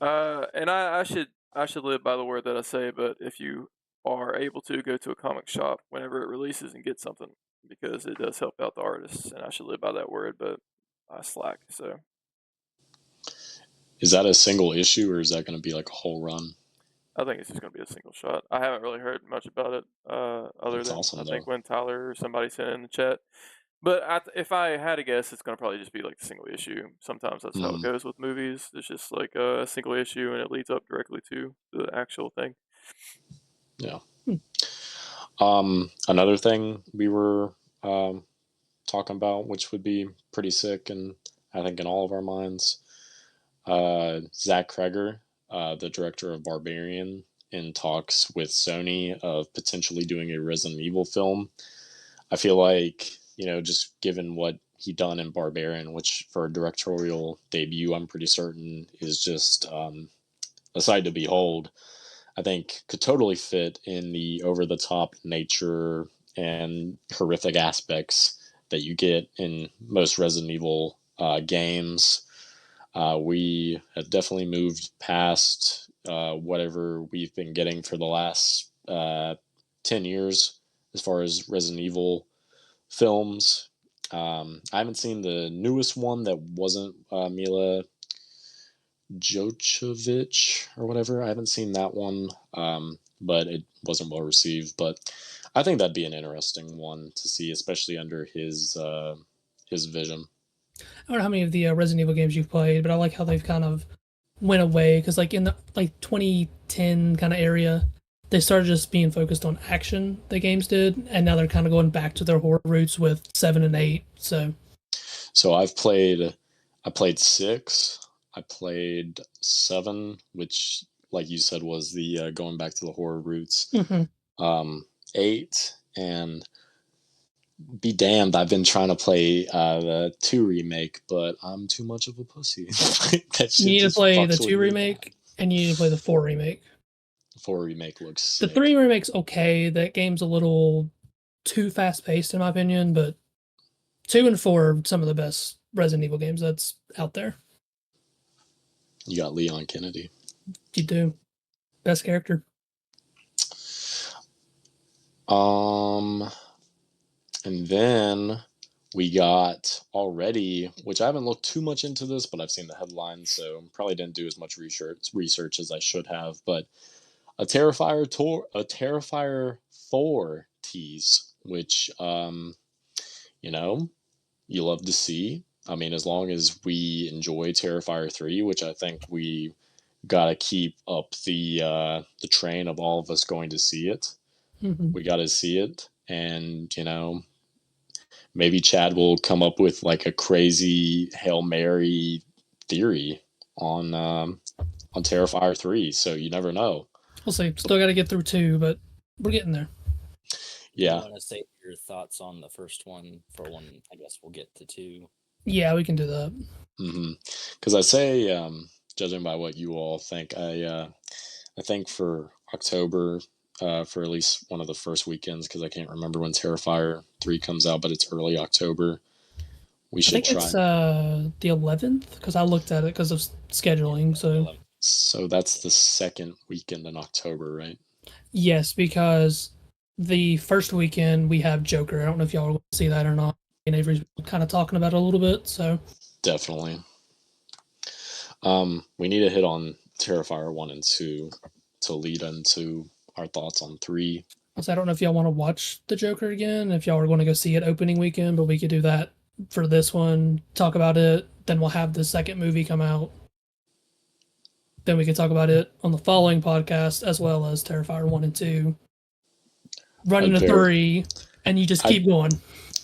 And I should live by the word that I say, but if you are able to go to a comic shop whenever it releases and get something, because it does help out the artists, and I should live by that word, but I slack. So Is that a single issue or is that going to be like a whole run? I think it's just going to be a single shot. I haven't really heard much about it, other That's than awesome, I think though. when Tyler or somebody sent it in the chat. But if I had to guess, it's going to probably just be like a single issue. Sometimes that's how it goes with movies. It's just like a single issue and it leads up directly to the actual thing. Yeah. Another thing we were talking about, which would be pretty sick, and I think in all of our minds, Zach Kreger, the director of Barbarian, in talks with Sony of potentially doing a Resident Evil film. I feel like, just given what he done in Barbarian, which for a directorial debut, I'm pretty certain is just a sight to behold, I think could totally fit in the over-the-top nature and horrific aspects that you get in most Resident Evil games. We have definitely moved past whatever we've been getting for the last 10 years as far as Resident Evil films. I haven't seen the newest one that wasn't Mila Jovovich or whatever. I haven't seen that one, but it wasn't well received. But I think that'd be an interesting one to see, especially under his vision. I don't know how many of the Resident Evil games you've played, but I like how they've kind of went away because like in the 2010 kind of area, they started just being focused on action. The games did, and now they're kind of going back to their horror roots with 7 and 8. So I played 6. I played 7, which, like you said, was the going back to the horror roots. Mm-hmm. 8, and be damned, I've been trying to play the 2 remake, but I'm too much of a pussy. That You need to just play the fucks 2 with me. remake, and you need to play the 4 remake. The 4 remake looks The sick. 3 remake's okay. That game's a little too fast paced in my opinion, but 2 and 4 are some of the best Resident Evil games that's out there. You got Leon Kennedy. You do. Best character. And then we got already, which I haven't looked too much into this, but I've seen the headlines, so probably didn't do as much research as I should have. But a Terrifier 4 tease, which you love to see. I mean, as long as we enjoy Terrifier 3, which I think we gotta keep up the train of all of us going to see it. Mm-hmm. We gotta see it, and maybe Chad will come up with like a crazy Hail Mary theory on Terrifier 3. So you never know. We'll see. Still got to get through 2, but we're getting there. Yeah. You want to say your thoughts on the first one for one? I guess we'll get to 2. Yeah, we can do that. Because I say, judging by what you all think, I think for October, for at least one of the first weekends, because I can't remember when Terrifier 3 comes out, but it's early October. We I should think try. it's the 11th because I looked at it because of scheduling. So that's the second weekend in October, right? Yes, because the first weekend we have Joker. I don't know if y'all will see that or not. And Avery's kind of talking about it a little bit. So Definitely. We need to hit on Terrifier 1 and 2 to lead into our thoughts on 3. I don't know if y'all want to watch the Joker again, if y'all are going to go see it opening weekend, but we could do that for this one, talk about it, then we'll have the second movie come out. Then we can talk about it on the following podcast, as well as Terrifier 1 and 2. Run into 3, and you just keep going.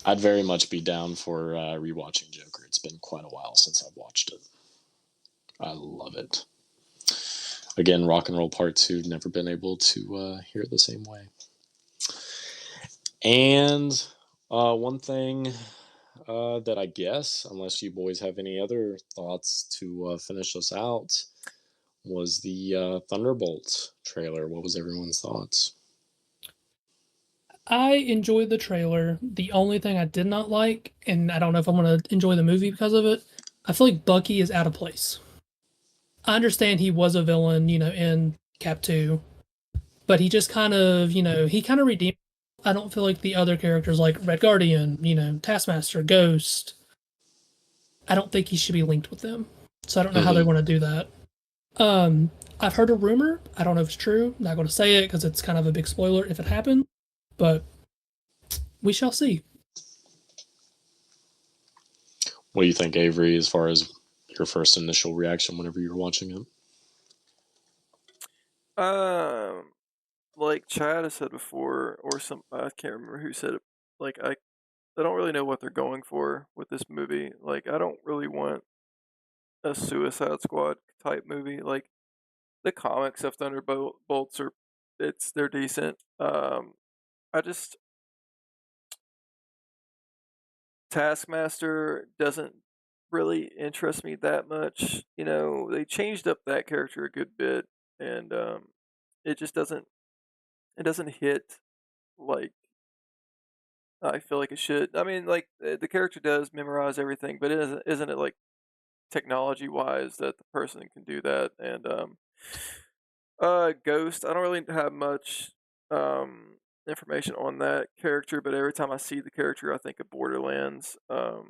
I'd very much be down for rewatching Joker. It's been quite a while since I've watched it. I love it. Again, Rock and Roll Part 2, never been able to hear it the same way. And one thing that I guess, unless you boys have any other thoughts to finish us out, was the Thunderbolt trailer. What was everyone's thoughts? I enjoyed the trailer. The only thing I did not like, and I don't know if I'm going to enjoy the movie because of it, I feel like Bucky is out of place. I understand he was a villain, in Cap 2, but he just kind of, he kind of redeemed. I don't feel like the other characters like Red Guardian, Taskmaster, Ghost, I don't think he should be linked with them. So I don't know how they want to do that. I've heard a rumor. I don't know if it's true. I'm not going to say it because it's kind of a big spoiler if it happened, but we shall see. What do you think, Avery, as far as your first initial reaction whenever you were watching it? Like Chad has said before, or I can't remember who said it. Like I don't really know what they're going for with this movie. Like I don't really want a Suicide Squad type movie. Like the comics of Thunderbolts they're decent. I just Taskmaster doesn't really interest me that much. They changed up that character a good bit, and it just doesn't hit like I feel like it should. I mean, like the character does memorize everything, but isn't it like technology wise that the person can do that? And Ghost, I don't really have much information on that character, but every time I see the character, I think of Borderlands. What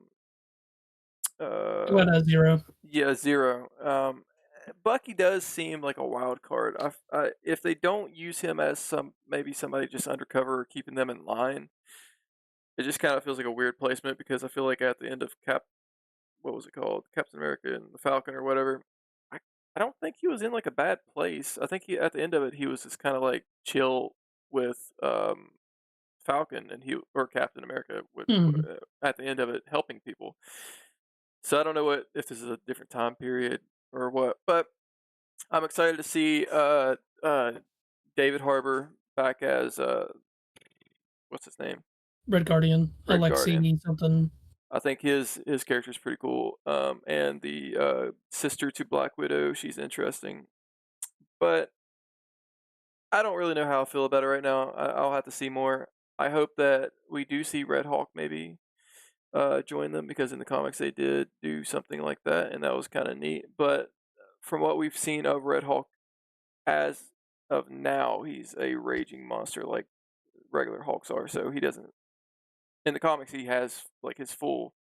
a Zero. Yeah, Zero. Bucky does seem like a wild card. If they don't use him as maybe somebody just undercover keeping them in line, it just kind of feels like a weird placement because I feel like at the end of what was it called, Captain America and the Falcon or whatever, I don't think he was in like a bad place. I think at the end of it he was just kind of like chill with Falcon or Captain America at the end of it helping people. So I don't know if this is a different time period or what, but I'm excited to see David Harbour back as what's his name? Red Guardian. Red Alexei something. I think his character is pretty cool. And the sister to Black Widow, she's interesting. But I don't really know how I feel about it right now. I'll have to see more. I hope that we do see Red Hawk maybe join them because in the comics they did do something like that, and that was kind of neat. But from what we've seen of Red Hawk as of now, he's a raging monster like regular Hawks are. So he doesn't. In the comics, he has like his full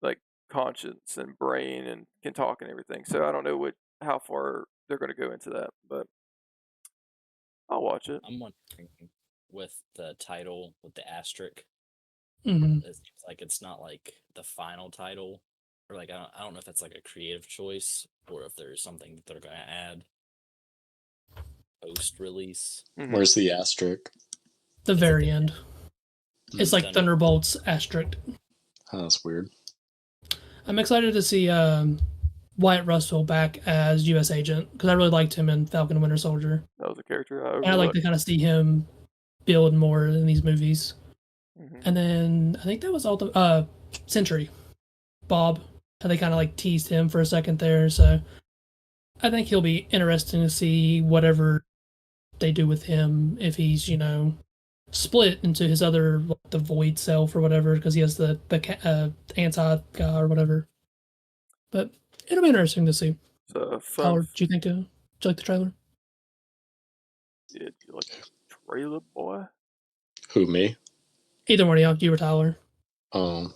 like conscience and brain and can talk and everything. So I don't know how far they're going to go into that, but I'll watch it. I'm wondering with the title with the asterisk. Mm-hmm. It seems like it's not like the final title, or like I don't know if that's like a creative choice or if there's something that they're going to add post release. Mm-hmm. Where's the asterisk? The very end. It's like Thunderbolts asterisk. Oh, that's weird. I'm excited to see Wyatt Russell back as U.S. Agent because I really liked him in Falcon and Winter Soldier. That was a character And I like to kind of see him build more in these movies. Mm-hmm. And then I think that was all the Sentry, Bob. How they kind of like teased him for a second there. So I think he'll be interesting to see whatever they do with him if he's, split into his other, like, the void self or whatever, because he has the anti guy or whatever. But it'll be interesting to see. So Tyler, do you like the trailer? Yeah, you like the trailer, boy? Who, me? Either one of you or Tyler. I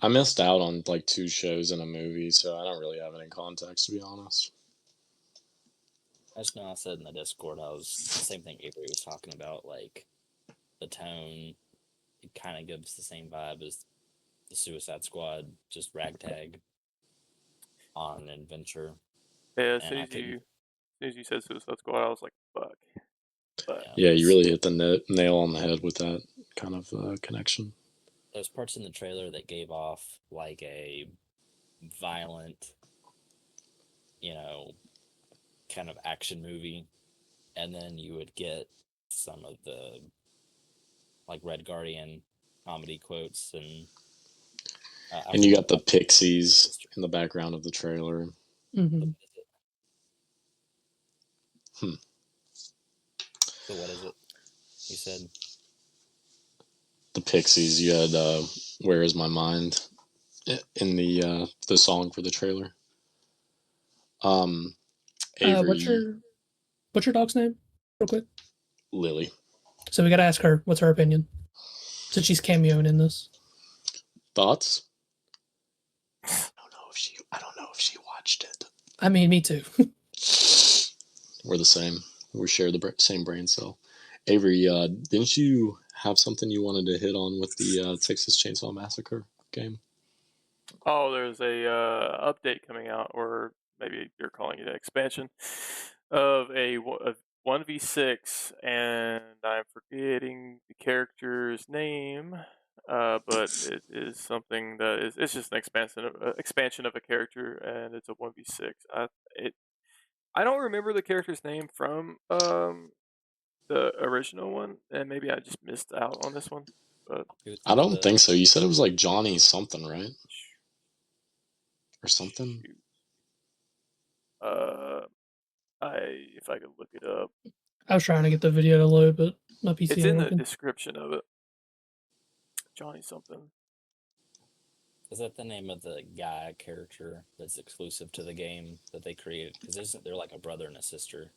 missed out on like 2 shows and a movie, so I don't really have any context, to be honest. I just know I said in the Discord, the same thing Avery was talking about, like, the tone, it kind of gives the same vibe as the Suicide Squad, just ragtag on an adventure. Yeah, as soon as you said Suicide Squad, I was like, fuck. But Yeah, you really hit the nail on the head with that kind of connection. There's parts in the trailer that gave off like a violent, kind of action movie, and then you would get some of the like Red Guardian comedy quotes, and you got the Pixies in the background of the trailer. Mm-hmm. So what is it? You said the Pixies. You had "Where Is My Mind" in the song for the trailer. Avery, what's your dog's name, real quick? Lily. So we gotta ask her what's her opinion, since she's cameoing in this. Thoughts? I don't know if she watched it. I mean, me too. We're the same. We share the same brain cell. Avery, didn't you have something you wanted to hit on with the Texas Chainsaw Massacre game? Oh, there's a update coming out, or maybe you're calling it an expansion of a 1v6, and I'm forgetting the character's name, but it is something that it's just an expansion of a character, and it's a 1v6. I don't remember the character's name from the original one, and maybe I just missed out on this one. But I don't think so. You said it was like Johnny something, right? Or something? If I could look it up. I was trying to get the video to load, but my PC It's in the working. description of it. Johnny something. Is that the name of the guy character that's exclusive to the game that they created? Because they're like a brother and a sister.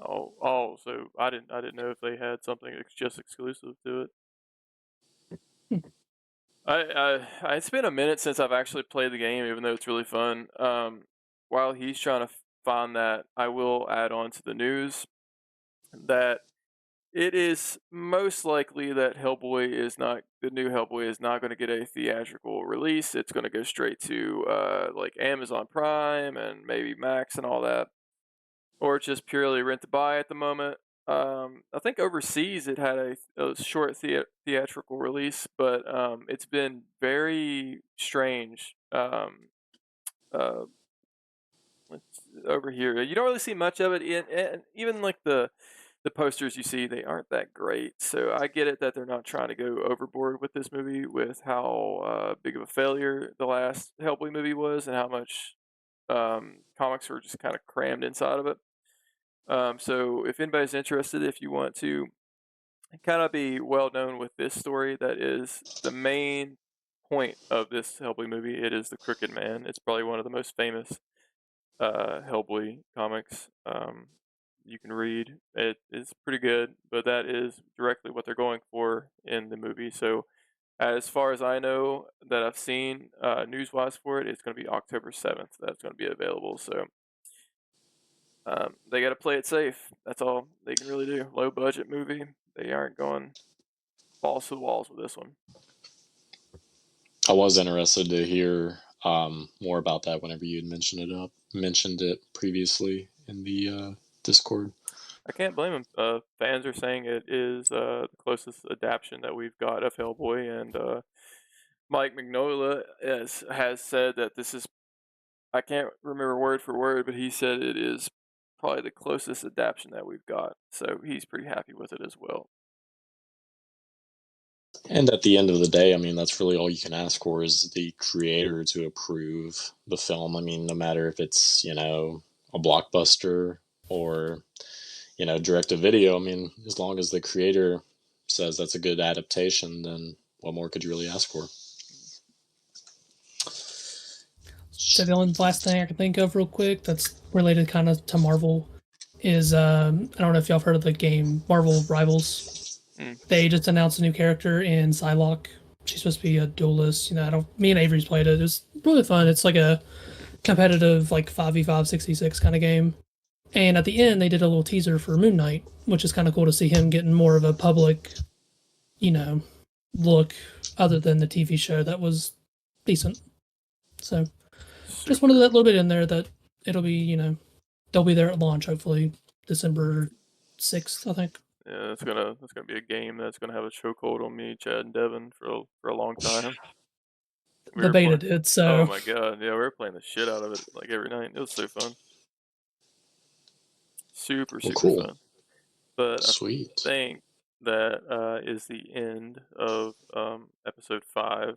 Oh, so I didn't know if they had something just exclusive to it. It's been a minute since I've actually played the game, even though it's really fun. While he's trying to find that, I will add on to the news that it is most likely that the new Hellboy is not going to get a theatrical release. It's going to go straight to like Amazon Prime and maybe Max and all that, or just purely rent to buy at the moment. I think overseas it had a short theatrical release, but it's been very strange. Over here, you don't really see much of it, and even like the posters you see, they aren't that great. So I get it that they're not trying to go overboard with this movie, with how big of a failure the last Hellboy movie was, and how much comics were just kind of crammed inside of it. So if anybody's interested, if you want to kind of be well known with this story, that is the main point of this Hellboy movie. It is the Crooked Man. It's probably one of the most famous Hellboy comics you can read. It is pretty good, but that is directly what they're going for in the movie. So as far as I know, that I've seen news-wise for it, it's going to be October 7th. That's going to be available. So they got to play it safe. That's all they can really do. Low budget movie. They aren't going balls to the walls with this one. I was interested to hear more about that whenever you had mentioned it previously in the Discord. I can't blame them. Fans are saying it is the closest adaptation that we've got of Hellboy, and Mike Mignola has said that this is, I can't remember word for word, but he said it is probably the closest adaptation that we've got. So he's pretty happy with it as well. And at the end of the day, I mean, that's really all you can ask for is the creator to approve the film. I mean, no matter if it's, a blockbuster or direct to video. I mean, as long as the creator says that's a good adaptation, then what more could you really ask for? So the only last thing I can think of real quick that's related kind of to Marvel is I don't know if y'all have heard of the game Marvel Rivals. They just announced a new character in Psylocke. She's supposed to be a duelist. Me and Avery's played it. It's really fun. It's like a competitive like 5v5 66 kind of game. And at the end they did a little teaser for Moon Knight, which is kind of cool to see him getting more of a public, look other than the TV show that was decent. So just wanted that little bit in there that it'll be, they'll be there at launch hopefully December 6th, I think. Yeah, that's gonna be a game that's gonna have a chokehold on me, Chad, and Devin for a long time. The beta did, so. Oh my god, yeah, we were playing the shit out of it like every night. It was so fun. Super cool. fun. But Sweet. I think that is the end of episode 5.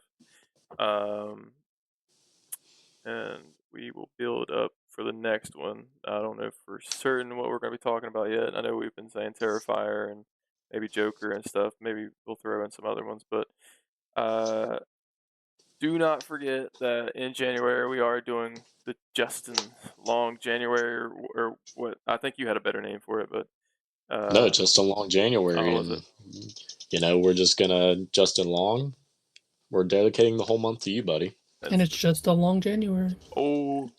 And we will build up for the next one. I don't know for certain what we're going to be talking about yet. I know we've been saying Terrifier and maybe Joker and stuff. Maybe we'll throw in some other ones. But do not forget that in January we are doing the Justin Long January, or what I think you had a better name for it, but no, Justin Long January, and we're just gonna Justin Long. We're dedicating the whole month to you, buddy. And it's just a long January. Oh.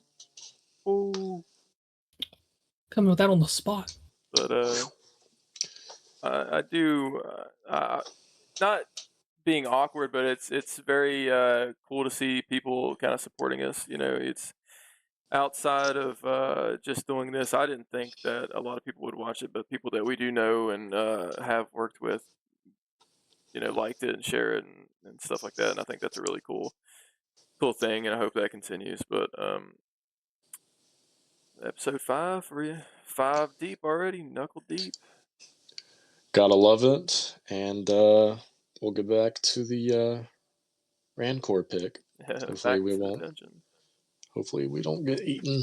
Coming with that on the spot. But I do not being awkward, but it's very cool to see people kind of supporting us. It's outside of just doing this. I didn't think that a lot of people would watch it, but people that we do know and have worked with, liked it and share it and stuff like that. And I think that's a really cool thing, and I hope that continues. But episode 5 for you, 5 deep already, knuckle deep. Gotta love it, and we'll get back to the Rancor pick. Yeah, Hopefully we won't. Dungeon. Hopefully we don't get eaten.